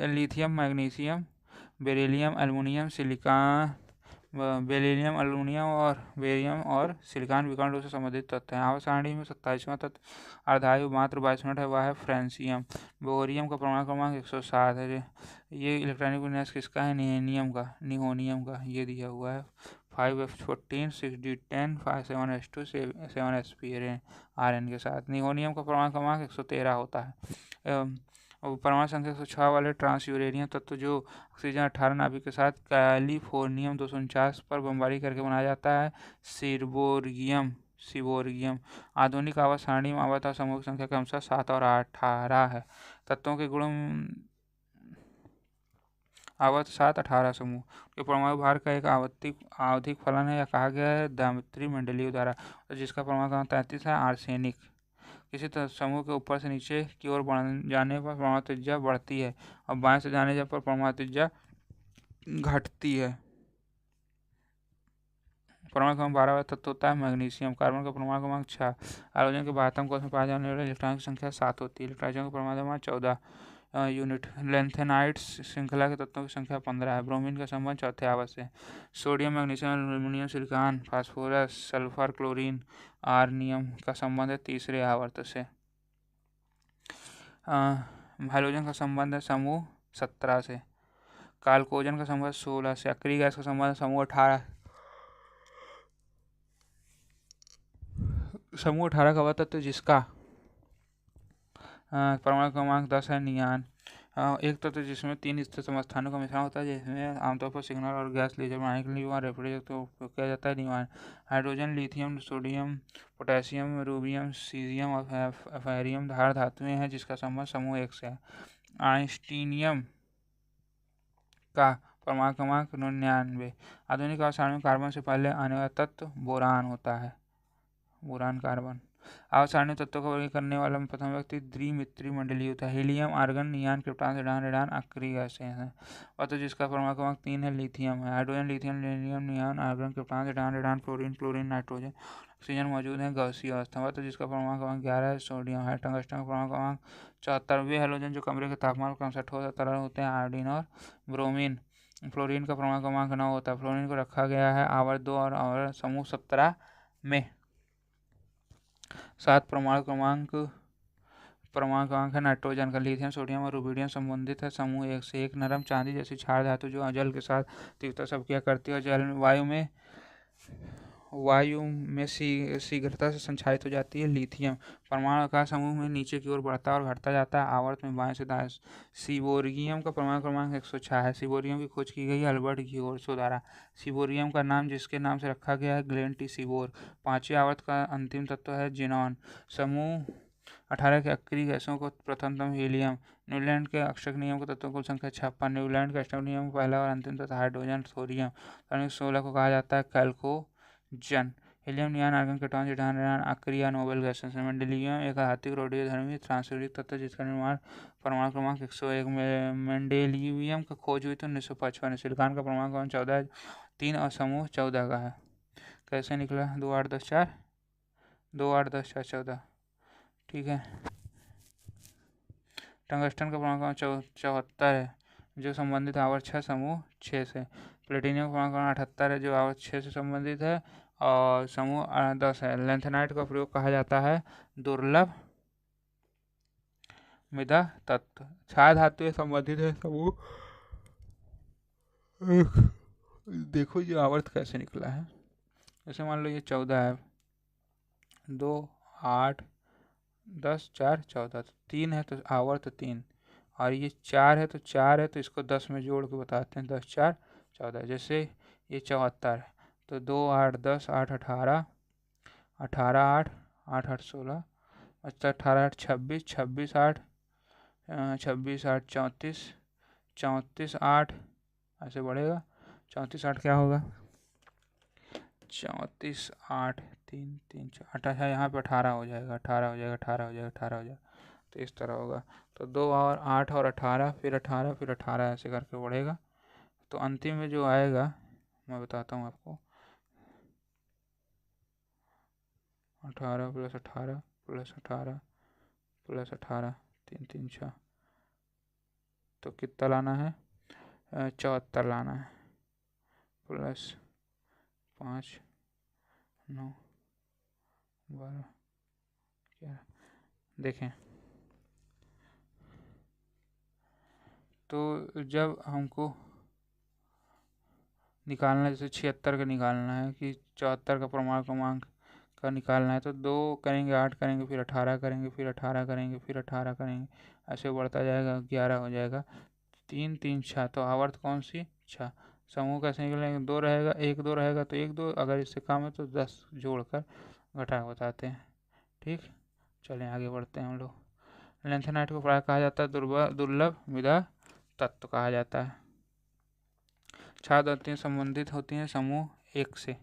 Lithium magnesium beryllium aluminium silicon beryllium, aluminium और बेरियम और सिलिकॉन विकर्ण रूप से संबंधित तत्व हैं। आवर्त सारणी में 27वां तत्व अर्धायु मात्र 22 मिनट है, वह है फ्रेंसियम। बोरियम का परमाणु क्रमांक 107 है। ये इलेक्ट्रॉनिक विन्यास किसका है? निहोनियम का। ये दिया हुआ है 5f14 6d10 7s2 7sp Rn के साथ। निहोनियम का परमाणु क्रमांक 113 होता है। परमाणु संख्या 106 वाले ट्रांस यूरेनियम तत्व जो ऑक्सीजन 18 नाभिक के साथ कैलिफोर्नियम 249 पर बमबारी करके बनाया जाता है सिबोर्गियम। आधुनिक आवर्त सारणी में आवर्त समूह की संख्या क्रमशः 7 और 18 है। तत्वों के गुण आवर्त 7 18 समूह के परमाणु भार का एक आवधिक फलन है, या कहा गया है द्विमात्रीय मंडलीय द्वारा, जिसका परमाणु क्रमांक 33 है। आर्सेनिक। किसी समूह के ऊपर से नीचे की ओर बढ़ जाने पर परमाणु त्रिज्या बढ़ती है और बाएं से जाने पर परमाणु त्रिज्या घटती है। परमाणु क्रमांक 12 वाला तत्व होता है मैग्नीशियम। कार्बन का परमाणु क्रमांक 6। हाइड्रोजन के 12वें कोष में पाए जाने वाले इलेक्ट्रॉन की संख्या 7 होती है। इलेक्ट्रॉन का परमाणु क्रमांक 14 यूनिट। लेंथेनाइड्स श्रृंखला के तत्वों की संख्या 15 है। ब्रोमीन का संबंध चौथे आवर्त से। Sodium, magnesium, aluminium, silicon, phosphorus, sulphur, chlorine, आर्नियम का संबंध है तीसरे आवर्त से। हाइड्रोजन का संबंध है समूह 17 से। काल्कोजन का संबंध 16 से। अक्रिय गैस का संबंध समूह 18 का वह तत्व जिसका परमाणु क्रमांक 10 है नियान। एक तत्व जिसमें 3 स्थिर समस्थानों का मिश्रण होता है, जिसमें आमतौर पर सिग्नल और गैस लेजर बनाने के लिए वहाँ रेफ्रिजरेटर का उपयोग किया जाता है, neon. Hydrogen, lithium, sodium, potassium, rubidium, caesium और फेरियम धार धातुएं हैं, जिसका संबंध समूह 1 से है। आइंस्टीनियम का परमाणु क्रमांक 99। आधुनिक आवर्त सारणी में कार्बन से पहले आने वाला तत्व बोरान होता है। Boron carbon. आवर्त सारणी तत्वों का वर्गीकरण करने वाला प्रथम व्यक्ति द्विमित्रीय मंडलीय होता है। हीलियम, आर्गन, नियान, क्रिप्टॉन, रेडान अक्रिय गैसें हैं। और तो जिसका परमाणु क्रमांक 3 है लिथियम है। हाइड्रोजन, लिथियम, लीनियम, neon, argon, krypton, radon, chlorine, nitrogen, oxygen मौजूद है गैसीय अवस्था में। तो जिसका परमाणु क्रमांक 11 है सोडियम है। टंगस्टन का परमाणु क्रमांक 74। वे हैलोजन जो कमरे के तापमान पर क्रमशः ठोस और तरल होते हैं, आयोडीन और ब्रोमीन। फ्लोरीन का परमाणु क्रमांक 9 होता है। फ्लोरीन को रखा गया है आवर्त 2 और आवर्त समूह 17 में। 7 परमाणु क्रमांक है नाइट्रोजन का। लिथियम, सोडियम और रुबिडियम संबंधित है समूह 1 से। एक नरम चांदी जैसी क्षार धातु जो जल के साथ तीव्रता से अपक्रिया करती है और वायु में शीघ्रता से संचारित हो जाती है। लिथियम परमाणु का समूह में नीचे की ओर बढ़ता और घटता जाता है आवर्त में बाएं से दाएं। सिबोर्गियम का परमाणु क्रमांक 106 है। सिबोरियम की खोज की गई अल्बर्ट घियोर्सो द्वारा। सिबोरियम का नाम जिसके नाम से रखा गया है ग्लेन टी सिबोर। 5वें आवर्त का अंतिम तत्व है जिनॉन। समूह 18 के अक्रिय गैसों को प्रथमतम हीलियम। न्यूलैंड के अक्षक नियम के तत्वों कुल संख्या 56। न्यूलैंड के अष्टक नियम का पहला और अंतिम तत्व हाइड्रोजन, थोरियम। 16 को कहा जाता है chalcogen. Helium, neon, argon, krypton, radon अक्रिय नोबेल गैसें हैं। मेंडेलियम एक आधात्मिक रोडियोधर्मी ट्रांसोनिक तत्व जिसका निर्माण परमाणु क्रमांक 101। मेंडेलियम की खोज हुई तो 1955। सिलिकॉन का परमाणु क्रमांक 14 3 और समूह 14 का है। कैसे निकला? 2 8 10 4 2 8 10 4 14। ठीक है। टंगस्टन का परमाणु क्रमांक 74 है, जो संबंधित आवर्त 6 समूह 6 से। प्लेटिनियम का परमाणु क्रमांक 78 है, जो आवर्त 6 से संबंधित है और समूह 10 है। लेंथेनाइट का प्रयोग कहा जाता है दुर्लभ मृदा तत्व। क्षार धातु से संबंधित है समूह। देखो ये आवर्त कैसे निकला है। जैसे मान लो ये 14 है, 2 8 10 4 14, 3 है तो आवर्त 3, और ये 4 है तो 4 है तो इसको 10 में जोड़ के बताते हैं। 10 4 14। जैसे ये 74 है तो 2 8 10 8 18 18 8 8 8 16, अच्छा 18 8 26 26 8 26 8 34 34 8 ऐसे बढ़ेगा। 34 8 क्या होगा? 34 8 3 3 4 18 है, यहाँ पे 18 हो जाएगा, 18 हो जाएगा, 18 हो जाएगा, 18 हो जाएगा, तो इस तरह होगा। तो 2 और 8 और 18 फिर 18 फिर 18 ऐसे करके बढ़ेगा। तो अंतिम में जो आएगा मैं बताता हूँ आपको। 18 + 18 + 18 + 18 3 3 6, तो कितना लाना है? 74 लाना है, प्लस 5, 9, 12, 11। देखें तो जब हमको निकालना है, जैसे 76 का निकालना है कि 74 का परमाणु क्रमांक का निकालना है, तो 2 करेंगे, 8 करेंगे, फिर 18 करेंगे, फिर 18 करेंगे, फिर 18 करेंगे, ऐसे बढ़ता जाएगा, 11 हो जाएगा। 3, 3, 6, तो आवर्त कौन सी? 6। समूह कैसे निकलेंगे? 2 रहेगा, 1, 2 रहेगा तो 1, 2, अगर इससे कम है तो 10 जोड़कर घटा बताते हैं। ठीक, चलें आगे बढ़ते हैं हम लोग। लेंथेनाइट को प्रायः कहा जाता है दुर्लभ मृदा तत्व कहा जाता है। छाया धातुएं संबंधित होती हैं समूह 1 से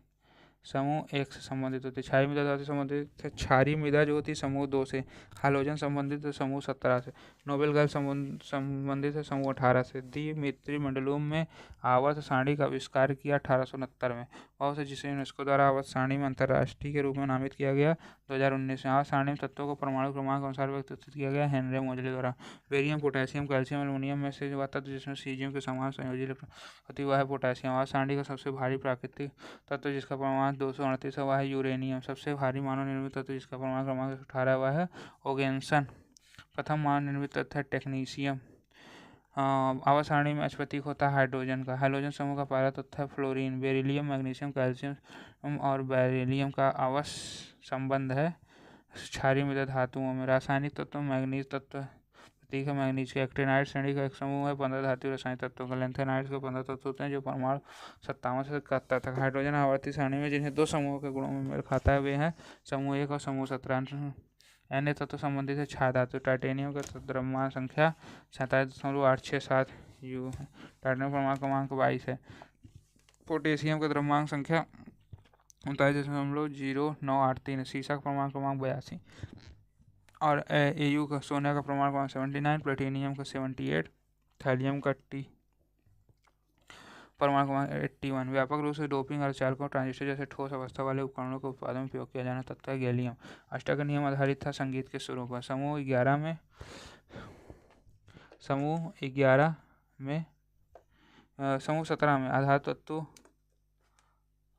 संबंधित होती है। क्षारीय मृदा धातु संबंधित है क्षारीय मृदा जो होती है समूह 2 से। हाइड्रोजन संबंधित है समूह 17 से। नोबेल गैस संबंधित है समूह 18 से। द्विमित्रीय मंडलों में आवर्त सारणी का आविष्कार किया 1869 में। बहुत से जिसे यूनेस्को द्वारा आवर्त सारणी में अंतर्राष्ट्रीय के रूप में नामित किया गया 2019 में। आवर्त सारणी में तत्वों को परमाणु क्रमांक अनुसार व्यवस्थित किया गया हेनरी मोजले द्वारा। बेरियम, पोटेशियम, कैल्शियम, एल्युमिनियम में से वह तत्व जिसमें सीजियम के समान संयोजी होती वह है पोटेशियम। आवर्त सारणी का सबसे भारी प्राकृतिक तत्व जिसका परमाणु 238 है वह है यूरेनियम। सबसे भारी मानव निर्मित तत्व जिसका परमाणु क्रमांक 18 वह है ओगेन्सन। प्रथम मानव निर्मित तत्व है टेक्नीशियम। आवर्त सारणी में प्रतीक होता है हाइड्रोजन का। हाइड्रोजन समूह का पहला तत्व है फ्लोरीन। बेरिलियम, मैग्नीशियम, कैल्शियम और बेरिलियम का आवर्त संबंध है क्षारीय मृदा धातुओं में। रासायनिक तत्व मैग्नीज तत्व प्रतीक है मैग्नीज का। एक्टिनाइड श्रेणी का एक समूह है 15 धातु रासायनिक तत्वों का। लेंथेनाइड के 15 तत्व होते हैं जो परमाणु 57 से 71 तक। हाइड्रोजन आवर्ती सारणी में जिन्हें 2 समूहों के गुणों में मेल खाता है वे हैं समूह 1 और समूह 17। अन्य तत्व संबंधित है क्षार धातु। टाइटेनियम का द्रव्यमान संख्या 47.867 यू है। टाइटेनियम परमाणु क्रमांक 22 है। पोटेशियम का द्रव्यमान संख्या 39.0983 है। सीसा का परमाणु क्रमांक 82 और एयू का सोने का परमाणु क्रमांक 79, प्लेटिनियम का 78, थैलियम का टी परमाणु क्रमांक 81। व्यापक रूप से डोपिंग अर्धचालकों ट्रांजिस्टर जैसे ठोस अवस्था वाले उपकरणों के उत्पादन में उपयोग किया जाना तत्व है गैलियम। अष्टक का नियम आधारित था संगीत के सुरों पर। समूह 11 में समूह 17 में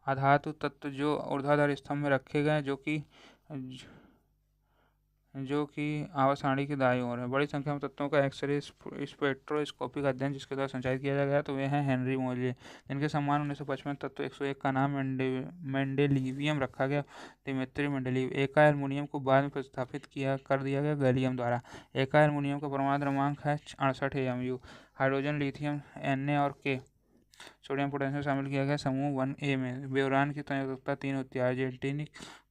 आधातु तत्व जो ऊर्ध्वाधर स्तंभ में रखे गए जो कि आवर्त सारणी की दाईं ओर है। बड़ी संख्या में तत्वों का एक्सरे स्पेक्ट्रोस्कोपिक अध्ययन जिसके द्वारा संचालित किया गया तो वे हैं हेनरी मोजले, जिनके सम्मान 1955 तत्व 101 का नाम मेंडेलिवियम रखा गया। द्विमित्रीय मेंडेलिव। एका एल्युमिनियम को बाद में प्रतिस्थापित कर दिया गया गैलियम द्वारा। एका एल्युमिनियम का परमाणु क्रमांक है 68 AMU। हाइड्रोजन, लिथियम, Na और K, सोडियम, पोटेशियम शामिल किया गया समूह 1A में। बोरान की संयोजकता 3 होती है। आर्जेंटिनिक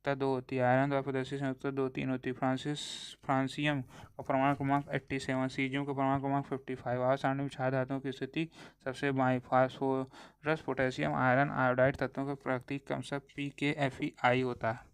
2 होती है। आयरन द्वारा प्रदर्शित संयोजकता 2, 3 होती है। फ्रांसियम का परमाणु क्रमांक 87। सीजियम का परमाणु क्रमांक 55। आवर्त सारणी में क्षार धातुओं की स्थिति सबसे बाईं। फास्फोरस, पोटेशियम, आयरन, आयोडाइड तत्वों का प्राकृतिक क्रमशः pKFeI होता है।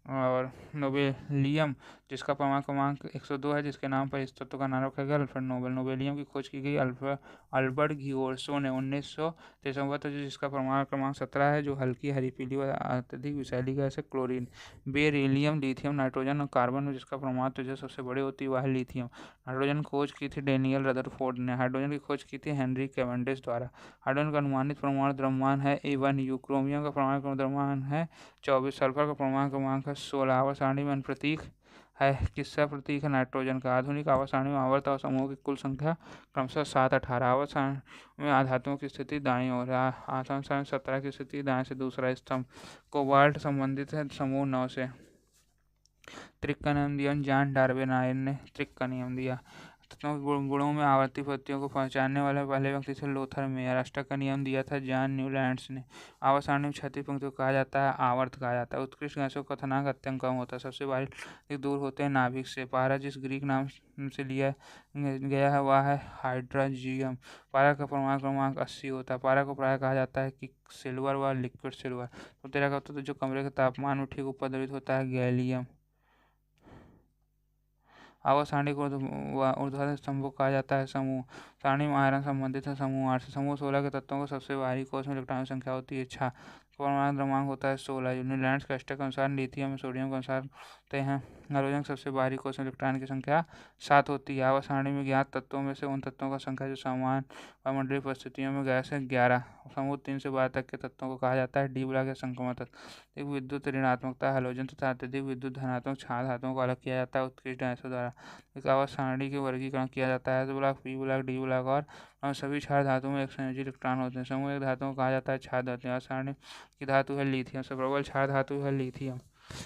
और नोबेलियम जिसका परमाणु क्रमांक 102 है, जिसके नाम पर इस तत्व का नाम रखा गया अल्फ्रेड नोबेल। नोबेलियम की खोज की गई अल्बर्ट घिओर्सो ने 1953 जिसका परमाणु क्रमांक 17 है, जो हल्की हरी पीली व अत्यधिक विषैली गैस है क्लोरीन। बेरिलियम, लिथियम, नाइट्रोजन और कार्बन में जिसका परमाणु त्रिज्या सबसे बड़ी होती है वह है लिथियम। हाइड्रोजन खोज की थी डेनियल रदरफोर्ड ने। हाइड्रोजन की खोज की थी हेनरी कैवेंडिश द्वारा। हाइड्रोजन का अनुमानित परमाणु द्रव्यमान है A1U। क्रोमियम का परमाणु द्रव्यमान है 24। सल्फर का परमाणु क्रमांक है 16। आवर्त सारणी में प्रतीक है किसका प्रतीक है नाइट्रोजन का। आधुनिक आवर्त सारणी में आवर्त और समूहों की कुल संख्या क्रमशः 7, 18। आवर्त सारणी में आधातुओं की स्थिति दाईं ओर है। आवर्त सारणी 17 की स्थिति दाएं से दूसरा स्तंभ। कोबाल्ट संबंधित है समूह 9 से। त्रिक का नियम दिया जॉन डार्विन ने। त्रिक का नियम दिया। तत्वों के गुणों में आवर्ती पत्तियों को पहचानने वाले पहले व्यक्ति थे लोथर मेयर। अष्टक का नियम दिया था जॉन न्यूलैंड्स ने। आवर्त सारणी में क्षैतिज पंक्तियों को कहा जाता है आवर्त कहा जाता है। उत्कृष्ट गैसों का क्वथनांक अत्यंत कम होता है। सबसे बारीक दूर होते हैं नाभिक से। पारा जिस ग्रीक नाम से लिया गया है वह है हाइड्रोजियम। पारा का परमाणु क्रमांक 80 होता है। पारा को प्रायः कहा जाता है कि सिल्वर व लिक्विड सिल्वर। तो तेरा का उत्तर जो कमरे के तापमान में ठीक ऊपर द्रवित होता है गैलियम। आवर्त सारणी को ऊर्ध्वाधर स्तंभों कहा जाता है। समूह सारणी में आयरन संबंधित है समूह 8 से। समूह 16 के तत्वों को सबसे बाहरी कोष में इलेक्ट्रॉन संख्या होती है 6। परमाणु क्रमांक होता है 16। न्यूलैंड्स के अष्टक के अनुसार लिथियम सोडियम के अनुसार होते हैं। हाइड्रोजन सबसे बाहरी कोष में इलेक्ट्रॉन की संख्या 7 होती है। आवर्त सारणी में ज्ञात तत्वों में से उन तत्वों का संख्या जो समान वायुमंडलीय परिस्थितियों में गैस है 11। समूह 3 से 12 तक के तत्वों को कहा जाता है डी ब्लॉक या संक्रमण तत्व। अधिक विद्युत ऋणात्मकता हाइड्रोजन तथा अत्यधिक विद्युत धनात्मक क्षार धातुओं को अलग किया जाता है उत्कृष्ट डायसों द्वारा। एक आवर्त सारणी के वर्गीकरण किया जाता है S block, P block, D block और सभी क्षार धातुओं में एक संयोजी इलेक्ट्रॉन होते हैं। समूह एक धातुओं को कहा जाता है क्षार धातु। सारणी की धातु है लिथियम। सबसे प्रबल क्षार धातु है लिथियम।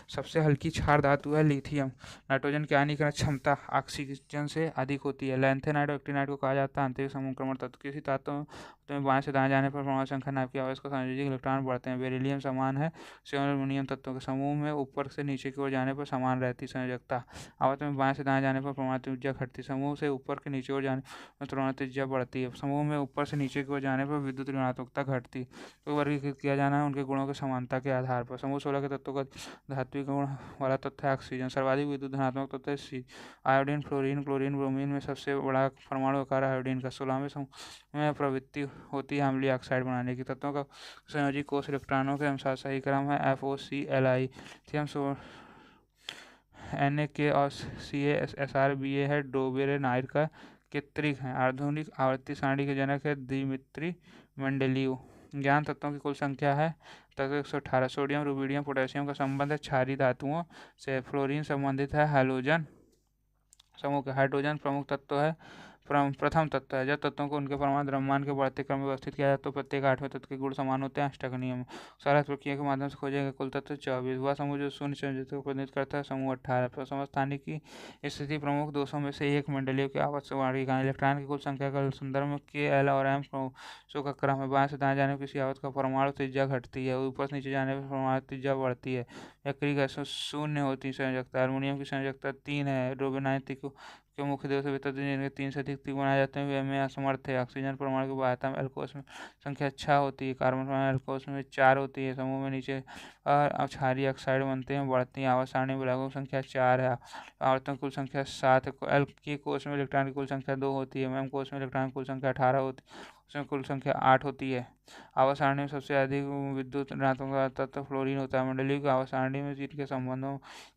सबसे हल्की क्षार धातु है लिथियम। नाइट्रोजन की आयनीकरण क्षमता ऑक्सीजन से अधिक होती है। लैंथेनाइड और एक्टिनाइड को कहा जाता है आंतरिक समूहक्रमण तत्व। किसी तत्व में बाएं से दाएं जाने पर परमाणु संख्या नाप की आवाज का संयोजक इलेक्ट्रॉन बढ़ते हैं। बेरिलियम समान है एल्यूमिनियम तत्वों के समूह में ऊपर से नीचे की ओर जाने पर समान रहती संयोजकता। आवर्त में बाएं से दाएं जाने पर परमाणु त्रिज्या घटती। समूह से ऊपर के नीचे ओर जाने पर परमाणु त्रिज्या बढ़ती है। समूह में ऊपर से नीचे की ओर जाने पर विद्युत ऋणात्मकता घटती। तो वर्गीकृत किया जाना है उनके गुणों की समानता के आधार पर। समूह 16 के तत्वों का धात्विक गुण वाला तत्व है ऑक्सीजन। सर्वाधिक विद्युत धनात्मक तत्व है सी। आयोडीन, फ्लोरीन, क्लोरीन, ब्रोमीन में सबसे बड़ा परमाणु आकार है आयोडीन का। 16वें समूह में प्रवृत्ति होती है अम्लीय ऑक्साइड बनाने की। तत्वों का संयोजी कोष इलेक्ट्रॉनों के अनुसार सही क्रम है FOCl। लिथियम Na और CaSrBa है। डोबेरेनाइड का कृत्रिक है। आधुनिक आवर्ती सारणी के जनक है दिमित्री मेंडेलीव। ज्ञान तत्वों की कुल संख्या है तत्व 118। सोडियम, रुबिडियम, पोटेशियम का संबंध है क्षारीय धातुओं से। फ्लोरीन संबंधित है हैलोजन समूह के। हाइड्रोजन प्रमुख तत्व है प्रथम तत्व है। जब तत्वों को उनके परमाणु द्रव्यमान के बढ़ते क्रम में व्यवस्थित किया जाए तो प्रत्येक 8वें तत्व के गुण समान होते हैं। अष्टक नियम सरल प्रक्रिया के माध्यम से खोजे गए कुल तत्व 24। वह समूह जो शून्य संयोजकता को प्रतिनिधित्व करता है समूह 18। समस्थानिक की स्थिति प्रमुख 200 में से एक मेंडेलीव के आवर्त वर्गीकरण। इलेक्ट्रॉन की कुल संख्या का संदर्भ में K, L और M कोषों का क्रम है। बाएं से दाएं जाने पर किसी आवर्त का परमाणु त्रिज्या घटती है। ऊपर से नीचे जाने पर परमाणु त्रिज्या बढ़ती है। यकृत गैसों शून्य होती संयोजकता। एल्युमिनियम की संयोजकता 3 है। रोबेनाइन के मुख्य देव से वितरित जिनके 3 से अधिक बनाए जाते हैं वे में असमर्थ है। ऑक्सीजन परमाणु की बाध्यता में एल्कोस में संख्या 6 होती है। कार्बन परमाणु एल्कोस में 4 होती है। समूह में नीचे और क्षारीय ऑक्साइड बनते हैं बढ़ती हैं। आवर्त सारणी में की संख्या 4 है। आवर्तों की कुल संख्या 7 है। एल के कोष में इलेक्ट्रॉन की कुल संख्या 2 होती है। एम कोष में इलेक्ट्रॉन की कुल संख्या 18 होती है। उसमें कुल संख्या 8 होती है। आवर्त सारणी में सबसे अधिक विद्युत ऋणात्मक तत्व फ्लोरीन होता है। मंडलीय की आवर्त सारणी में जिनके संबंधों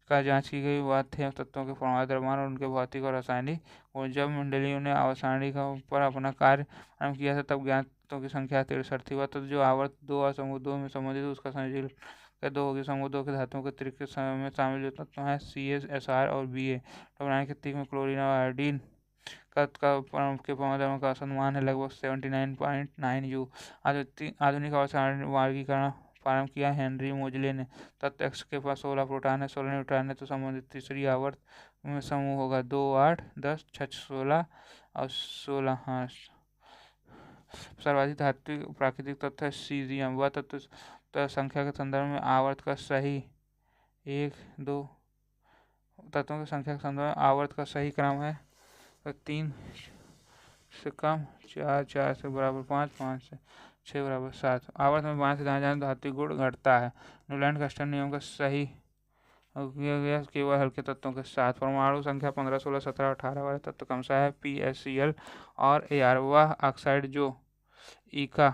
का जांच की गई वह थे तत्वों के परमाणु द्रव्यमान और उनके भौतिक और रासायनिक। और जब मंडलियों ने आवर्त सारणी का पर अपना कार्य आरंभ किया था तब ज्ञात तत्वों की संख्या 63 थी। वह तत्व जो आवर्त 2 और समूह 2 में संबंधित उसका संयोजक 2 होगी। समूह 2 के धातुओं के अतिरिक्त में शामिल जो तत्व हैं CaSr और Ba। टोनाइन के तीन में क्लोरीन और आयोडीन के परमाणु का औसत मान है लगभग 79.9 U। आधुनिक आवर्त सारणी वर्गीकरण प्रारंभ किया हेनरी मोजले ने। तत्व X के पास 16 प्रोटॉन है 16 न्यूट्रॉन है तो संबंधित तीसरी आवर्त में समूह होगा 2, 8, 10, 6, 16 और 16। हाँ, सर्वाधिक धात्विक प्राकृतिक तत्व है सीजियम। वह तत्व संख्या के संदर्भ में आवर्त का सही 1, 2 तत्वों की संख्या के संदर्भ में आवर्त का सही क्रम है 3 से कम, 4, 4 से बराबर 5, 5 से 6 बराबर 7। आवर्त में बाएं से दाएं जाने धात्विक गुण घटता है। न्यूलैंड का अष्टक नियम का सही किया गया केवल हल्के तत्वों के साथ। परमाणु संख्या 15, 16, 17 और 18 वाले तत्व कम सा है PaCl और Ar। वह ऑक्साइड जो ईका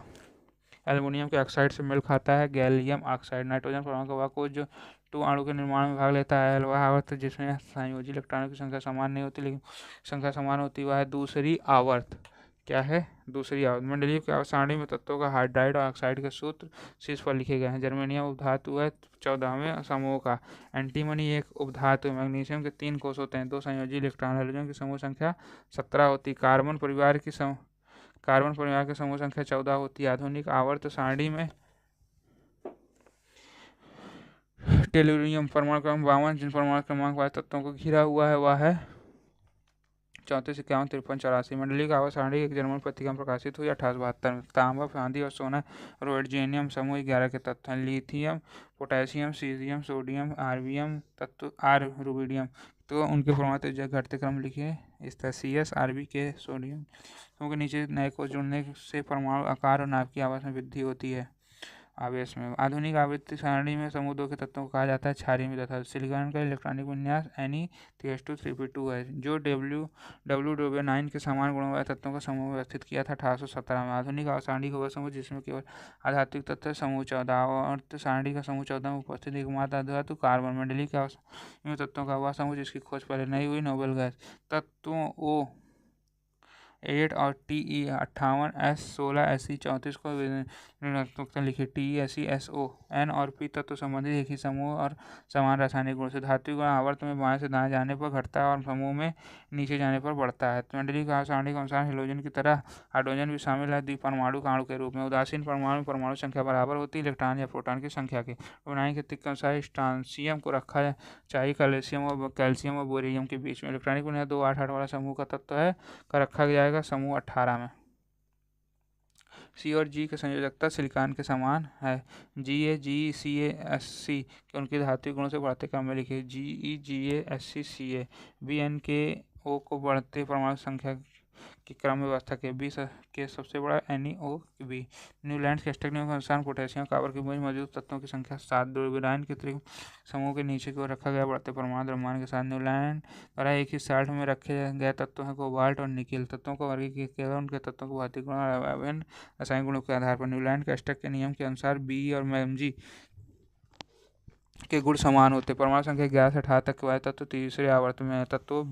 एल्युमिनियम के ऑक्साइड से मेल खाता है गैलियम ऑक्साइड। नाइट्रोजन परमाणु का वह कोष जो 2 अणु के निर्माण में भाग लेता है। वह आवर्त जिसमें संयोजी इलेक्ट्रॉनों की संख्या समान नहीं होती लेकिन संख्या समान होती वह है दूसरी आवर्त। क्या है दूसरी आवर्त। मंडलीय की आवर्त सारणी में तत्वों का हाइड्राइड और ऑक्साइड के सूत्र शीर्ष पर लिखे गए हैं। जर्मेनियम उपधातु है 14वें समूह का। एंटीमनी एक उपधातु। मैग्नीशियम के 3 कोष होते हैं 2 संयोजी इलेक्ट्रॉन। हाइड्रोजन की समूह संख्या 17 होती है। कार्बन परिवार के समूह संख्या 14 होती है। आधुनिक आवर्त सारणी में टेलुरियम परमाणु क्रमांक 52 जिन परमाणु क्रमांक वाले तत्वों को घिरा हुआ है वह है 34, 51, 53, 84। मंडलीय आवर्त सारणी एक जर्मन पत्रिका में प्रकाशित हुई 1872 में। तांबा, चांदी और सोना रोएडजेनियम समूह 11 के तत्व हैं। लिथियम, पोटेशियम, सीजियम, सोडियम, आर्बियम तत्व रुबिडियम तो उनके परमाणु त्रिज्या घटते क्रम लिखे इस तरह CS, Rb, K। सोडियम समूह के नीचे नए कोष जुड़ने से परमाणु आकार और नाभिकीय आवास में वृद्धि होती है। आवेश में। आधुनिक आवृत्ति सारणी में समूह 2 के तत्वों को कहा जाता है क्षारीय तथा सिलिकॉन का इलेक्ट्रॉनिक विन्यास Ne3s2 3p2 है, जो WW9 के समान गुणों वाले तत्वों का समूह व्यवस्थित किया था 1817 में। आधुनिक आवर्त सारणी का वह समूह जिसमें केवल आधात्विक तत्व है, समूह 14। आवर्त सारणी का समूह 14 में उपस्थित एकमात्र अधातु कार्बन। मंडलीय के आवर्त तत्वों का वह समूह जिसकी खोज पहले नहीं हुई, नोबेल गैस तत्वों O8 और Te58, S16, Se34 को ऋणात्मकता लिखी। Te, SO, N और P तत्व संबंधित एक ही समूह और समान रासायनिक गुण से। धात्विक गुण आवर्त में बाएं से दाएं जाने पर घटता है और समूह में नीचे जाने पर बढ़ता है। मंडलीय की आवर्त सारणी के अनुसार हेलोजन की तरह हाइड्रोजन भी शामिल है द्विपरमाणु अणु के रूप में। उदासीन परमाणु में परमाणु संख्या बराबर होती है इलेक्ट्रॉन या प्रोटॉन की संख्या के। रोमनाई के तिक के अनुसार स्ट्रांसियम को रखा चाहिए कैल्शियम और बोरियम के बीच में। इलेक्ट्रॉनिक बुनियाद 288 वाला समूह का तत्व है का रखा जाएगा समूह 18 में। C और G की संयोजकता सिलिकॉन के समान है। Ga, Ge, Ca, Sc के उनके धात्विक गुणों से बढ़ते क्रम में लिखे। Ge, Ga, Sc, Ca, B, N के O को बढ़ते परमाणु संख्या के क्रम में व्यवस्था के। B के सबसे बड़ा NeO, न्यूलैंड के अष्टक नियम के अनुसार पोटेशियम कॉपर की में मौजूद तत्वों की संख्या 7। ब्रोमीन के त्रिक समूह के नीचे की ओर रखा गया बढ़ते परमाणु द्रव्यमान के साथ। न्यूलैंड द्वारा एक ही साल्ट में रखे गए तत्वों हैं कोबाल्ट और निकेल। तत्वों को वर्गीकृत किया गया उनके तत्वों के भौतिक गुण और विभिन्न रासायनिक गुणों के आधार पर। न्यूलैंड के अष्टक के नियम के अनुसार Be और Mg के गुण समान होते। परमाणु संख्या 11 से 18 तक के वाले तत्व तीसरे आवर्त में है। तत्वों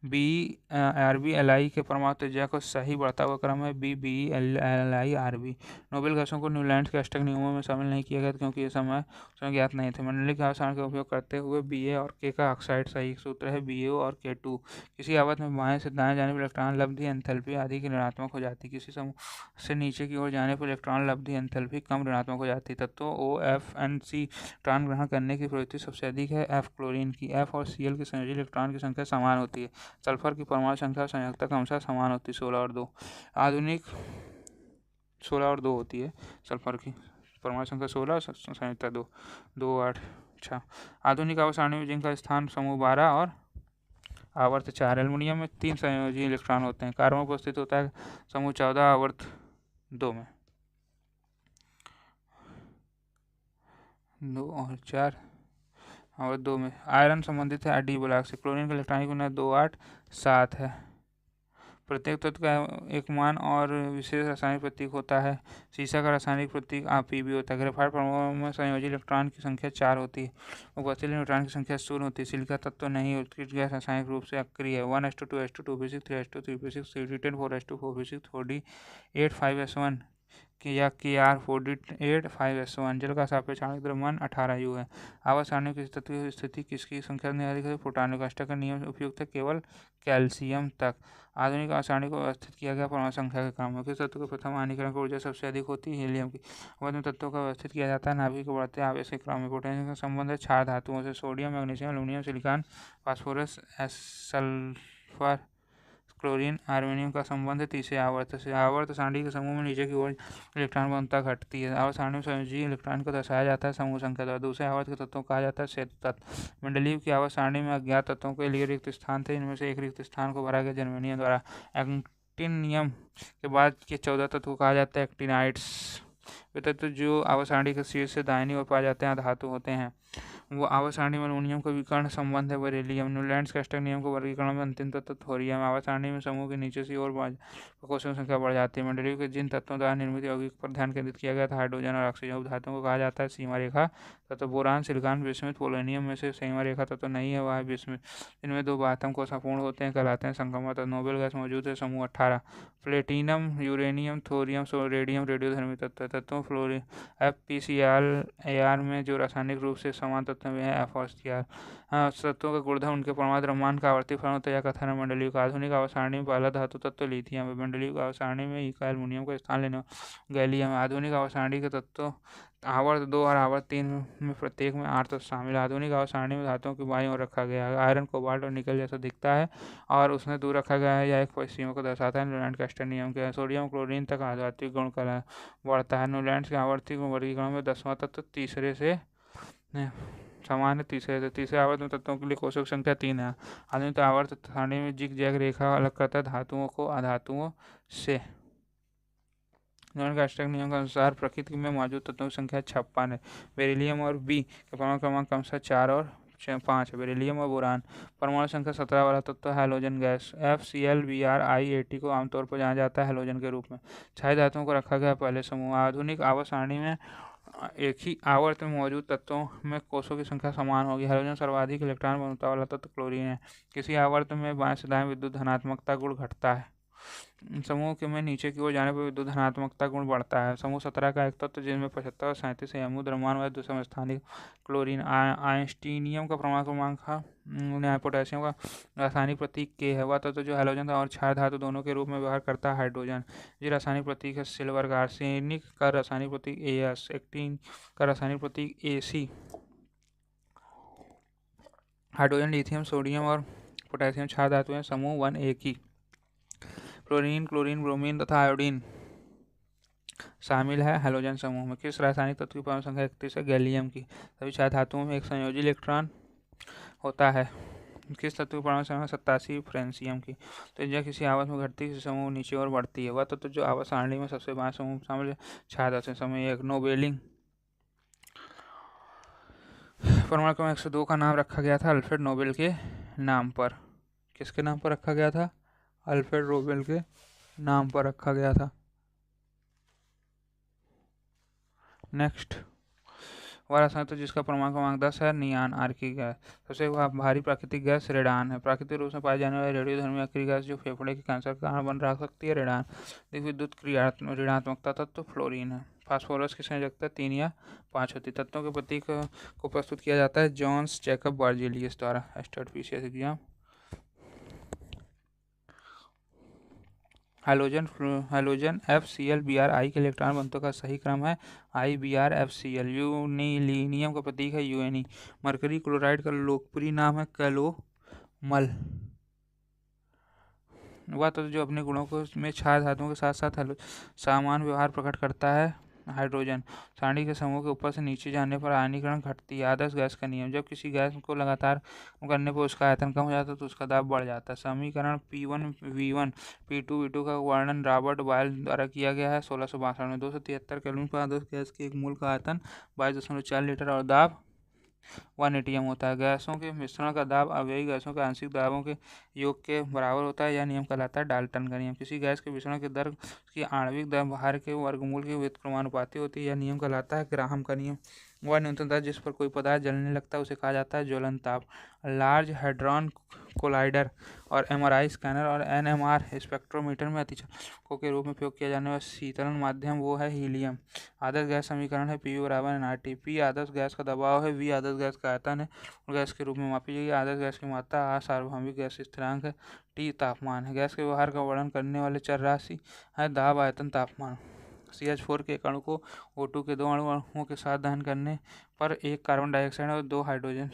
BeRb-Li के परमाणु त्रिज्या को सही बढ़ता हुआ क्रम है BeLi-Rb। नोबेल गैसों को न्यूलैंड के अष्टक नियमों में शामिल नहीं किया गया क्योंकि ये समय ज्ञात नहीं थे। मंडलीय आवर्त का उपयोग करते हुए Ba और K का ऑक्साइड सही सूत्र है BaO और K2। किसी आवर्त में बाएं से दाएं जाने पर इलेक्ट्रॉन लब्धि एंथैल्पी आदि की ऋणात्मक हो जाती। किसी समूह से नीचे की ओर जाने पर इलेक्ट्रॉन लब्धि एंथैल्पी कम ऋणात्मक हो जाती। तत्वों OFNC इलेक्ट्रॉन ग्रहण करने की प्रवृत्ति सबसे अधिक है F क्लोरीन की। F और Cl की संयोजी इलेक्ट्रॉन की संख्या समान होती है। सल्फर की परमाणु संख्या संयोजकता क्रमशः समान होती है 16 और 2। आधुनिक 16 और 2 होती है सल्फर की परमाणु संख्या 16, संयोजकता 2, 8। अच्छा, आधुनिक आवर्त सारणी में जिंक का स्थान समूह 12 और आवर्त 4। एल्युमिनियम में 3 संयोजी इलेक्ट्रॉन होते हैं। कार्बन उपस्थित होता है समूह 14 आवर्त 2 में। 2 और 4 और 2 में। आयरन संबंधित है डी ब्लॉक से। क्लोरीन का इलेक्ट्रॉनिक विन्यास 2, 8, 7 है। प्रत्येक तत्व का एक मान और विशेष रासायनिक प्रतीक होता है। सीसा का रासायनिक प्रतीक Pb होता है। ग्रेफाइट परमाणु में संयोजी इलेक्ट्रॉन की संख्या 4 होती है। उपस्थित न्यूट्रॉन की संख्या 0 होती है। सिलिका तत्व नहीं उत्कृष्ट गैस रासायनिक रूप से अक्रिय है। 1s2 2s2 2p6 3s2 3p6 3d10 4s2 4p6 4d8 5s1 या Kr4d8 5s1। जल का सापेक्ष आणविक द्रव्यमान 18 U है। आवर्त सारणी में किसी तत्व की स्थिति किसकी संख्या से अधिक है? प्रोटॉनों का। अष्टक का नियम उपयुक्त है केवल कैल्शियम तक। आधुनिक आवर्त सारणी को व्यवस्थित किया गया परमाणु संख्या के क्रम में। किस तत्व की प्रथम आयनीकरण की ऊर्जा सबसे अधिक होती है? हीलियम की। आवर्त में तत्वों का व्यवस्थित किया जाता है नाभिक को बढ़ते आवेश के क्रम में। पोटेशियम का संबंध है क्षार धातुओं से। Sodium, magnesium, aluminium, silicon, phosphorus, sulphur, chlorine, आर्मेनियम का संबंध है तीसरे आवर्त से। आवर्त सारणी के समूह में नीचे की ओर इलेक्ट्रॉन घनता घटती है। आवर्त सारणी में संयोजी इलेक्ट्रॉन को दर्शाया जाता है समूह संख्या द्वारा। दूसरे आवर्त के तत्वों को कहा जाता है श्वेत तत्व। मंडलीय की आवर्त सारणी में अज्ञात तत्वों के लिए रिक्त स्थान थे। इनमें से एक रिक्त स्थान को भरा गया जर्मेनियम द्वारा। एक्टिनियम के बाद के 14 तत्व को कहा जाता है एक्टिनाइड्स। वे तत्व जो आवर्त सारणी के शीर्ष से दाहिनी ओर पाए जाते हैं धातु होते हैं। वो आवर्त सारणी में अल्युमिनियम का विकर्ण संबंध है बेरिलियम। न्यूलैंड के अष्टक नियम को वर्गीकरण में अंतिम तत्व थोरियम। आवर्त सारणी में समूह के नीचे से ओर प्रकोष्ठों की संख्या बढ़ जाती है। मंडलीय के जिन तत्वों द्वारा निर्मित यौगिक पर ध्यान केंद्रित किया गया था हाइड्रोजन और ऑक्सीजन धातुओं को कहा जाता है सीमा रेखा तत्व। बोरान, सिलिकॉन, बिस्मुथ, पोलोनियम में से सीमा रेखा तत्व नहीं है, वह है बिस्मुथ। इनमें 2 आत्म कोष अपूर्ण होते हैं कहलाते हैं संक्रमण तत्व। नोबेल गैस मौजूद है समूह 18। प्लेटिनम, यूरेनियम, थोरियम, रेडियम रेडियोधर्मी तत्व। तत्वों फ्लोरीन FeCl में जो रासायनिक रूप से समान तत्व में है F और Cl। तत्वों का गुणधर्म उनके परमाणु द्रव्यमान का आवर्ती फलन होता है। यह कथन है मंडलीय का। आधुनिक आवर्त सारणी में पहला धातु तत्व लिथियम है। मंडलीय आवर्त सारणी में का एल्युमिनियम का स्थान लेने गैलियम है। आधुनिक आवर्त सारणी के तत्व आवर्त 2 और आवर्त 3 में प्रत्येक में 8 तत्व शामिल है। आधुनिक आवर्त सारणी में धातुओं की बाईं ओर रखा गया है। आयरन, कोबाल्ट और निकल जैसा दिखता है और उसने दूर रखा गया है। यह एक सीमा को दर्शाता है। न्यूलैंड के अष्टक नियम के सोडियम क्लोरीन तक आध्यात्मिक गुण का बढ़ता है। न्यूलैंड के आवर्ती वर्गीकरण में 10वां तत्व तीसरे से समान है। तीसरे आवर्त में तत्वों के लिए कोशों की संख्या 3 है। आधुनिक आवर्त सारणी में जिग जैग रेखा अलग करता है धातुओं को अधातुओं से। न्यूटन के अष्टक नियम के अनुसार प्रकृति में मौजूद तत्वों की संख्या 56 है। बेरिलियम और बी के परमाणु क्रमांक क्रमशः 4 और 5 है। बेरिलियम और बोरान परमाणु संख्या 17 वाला तत्व हैलोजन गैस FCl को आमतौर पर जाना जाता है हैलोजन के रूप में। क्षारीय धातुओं को रखा गया पहले समूह। आधुनिक आवर्त सारणी में एक ही आवर्त में मौजूद तत्वों में कोषों की संख्या समान होगी। हैलोजन सर्वाधिक इलेक्ट्रॉन घनत्व वाला तत्व क्लोरीन है। किसी आवर्त में बाएं से दाएं विद्युत धनात्मकता गुण घटता है। समूह के में नीचे की ओर जाने पर विद्युत धनात्मकता गुण बढ़ता है। समूह 17 का एक तत्व जिसमें 75 और 37 अमु द्रव्यमान व दूसरा स्थानिक क्लोरीन आइंस्टीनियम का परमाणु क्रमांक पोटेशियम का रासायनिक प्रतीक K है। वह तत्व जो हैलोजन और क्षार धातु दोनों के रूप में व्यवहार करता है हाइड्रोजन। ये रासायनिक प्रतीक है सिल्वर का। आर्सेनिक का रासायनिक प्रतीक AS, एक्टिन का रासायनिक प्रतीक AC। हाइड्रोजन, लिथियम, सोडियम और पोटेशियम क्षार धातु हैं। समूह 1A की फ्लोरीन, क्लोरीन, ब्रोमीन तथा आयोडीन शामिल है हैलोजन समूह में। किस रासायनिक तत्व की परमाणु संख्या 31 है? गैलियम की। सभी क्षार धातुओं में एक संयोजी इलेक्ट्रॉन होता है। किस तत्व की परमाणु संख्या 87? फ्रेंसियम की। तो यह किसी आवर्त में घटती किसी समूह नीचे और बढ़ती है। वह तत्व जो आवर्त सारणी में सबसे बाएं समूह शामिल है क्षार धातु समूह 1 नोबेलिंग। परमाणु क्रमांक 102 का नाम रखा गया था अल्फ्रेड नोबेल के नाम पर। किसके नाम पर रखा गया था? अल्फ्रेड नोबेल के नाम पर रखा गया था। नेक्स्ट, वह रासायनिक तत्व जिसका परमाणु क्रमांक 10 है नियान आर्की गैस। सबसे भारी प्राकृतिक गैस रेडान है। प्राकृतिक रूप से पाई जाने वाली रेडियोधर्मी आर्की गैस जो फेफड़े के कैंसर का कारण बन रह सकती है रेडान। विद्युत ऋणात्मकता तत्व फ्लोरीन है। फास्फोरस की संयोजकता 3 या 5 होती। तत्वों के प्रतीक को प्रस्तुत किया जाता है जॉन्स जैकब बार्जेलियस द्वारा। स्टैटिस्टिशियस एग्जाम। हैलोजन FCl-Br के इलेक्ट्रॉन घनत्व का सही क्रम है IBr FCl। यूरेनियम का प्रतीक है UNE। मरकरी क्लोराइड का लोकप्रिय नाम है कैलोमल। वह तत्व जो अपने गुणों को में क्षार धातुओं के साथ साथ समान व्यवहार प्रकट करता है हाइड्रोजन। सारणी के समूह के ऊपर से नीचे जाने पर आयनीकरण घटती है। आदर्श गैस का नियम। जब किसी गैस को लगातार करने पर उसका आयतन कम हो जाता है तो उसका दाब बढ़ जाता है। समीकरण P1V1 P2V2 का वर्णन रॉबर्ट बॉयल द्वारा किया गया है 1662 में। 273 केल्विन पर आदर्श गैस के एक मोल का आयतन 22.4 लीटर और दाब 1 atm होता है। गैसों के मिश्रण का दाब अव्ययी गैसों के आंशिक दाबों के योग के बराबर होता है। यह नियम कहलाता है डाल्टन का नियम। किसी गैस के मिश्रण के दर की आणविक भार के वर्गमूल के व्युत्क्रमानुपाती होती है। यह नियम कहलाता है ग्राहम का नियम। वह न्यूनतम दर जिस पर कोई पदार्थ जलने लगता है उसे कहा जाता है ज्वलन ताप। लार्ज हैड्रॉन कोलाइडर और MRI स्कैनर और NMR स्पेक्ट्रोमीटर में अतिचालकों के रूप में उपयोग किया जाने वाला शीतलन माध्यम वो है हीलियम। आदर्श गैस समीकरण है P बराबर nRT। P आदर्श गैस का दबाव है, V आदर्श गैस का आयतन है और गैस के रूप में मापी जाएगी। आदर्श गैस की मात्रा R सार्वभौमिक गैस स्थिरांक है, T तापमान है। गैस के व्यवहार का वर्णन करने वाले चर राशि है दाब, आयतन, तापमान। CH4 के एक अणु को O2 के 2 अणुओं के साथ दहन करने पर 1 कार्बन डाइऑक्साइड और 2 हाइड्रोजन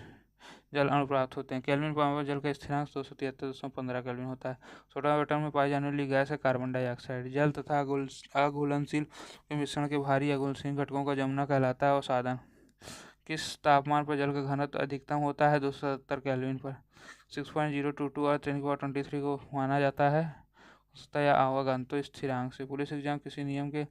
जल अणु प्राप्त होते हैं। केल्विन पर जल का स्थिरांक 273.15 केल्विन होता है। सोडियम एटम में पाई जाने वाली गैस है कार्बन डाइऑक्साइड। जल तथा अघुलनशील के मिश्रण के भारी अघुलनशील घटकों का जमना कहलाता है अवसादन। किस तापमान पर जल का घनत्व अधिकतम होता है? 270 केल्विन पर। 6.022 और 1023 को माना जाता है या आवागंतुक स्थिरांक से। Police exam. किसी नियम के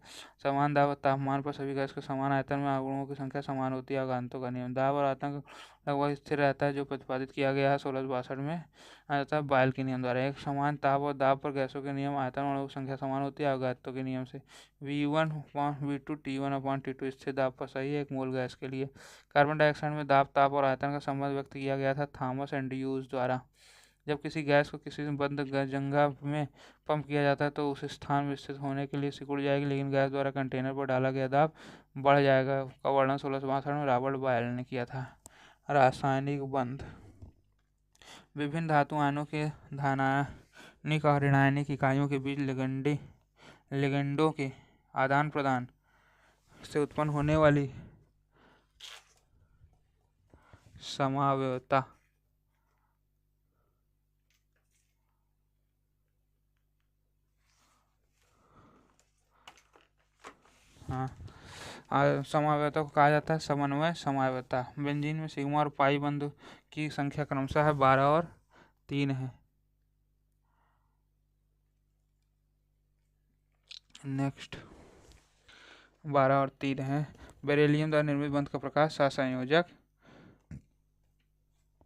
समान दाब और तापमान पर सभी गैस के समान आयतन में अणुओं की संख्या समान होती है। आगंतुक का नियम। दाब और आयतन लगभग स्थिर रहता है जो प्रतिपादित किया गया है 1662 में आता है बॉयल के नियम द्वारा। एक समान ताप और दाब पर गैसों के नियम आयतन और अणुओं की संख्या समान होती है आगंतुक के नियम से। V1/V2 T1/T2 स्थिर दाब पर सही है एक मोल गैस के लिए। कार्बन डाइऑक्साइड में दाब, ताप और आयतन का संबंध व्यक्त किया गया था थॉमस एंड ड्यूज द्वारा। जब किसी गैस को किसी बंद जगह में पंप किया जाता है तो उस स्थान में स्थित होने के लिए सिकुड़ जाएगी, लेकिन गैस द्वारा कंटेनर पर डाला गया दाब बढ़ जाएगा। का वर्णन 1662 में रॉबर्ट बॉयल ने किया था। रासायनिक बंध। विभिन्न धातु आयनों के धानायनिक और ऋणायनिक इकाइयों के बीच लिगेंडों के आदान प्रदान से उत्पन्न होने वाली समावयवता समावयवता को कहा जाता है समन्वय समावयवता। बेंजीन में सिग्मा और पाई बंध की संख्या क्रमशः है 12 और 3 है। नेक्स्ट, 12 और 3 है। बेरिलियम द्वारा निर्मित बंध का प्रकार सहसंयोजक।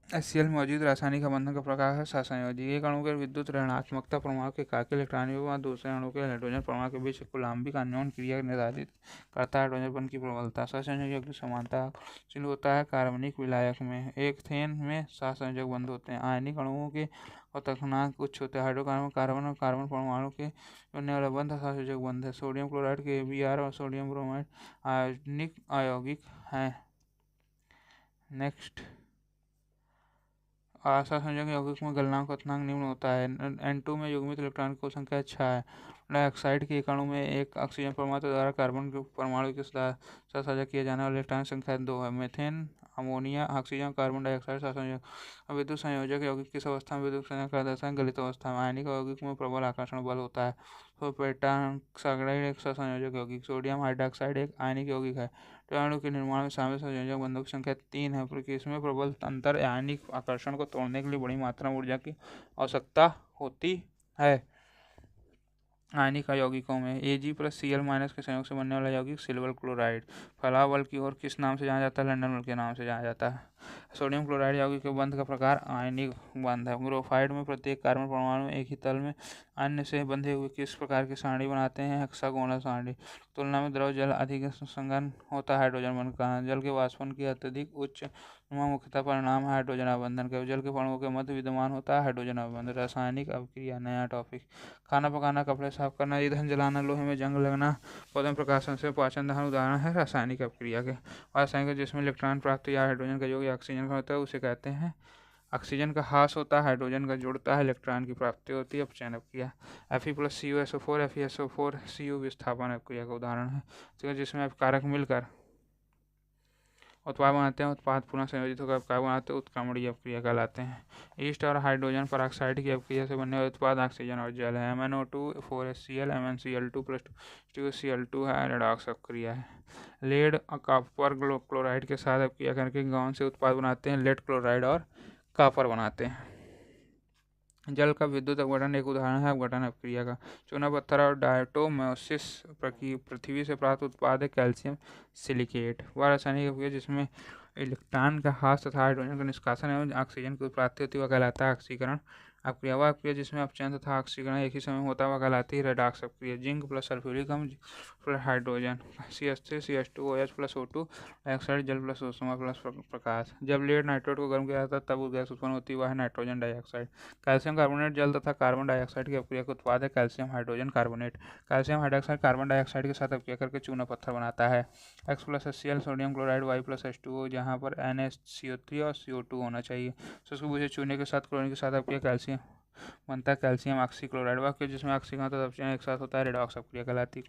HCl मौजूद रासायनिक बंधन का प्रकार है सहसंयोजी। एक अणु के विद्युत ऋणात्मकता परमाणु के कार्य इलेक्ट्रॉनों व दूसरे अणु के हाइड्रोजन परमाणु के बीच कौलम्बिक अन्योन क्रिया निर्धारित करता है। हाइड्रोजन बंध की प्रबलता। सहसंयोजक की समानता चिन्ह होता है कार्बनिक विलायक में। एथेन में सहसंयोजक बंध होते हैं। आयनिक अणुओं के क्वथनांक उच्च होते हैं। हाइड्रोकार्बन कार्बन और कार्बन परमाणु के बनने वाला बंध सहसंयोजक बंध है। सोडियम क्लोराइड KBr और सोडियम ब्रोमाइड आयनिक अयौगिक हैं। नेक्स्ट, सहसंयोजक यौगिक में गलनांक क्वथनांक निम्न होता है। N2 में युग्मित इलेक्ट्रॉन की कुल संख्या 6 है। डाइऑक्साइड के एक अणु में एक ऑक्सीजन परमाणु द्वारा कार्बन के परमाणु के साथ साझा किए जाने वाले इलेक्ट्रॉन संख्या 2 है। Methane, ammonia, oxygen, carbon dioxide सहसंयोजक। विद्युत संयोजक यौगिक किस अवस्था में विद्युत संयोजक करता है? गलित अवस्था में। आयनिक यौगिक में प्रबल आकर्षण बल होता है। तो पेंटाऑक्साइड एक सहसंयोजक यौगिक। सोडियम हाइड्रॉक्साइड एक आयनिक यौगिक है। अणु के निर्माण में शामिल संयोजक बंधों की संख्या 3 है, क्योंकि इसमें प्रबल अंतर आयनिक आकर्षण को तोड़ने के लिए बड़ी मात्रा में ऊर्जा की आवश्यकता होती है। आयनिक यौगिकों में Ag+Cl- के संयोग से बनने वाला यौगिक सिल्वर क्लोराइड। फैलाव बल की ओर किस नाम से जाना जाता है? लंदन बल के नाम से जाना जाता है। सोडियम क्लोराइड यौगिक के बंध का प्रकार आयनिक बंध है। ग्रेफाइट में प्रत्येक कार्बन परमाणु एक ही तल में अन्य से बंधे हुए किस प्रकार की सारणी बनाते हैं? हेक्सागोनल सारणी। तुलना में द्रव जल अधिक संघन होता है। हाइड्रोजन बंध का जल के वाष्पन की अत्यधिक उच्च मुख्यतः परिणाम है हाइड्रोजन अवबंधन के। जल के परमाणुओं के मध्य विद्यमान होता है हाइड्रोजन अवबंधन। रासायनिक अभिक्रिया। नया टॉपिक। खाना पकाना, कपड़े साफ करना, ईंधन जलाना, लोहे में जंग लगना, पौधों में प्रकाशन से पाचन दहन उदाहरण है रासायनिक अभिक्रिया के। रासायनिक जिसमें इलेक्ट्रॉन प्राप्त या हाइड्रोजन का योग ऑक्सीजन का होता है उसे कहते हैं। ऑक्सीजन का ह्रास होता है, हाइड्रोजन का जुड़ता है, इलेक्ट्रॉन की प्राप्ति होती है। अपचयन अभिक्रिया। Fe+CuSO4 FeSO4Cu विस्थापन अभिक्रिया का उदाहरण है, जिसमें कारक मिलकर उत्पाद बनाते हैं। उत्पाद पुनः संयोजित होकर अपकार बनाते हैं, उत्क्रमणीय अभिक्रिया कहलाते हैं। ईस्ट और हाइड्रोजन परऑक्साइड की अभिक्रिया से बनने वाले उत्पाद ऑक्सीजन और जल है। MnO2 4HCl MnCl2+2Cl2 है, रेडॉक्स अभिक्रिया है। लेड कॉपर क्लोराइड के साथ अभिक्रिया करके गौण से उत्पाद बनाते हैं, लेड क्लोराइड और कॉपर बनाते हैं। जल का विद्युत अपघटन एक उदाहरण है अपघटन अभिक्रिया का। चूना पत्थर और डायटोमोसिस पृथ्वी से प्राप्त उत्पाद है कैल्शियम सिलिकेट। वह रासायनिक अभिक्रिया जिसमें इलेक्ट्रॉन का ह्रास तथा हाइड्रोजन का निष्कासन एवं ऑक्सीजन की प्राप्ति होती है वह कहलाता है ऑक्सीकरण अभिक्रिया। वह अभिक्रिया जिसमें अपचयन तथा ऑक्सीकरण एक ही समय होता है वह कहलाती है रेडॉक्स अभिक्रिया। जिंक प्लस सल्फ्यूरिक अम्ल प्लस हाइड्रोजन CH3CH2OH+O2 डाइऑक्साइड जल प्लस ऊष्मा प्लस प्रकाश। जब लेड नाइट्रेट को गर्म किया जाता है तब वो गैस उत्पन्न होती है, वह है नाइट्रोजन डाइऑक्साइड। कैल्शियम कार्बोनेट जल तथा कार्बन डाइऑक्साइड की अभिक्रिया का उत्पाद है calcium hydrogen carbonate. Calcium hydroxide carbon dioxide के साथ अभिक्रिया करके चूना पत्थर बनाता है। X+HCl सोडियम क्लोराइड Y+H2O, जहाँ पर NaCO3 और CO2 होना चाहिए। शुष्क बुझे चूने के साथ क्लोरीन के साथ अभिक्रिया कैल्शियम बनता है कैल्शियम ऑक्सीक्लोराइड। वह जिसमें ऑक्सीकरण तथा अपचयन एक साथ होता है रेडॉक्स अभिक्रिया कहलाती है।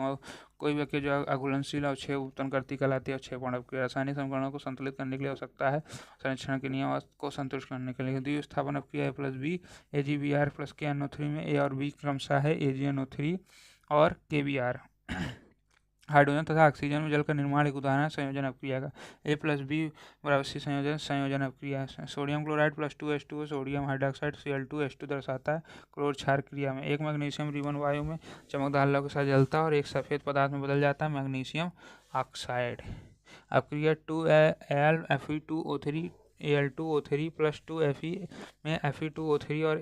कोई व्यक्ति जो अघुलनशील अवक्षय उत्पन्न करती कहलाती है अवक्षेपण अभिक्रिया। रासायनिक समीकरणों को संतुलित करने के लिए आवश्यकता है संरक्षण के नियम को संतुष्ट करने के लिए। द्विस्थापन अभिक्रिया A+B AgBr+KNO3 में A और B क्रमशः है AgNO3 और KBr। हाइड्रोजन तथा ऑक्सीजन में जल का निर्माण एक उदाहरण है संयोजन अभिक्रिया का। A+B=C संयोजन अभिक्रिया। Sodium chloride +2H2O sodium hydroxide Cl2H2 दर्शाता है क्लोर क्षार क्रिया में। एक मैग्नीशियम रिबन वायु में चमकदार आलोक के साथ जलता है और एक सफेद पदार्थ में बदल जाता है मैग्नीशियम ऑक्साइड। अभिक्रिया 2Al Fe2O3 Al2O3+2Fe में Fe2O3 और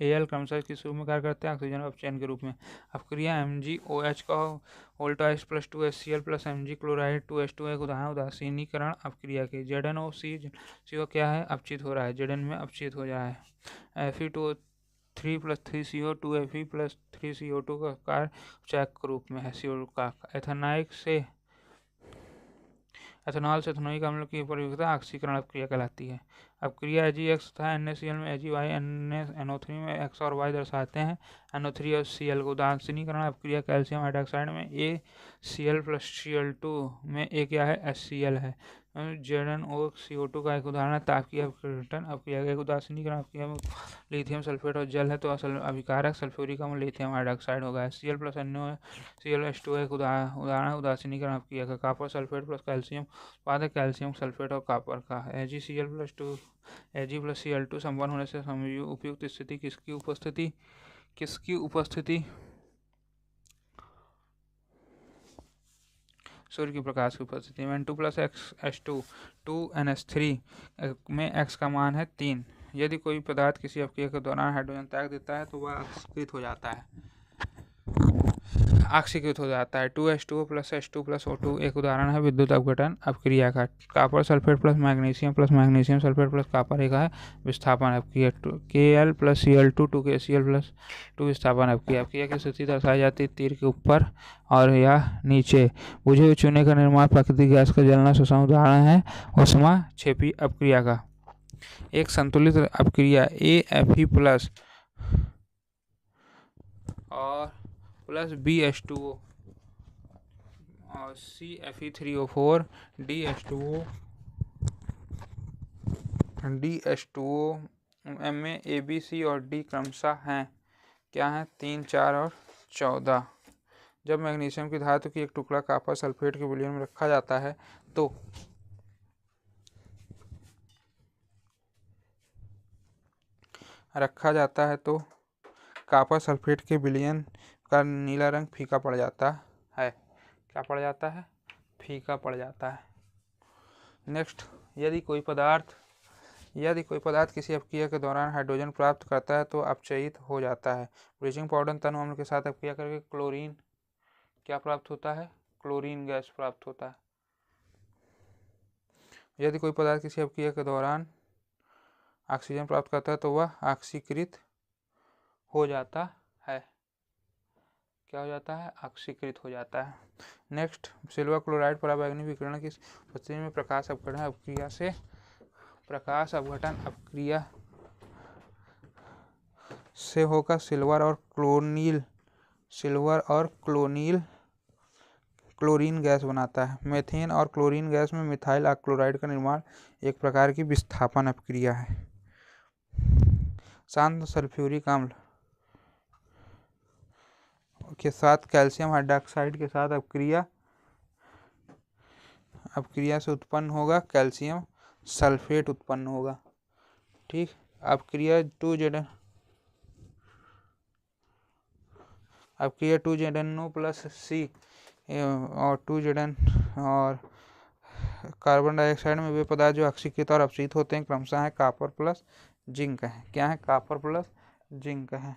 Al क्रमशः किस रूप में कार्य करते हैं? ऑक्सीजन अपचयन के रूप में। अभिक्रिया MgOH का Ol2H+2HCl + Mg क्लोराइड 2H2 एक उदाहरण उदासीनीकरण अभिक्रिया के। ZnOCO क्या है? अपचित हो रहा है, Zn में अपचित हो रहा है। Fe2O3+3CO 2Fe+3CO2 का कार्य चक्र रूप में है CO का। एथेनॉल से एथेनोइक अम्ल की परिवर्तन ऑक्सीकरण अभिक्रिया कहलाती है। अभिक्रिया AgX तथा NaCl में Ag NO3 में X और Y दर्शाते हैं NO3 और Cl को। उदासीनीकरण अभिक्रिया कैल्शियम हाइड्रॉक्साइड में ACl+Cl2 में A क्या है? HCl है। ZnOCO2 का एक उदाहरण है तापीय अपघटन अभिक्रिया का। एक उदासीनीकरण अभिक्रिया में लिथियम सल्फेट और जल है तो अभिकारक सल्फ्यूरिक अम्ल लिथियम हाइड्रॉक्साइड होगा। Cl+NaClH2 एक उदाहरण उदासीनीकरण अभिक्रिया का। कॉपर सल्फेट प्लस कैल्शियम उत्पाद है कैल्शियम सल्फेट और कॉपर का। Ag+Cl2 संपन्न होने से उपयुक्त स्थिति किसकी उपस्थिति सूर्य की प्रकाश की उपस्थिति में। N2 प्लस H2 2NH3 में x का मान है 3। यदि कोई पदार्थ किसी अपक्रिया के दौरान हाइड्रोजन त्याग देता है तो वह ऑक्सीकृत हो जाता है। 2H2O plus H2 plus O2 एक उदाहरण है विद्युत अपघटन अपक्रिया का। Copper sulphate plus magnesium sulphate plus copper एक है विस्थापन अपक्रिया। Kl plus Cl2 2KCl plus 2 विस्थापन अपक्रिया की स्थिति दर्शाई जाती है तीर के ऊपर और या नीचे। बुझे हुए चूने का निर्माण प्राकृतिक गैस का जलना सुषम उदाहरण है ऊष्माक्षेपी अपक्रिया का। एक संतुलित अपक्रिया AFE प्लस और प्लस BH2O और CFE3O4 DH2O में A, B, C और D क्रमशः हैं। क्या हैं? 3, 4 और 14। जब मैग्नीशियम की धातु की एक टुकड़ा कॉपर सल्फेट के विलयन में रखा जाता है तो कॉपर सल्फेट के विलयन का नीला रंग फीका पड़ जाता है। क्या पड़ जाता है? फीका पड़ जाता है। नेक्स्ट, यदि कोई पदार्थ किसी अपक्रिया के दौरान हाइड्रोजन प्राप्त करता है तो अपचयित हो जाता है। ब्लीचिंग पाउडर तनु अम्ल के साथ अपक्रिया करके क्लोरीन क्या प्राप्त होता है? क्लोरीन गैस प्राप्त होता है। यदि कोई पदार्थ किसी अपक्रिया के दौरान ऑक्सीजन प्राप्त करता है तो वह ऑक्सीकृत हो जाता है। क्या हो जाता है? ऑक्सीकृत हो जाता है। नेक्स्ट, सिल्वर क्लोराइड पराबैंगनी विकिरण की उपस्थिति में प्रकाश अपघटन अपक्रिया से होकर सिल्वर और क्लोरीन गैस बनाता है। मीथेन और क्लोरीन गैस में मिथाइल क्लोराइड का निर्माण एक प्रकार की विस्थापन अपक्रिया है। शांत सल्फ्यूरिक अम्ल के साथ कैल्शियम हाइड्रॉक्साइड के साथ अपक्रिया से उत्पन्न होगा कैल्शियम सल्फेट उत्पन्न होगा। ठीक, अपक्रिया 2ZnO प्लस C और 2Zn और कार्बन डाइऑक्साइड में वे पदार्थ जो ऑक्सीकृत और अपचयित होते हैं क्रमशः है कॉपर प्लस जिंक है। क्या है? कॉपर प्लस जिंक है।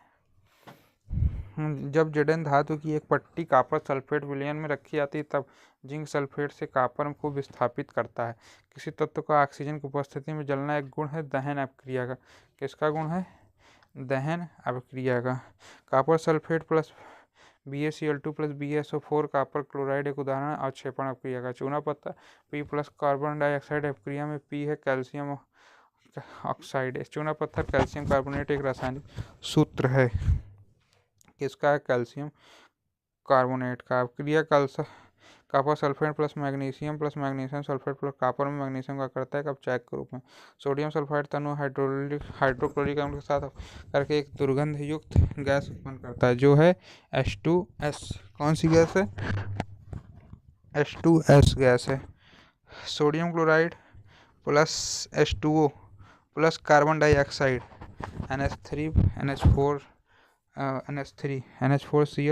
जब Zn धातु की एक पट्टी कॉपर सल्फेट विलयन में रखी जाती है तब जिंक सल्फेट से कॉपर को विस्थापित करता है। किसी तत्व का ऑक्सीजन की उपस्थिति में जलना एक गुण है दहन अपक्रिया का। किसका गुण है? दहन अपक्रिया का। Copper sulphate plus BaCl2 plus BaSO4 copper chloride एक उदाहरण है अवक्षेपण अपक्रिया का। चूना पत्थर P प्लस कार्बन डाइऑक्साइड अपक्रिया में P है कैल्शियम ऑक्साइड। चूना पत्थर कैल्शियम कार्बोनेट एक रासायनिक सूत्र है। किसका है? कैल्शियम कार्बोनेट का। अपक्रिया copper sulphate plus magnesium sulphate plus copper में मैग्नीशियम का करता है अपचायक के रूप में। सोडियम सल्फाइड तनु हाइड्रोक्लोरिक अम्ल के साथ करके एक दुर्गंध युक्त गैस उत्पन्न करता है जो है H2S। कौन सी गैस है? H2S गैस है। Sodium chloride plus H2O plus carbon dioxide NH4Cl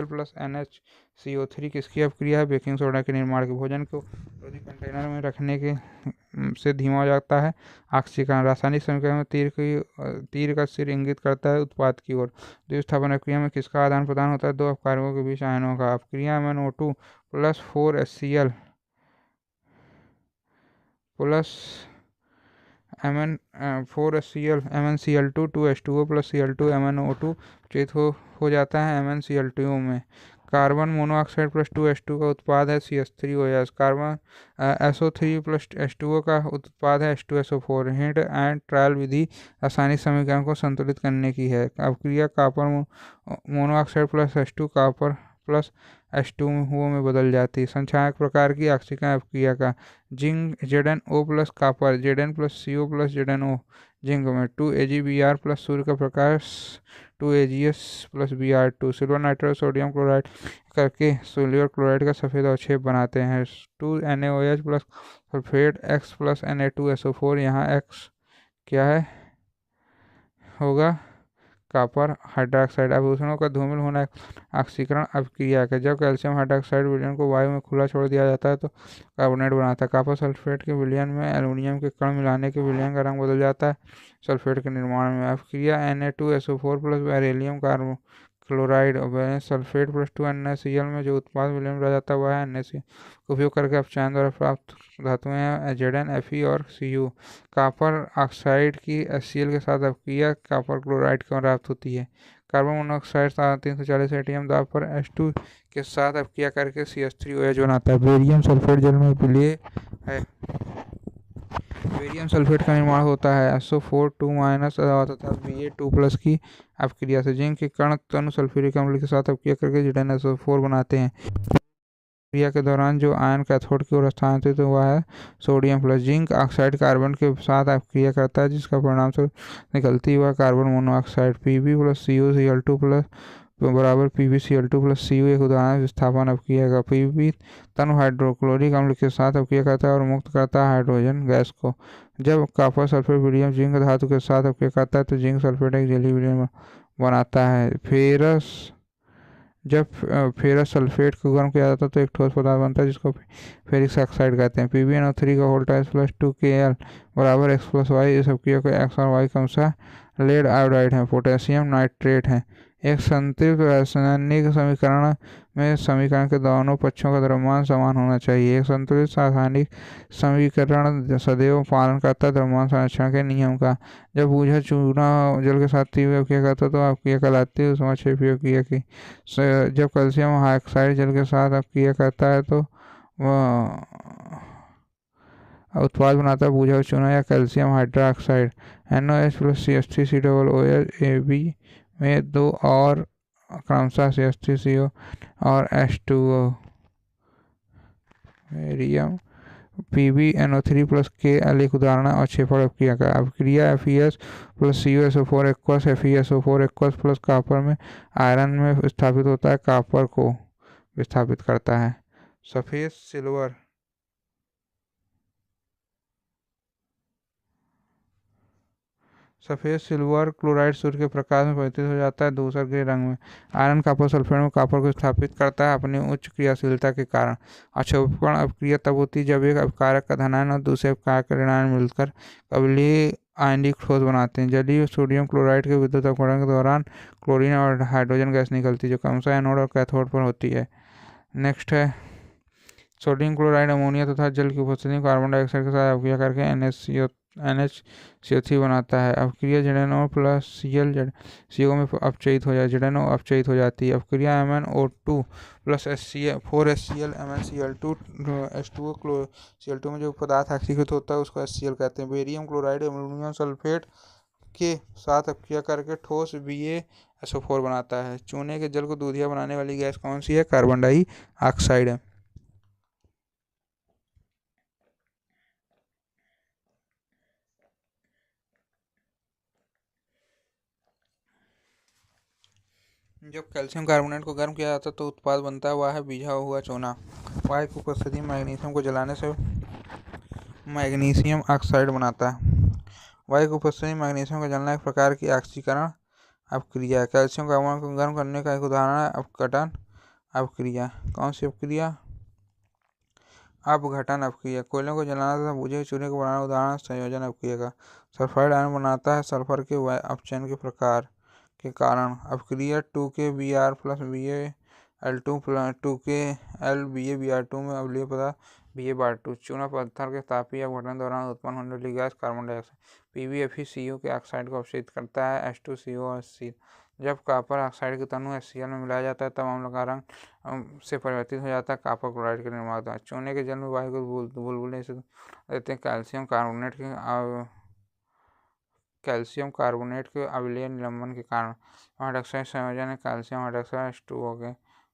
plus NHCO3 किसकी अपक्रिया है? बेकिंग सोडा के निर्माण की। भोजन को यदि कंटेनर में रखने के से धीमा हो जाता है ऑक्सीकरण। रासायनिक समीकरण में तीर का सिर इंगित करता है उत्पाद की ओर। द्विस्थापन अपक्रिया में किसका आदान प्रदान होता है? दो अपकारकों के बीच आयनों का। अपक्रिया MnO2 plus 4HCl plus MnCl2 2H2O plus Cl2 MnO2 चेत हो जाता है MnCl2O में। कार्बन मोनोऑक्साइड प्लस 2H2 का उत्पाद है CH3OS। Carbon SO3 plus H2O का उत्पाद है H2SO4। हिट एंड ट्रायल विधि रासायनिक समीकरण को संतुलित करने की है। अपक्रिया copper monoxide plus H2 copper plus H2O में बदल जाती है। संक्षारक प्रकार की ऑक्सीकरण अपक्रिया का। Zinc ZnO plus copper Zn plus CO plus ZnO zinc में 2AgBr प्लस सूर्य का प्रकाश 2AgS plus Br2। Silver nitride sodium chloride करके सिल्वर क्लोराइड का सफ़ेद अवक्षेप बनाते हैं। 2NaOH plus sulphate X plus Na2SO4। यहाँ X क्या है? होगा कॉपर हाइड्रोक्साइड आभूषणों का धूमिल होना ऑक्सीकरण अभिक्रिया है। जब कैल्शियम हाइड्रोक्साइड विलयन को वायु में खुला छोड़ दिया जाता है तो कार्बोनेट बनाता है। कॉपर सल्फेट के विलयन में एल्यूमिनियम के कण मिलाने के विलयन का रंग बदल जाता है सल्फेट के निर्माण में। अभिक्रिया Na2SO4 प्लस बेरिलियम कार्बो क्लोराइड और बैलेंस सल्फेट प्लस 2 NaCl में जो उत्पाद विलयन रह जाता है वह है NaCl का उपयोग करके अपचायन द्वारा प्राप्त धातुएं हैं Zn, Fe और Cu। कॉपर ऑक्साइड की HCl के साथ अभिक्रिया कॉपर क्लोराइड की प्राप्त होती है। कार्बन मोनोऑक्साइड 340 एटीएम दाब पर H2 के साथ अभिक्रिया करके CH3OH बनाता है। बेरियम सल्फेट जल में विलेय है। बेरियम सल्फेट का निर्माण होता है SO4 2- तथा Ba2+ की अभिक्रिया से। जिंक के कण तनु सल्फ्यूरिक अम्ल के साथ अभिक्रिया करके ZnSO4 बनाते हैं। क्रिया के दौरान जो आयन कैथोड की ओर स्थानांतरित हुआ है sodium plus. Zinc oxide carbon के साथ अभिक्रिया करता है जिसका परिणाम स्वरूप निकलती हुआ carbon monoxide Pb plus CuCl2 plus बराबर PbCl2 प्लस Cu एक उदाहरण विस्थापन अभिक्रिया का। Pb तनु हाइड्रोक्लोरिक अम्ल के साथ अभिक्रिया करता है और मुक्त करता है हाइड्रोजन गैस को। जब कॉपर सल्फेट विलियम जिंक धातु के साथ अभिक्रिया करता है तो जिंक सल्फेट एक जेली विलियन बनाता है। जब फेरस सल्फेट को गर्म किया जाता है तो एक ठोस पदार्थ बनता है जिसको फेरिक ऑक्साइड कहते हैं। PbNO3 का वोल्टाइज प्लस 2Kl बराबर x प्लस वाई। इस अभिक्रिया को x और y क्रमशः लेड आयोडाइड है पोटेशियम नाइट्रेट है। एक संतृप्त रासायनिक समीकरण में समीकरण के दोनों पक्षों का द्रव्यमान समान होना चाहिए। एक संतुलित रासायनिक समीकरण सदैव पालन करता है द्रव्यमान संरक्षण के नियम का। जब ऊर्जा चूना जल के साथ तीव्र अभिक्रिया करता है तो अभिक्रिया कहलाती है ऊष्माक्षेपी अभिक्रिया की। जब कैल्शियम हाइड्रोक्साइड जल के साथ अभिक्रिया करता है तो वह उत्पाद बनाता है भूजा चूना या calcium hydroxide. NaOH plus CH3COOH Ab में दो और क्रमशः CH3CO और H2O। Barium PbNO3 plus Kl एक उदाहरण और क्षेपण अभिक्रिया का। अभिक्रिया Fe plus CuSO4 aqueous FeSO4 aqueous plus copper में आयरन में विस्थापित होता है कॉपर को विस्थापित करता है। सफेद सिल्वर क्लोराइड सूर्य के प्रकाश में परिवर्तित हो जाता है धूसर ग्रे रंग में। आयरन कॉपर सल्फेट में कॉपर को स्थापित करता है अपनी उच्च क्रियाशीलता के कारण। अक्षोभकरण अभिक्रिया तब होती है जब एक अभिकारक का धनायन और दूसरे अभिकारक का ऋणायन मिलकर अम्लीय आयनिक ठोस बनाते हैं। जलीय सोडियम क्लोराइड के विद्युत अपघटन के दौरान क्लोरीन और हाइड्रोजन गैस निकलती है जो क्रमशः एनोड और कैथोड पर होती है। नेक्स्ट है सोडियम क्लोराइड अमोनिया तथा जल की उपस्थिति में कार्बन डाइऑक्साइड के साथ अभिक्रिया करके NaCO3 बनाता है। अभिक्रिया ZnO प्लस Cl CO में अपचयित हो जाती है ZnO अपचयित हो जाती है। अभिक्रिया MnO2 plus 4HCl MnCl2 H2O Cl2 में जो पदार्थ ऑक्सीकृत होता है उसको HCl कहते हैं। बेरियम क्लोराइड एल्यूमिनियम सल्फेट के साथ अभिक्रिया करके ठोस BaSO4 बनाता है। चूने के जल को दूधिया बनाने वाली गैस कौन सी है? कार्बन डाइऑक्साइड है। जब कैल्शियम कार्बोनेट को गर्म किया जाता है तो उत्पाद बनता है वह है बीझा हुआ चूना। वायु की उपस्थिति में मैग्नीशियम को जलाने से मैग्नीशियम ऑक्साइड बनाता है। वायु की उपस्थिति में मैग्नीशियम का जलना एक प्रकार की ऑक्सीकरण अभिक्रिया है। कैल्शियम कार्बोनेट को गर्म करने का एक उदाहरण है अपघटन अभिक्रिया। कौन सी अभिक्रिया? अपघटन अभिक्रिया। कोयले को जलाना तथा बुझे हुए चूने को बनाना उदाहरण संयोजन अभिक्रिया का। सल्फाइड आयन बनाता है सल्फर के अपचयन के प्रकार के कारण। अभिक्रिया 2KBr plus Bal2 plus 2KL BaBr2 में अम्लीय पदार्थ Ba2 चूना पत्थर के तापीय अपघटन दौरान उत्पन्न होने वाली गैस कार्बन डाइऑक्साइड PbFeCu के ऑक्साइड को अपचयित करता है H2CO और HCl। जब कॉपर ऑक्साइड के तनु HCl में मिलाया जाता है तब अम्ल का रंग से परिवर्तित हो जाता है कॉपर क्लोराइड के निर्माण होता है। चूने के जल में वायु को बुलबुले से देते हैं कैल्शियम कार्बोनेट के अम्लीय निलंबन के कारण। हाइड्रोक्साइड संयोजन है कैल्शियम हाइड्रोक्साइड H2O के।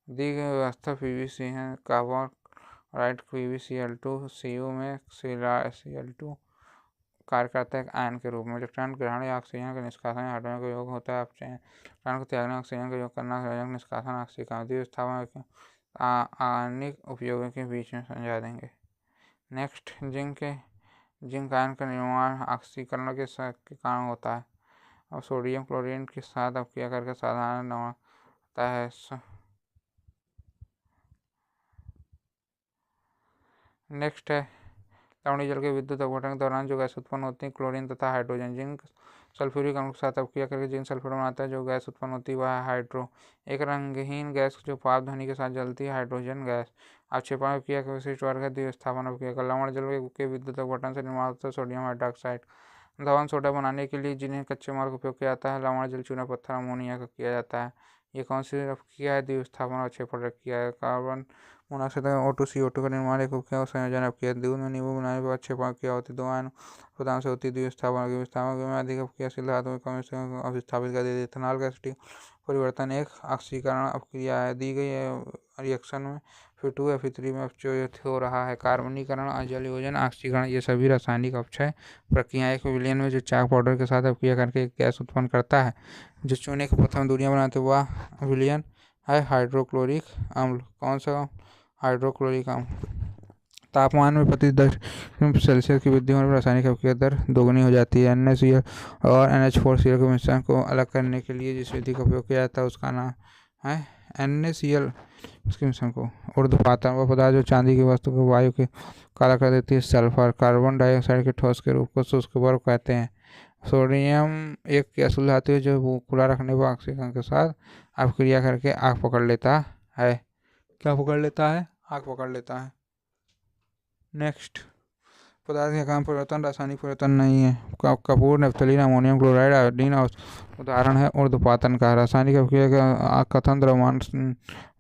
दी गई व्यवस्था PbC है कॉपर क्लोराइड PbCl2 Cu में Cl2 कार्य करता है आयन के रूप में। इलेक्ट्रॉन ग्रहण या ऑक्सीजन के निष्कासन में हाइड्रोजन का योग होता है अपचयन। इलेक्ट्रॉन को त्यागने ऑक्सीजन का योग करना संयोजन निष्कासन ऑक्सीकरण विस्थापन आणविक उपयोगों के बीच में समझा देंगे। नेक्स्ट जिंक आयन का निर्माण ऑक्सीकरण के कारण होता है। और सोडियम क्लोरीन के साथ अपक्रिया करके साधारण होता है। नेक्स्ट है लवणीय जल के विद्युत अपघटन के दौरान जो गैस उत्पन्न होती है क्लोरीन तथा हाइड्रोजन। जिंक सल्फ्यूरिक अम्ल के साथ अपक्रिया करके जिंक सल्फेट बनाता है। जो गैस उत्पन्न होती है वह है हाइड्रो, एक रंगहीन गैस जो पाप ध्वनि के साथ जलती है, हाइड्रोजन गैस। अवक्षेपण अपक्रिया का विशिष्ट वर्ग है द्विस्थापन अपक्रिया का। लवण जल के विद्युत अपघटन से निर्माण होता है सोडियम हाइड्रोक्साइड। धवन सोडा बनाने के लिए जिन्हें कच्चे माल का उपयोग किया जाता है, लवण जल चूना पत्थर अमोनिया का किया जाता है। ये कौन सी अपक्रिया है? द्विस्थापन और अवक्षेपण अपक्रिया है। कार्बन मोनोऑक्साइड O2CO2 का निर्माण एक उपक्रिया और संयोजन अपक्रिया। दूध में नींबू बनाने पर अवक्षेपण अपक्रिया होती है। दो आयन प्रदान से होती है द्विस्थापन। विस्थापन में अधिक अपक्रियाशील धातु में कम अभिस्थापित कर देती है। इथेनॉल का एसिटिक परिवर्तन एक ऑक्सीकरण अपक्रिया है। दी गई रिएक्शन में Fe2 Fe3 में अपचयित हो रहा है। कार्बनीकरण, अजलयोजन, ऑक्सीकरण ये सभी रासायनिक अपक्षय प्रक्रियाएं एक विलयन में जो चाक पाउडर के साथ अपक्रिया करके एक गैस उत्पन्न करता है। जो चूने की प्रथम दूरियां बनाते वह विलयन है हाइड्रोक्लोरिक अम्ल। कौन सा? हाइड्रोक्लोरिक अम्ल। तापमान में प्रति 10 सेल्सियस की वृद्धि होने पर रासायनिक अपक्रिया दर दोगुनी हो जाती है। NaCl और NH4Cl के मिश्रण को अलग करने के लिए जिस विधि का उपयोग किया जाता है उसका नाम है NaCl। उसके मिश्रण को ऊर्ध्वपातन, वह पदार्थ जो चांदी की वस्तु को वायु के काला कर देती है। सल्फर, कार्बन डाइऑक्साइड के ठोस के रूप को शुष्क बर्फ कहते हैं। सोडियम एक गैसीय धातु है जो खुला रखने पर ऑक्सीजन के साथ अपक्रिया करके आग पकड़ लेता है। क्या पकड़ लेता है? आग पकड़ लेता है। नेक्स्ट, पदार्थ का काम परिवर्तन रासायनिक परिवर्तन नहीं है। Kapoor, naphthalene, ammonium chloride, iodine उदाहरण है ऊर्ध्वपातन का। रासायनिक अपक्रिया का कथन द्रव्यमान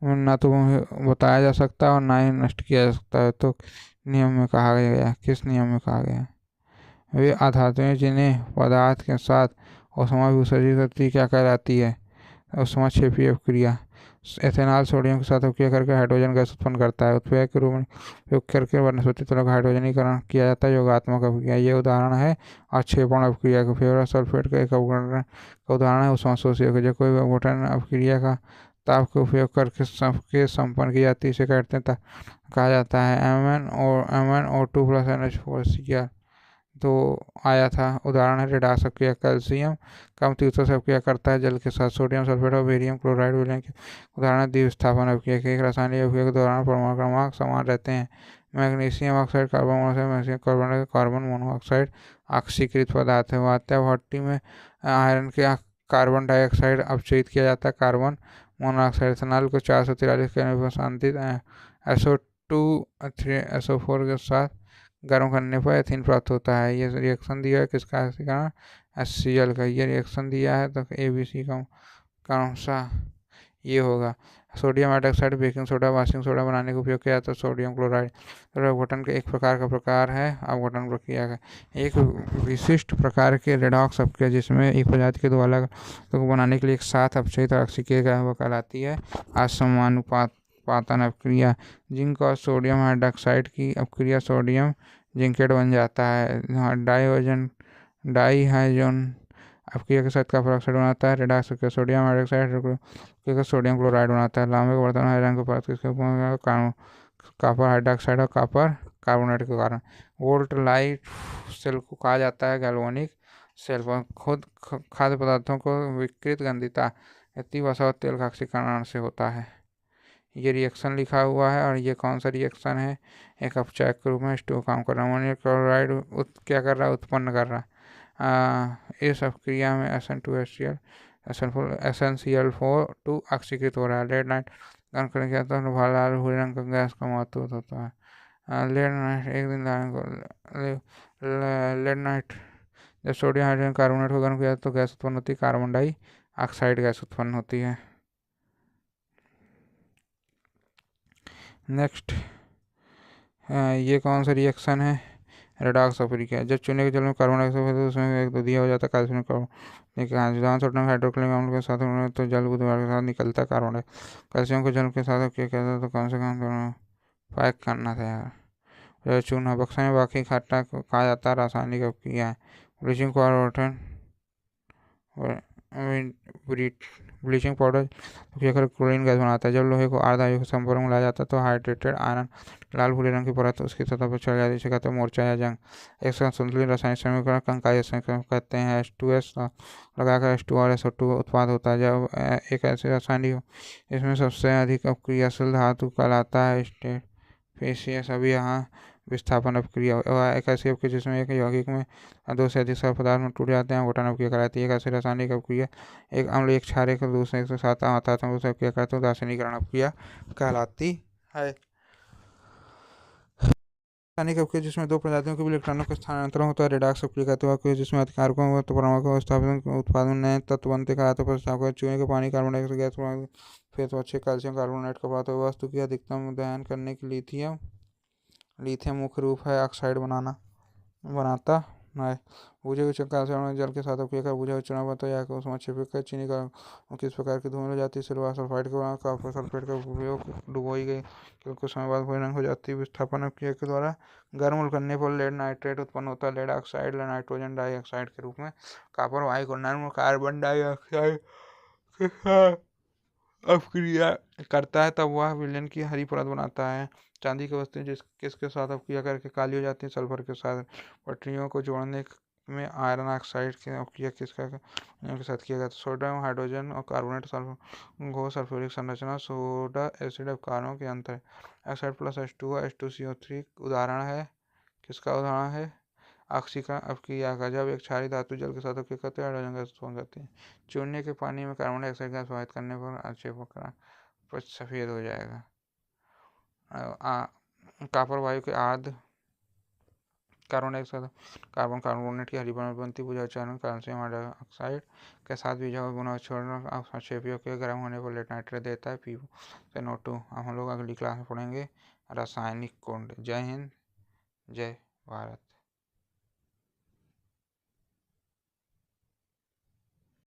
न तो बताया जा सकता और न ही नष्ट किया जा सकता है। तो नियम में कहा गया, किस नियम में कहा गया? वे अधातुएं जिन्हें पदार्थ के साथ ऊष्मा विसर्जित करती क्या कहलाती है? ऊष्माक्षेपी अपक्रिया। एथेनॉल सोडियम के साथ अपक्रिया करके हाइड्रोजन गैस उत्पन्न करता है। उत्प्रेरक के रूप में उपयोग करके वनस्पति तैलों का हाइड्रोजनीकरण किया जाता है। योगात्मक अपक्रिया ये उदाहरण है अवक्षेपण अपक्रिया का। फेरस सल्फेट का एक अपघटन का उदाहरण है ऊष्माशोषी अपक्रिया। कोई अपघटन अपक्रिया का ताप का उपयोग करके सबके संपन्न की जाती है, इसे कहा जाता है MnO2 + NH4Cl। तो आया था उदाहरण है रेडॉक्स अपक्रिया। कैल्शियम कम तीव्रता से अपक्रिया करता है जल के साथ। सोडियम सल्फेट और बेरियम क्लोराइड विलयन के उदाहरण है द्विस्थापन अपक्रिया के। एक रासायनिक अपक्रिया के दौरान परमाणु क्रमांक समान रहते हैं। Magnesium oxide carbon monoxide, magnesium carbon monoxide ऑक्सीकृत पदार्थ है। वात्या भट्टी में आयरन के कार्बन डाइऑक्साइड अपचयित किया जाता है। Carbon monoxide. इथेनॉल को 443 केल्विन पर शांतित SO2 3SO4 के साथ गर्म करने पर एथीन प्राप्त होता है। ये रिएक्शन दिया है किसका? HCl का। ये रिएक्शन दिया है तो ABC का कौन सा? ये होगा। Sodium hydroxide baking soda, washing soda बनाने का उपयोग किया जाता है। सोडियम क्लोराइड अपघटन के एक प्रकार है अपघटन प्रक्रिया का। एक विशिष्ट प्रकार के रेडॉक्स अपक्रिया जिसमें एक प्रजाति के दो अलग को बनाने के लिए एक साथ अपचयित ऑक्सीकृत वह कहलाती है असमानुपातन अपक्रिया। जिंक और सोडियम हाइड्रोक्साइड की अपक्रिया सोडियम जिंकेट बन जाता है। डाईहाइड्रोजन अपक्रिया के साथ कॉपर ऑक्साइड बनाता है। रेडॉक्स अपक्रिया सोडियम हाइड्रोक्साइड के सोडियम क्लोराइड बनाता है। लांबे बर्तन हरे रंग के परत किसके कॉपर हाइड्रोक्साइड और कॉपर कार्बोनेट के कारण। वोल्ट लाइट सेल को कहा जाता है गैल्वेनिक सेल। खुद खाद्य पदार्थों को विकृत गंधिता वसा और तेल का ऑक्सीकरण से होता है। ये रिएक्शन लिखा हुआ है और ये कौन सा रिएक्शन है? एक अपचायक के रूप में स्टू काम कर रहा है। अमोनियम क्लोराइड क्या कर रहा है? उत्पन्न कर रहा है। इस अपक्रिया में SnCl2 ऑक्सीकृत हो रहा है। लेड नाइट गर्म करने के बाद लाल भूरे रंग का गैस का महत्व होता है। लेड नाइट एक दिन लेड नाइट जब सोडियम हाइड्रोजन कार्बोनेट को गर्म किया तो गैस उत्पन्न होती है, कार्बन डाइऑक्साइड गैस उत्पन्न होती है। नेक्स्ट, ये कौन सा रिएक्शन है? रेडॉक्स अपक्रिया। जब चूने के जल में कार्बन डाइऑक्साइड होता है तो उसमें एक दिया हो जाता है कैल्शियम कार्बन। सोडियम हाइड्रोक्लोरिक अम्ल के साथ तो जल बुधवार के साथ निकलता है कार्बन डाइऑक्साइड। कैल्शियम को जल के साथ क्या कहता है? तो कौन से काम करना पैक करना था यार। चूना बक्सा में बाकी खट्टा को कहा जाता है रासायनिक अपक्रिया। ब्लीचिंग पाउडर ब्लीचिंग पाउडर अभिक्रिया कर क्लोरीन गैस बनाता है। जब लोहे को आर्द्र के संपर्क में लाया जाता है तो हाइड्रेटेड आयरन लाल भूरे रंग की परत उसकी सतह पर चढ़ जाती है, जिसे कहते हैं मोर्चा या जंग। एक संतुलित रासायनिक समीकरण कंकाई समीकरण कहते हैं। H2S लगाकर H2 और SO2 उत्पाद होता है। जब एक ऐसे रासायनिक हो इसमें सबसे अधिक अपक्रियाशील धातु कहलाता है स्टेफिसियस। अभी यहाँ विस्थापन अपक्रिया एक ऐसी अपक्रिया जिसमें एक यौगिक में दो से अधिक सरल पदार्थ में टूट जाते हैं विघटन अपक्रिया कहलाती है। एक ऐसी रासायनिक अपक्रिया एक अम्ल एक क्षार एक दूसरे के साथ आत्मक रूप से अपक्रिया करते हैं रासायनिकरण अपक्रिया कहलाती है। रासायनिक अपक्रिया जिसमें दो प्रजातियों के इलेक्ट्रॉनों का स्थानांतरण होता है रेडॉक्स अपक्रिया कहते हैं। अपक्रिया जिसमें कारकों व परमाणुओं का उत्पादन में नए तत्व बनते कहलाते हैं। प्रस्ताव चूहे के पानी कार्बन डाइऑक्साइड गैस फिर तो अच्छे कैल्शियम कार्बोनेट का पदार्थ वस्तु की अधिकतम दहन करने की लिथियम मुख्य रूप है ऑक्साइड बनाता है। बुझे हुए कैल्शियम में जल के साथ अपक्रिया कर बुझा हुआ चूना बनता है। या उसमें छिपक कर चीनी का किस प्रकार की धूमिल हो जाती है। सिल्वर सल्फाइड के कॉपर सल्फेट का उपयोग डुबोई गई कुछ समय बाद भूरे रंग हो जाती है। विस्थापन अपक्रिया के द्वारा गर्म करने पर लेड नाइट्रेट उत्पन्न होता है। लेड ऑक्साइड नाइट्रोजन डाइऑक्साइड के रूप में कॉपर वायु को नर्म कार्बन डाइऑक्साइड के साथ अपक्रिया करता है, तब वह विलेन की हरी परत बनाता है। चांदी की वस्तुएं किसके साथ अपक्रिया करके काली हो जाती है। सल्फर के साथ। पटरियों को जोड़ने में आयरन ऑक्साइड की अपक्रिया के साथ किया जाता है। सोडियम हाइड्रोजन और कार्बोनेट घोष सल्फ्यूरिक संरचना सोडा एसिड कारों के अंतर है। ऑक्साइड प्लस H2O H2CO3 उदाहरण है। किसका उदाहरण है? ऑक्सीकरण अपक्रिया का। जब एक क्षारीय धातु जल के साथ अपक्रिया करते हैं हाइड्रोजन गैस उत्पन्न करती है। चूने के पानी में कार्बन डाइऑक्साइड गैस प्रवाहित करने पर सफेद हो जाएगा। कॉपर वायु के आर्द्र कार्बन डाइऑक्साइड कार्बन कार्बोनेट की हरी परत बनती बुझाऊ चरण कैल्शियम हाइड्रोक्साइड के साथ बीजा हुआ गुना छोड़ना संक्षेपियों के गर्म होने पर लेड नाइट्रेट देता है PuSNO2। हम लोग अगली क्लास में पढ़ेंगे रासायनिक कुंड। जय हिंद, जय भारत।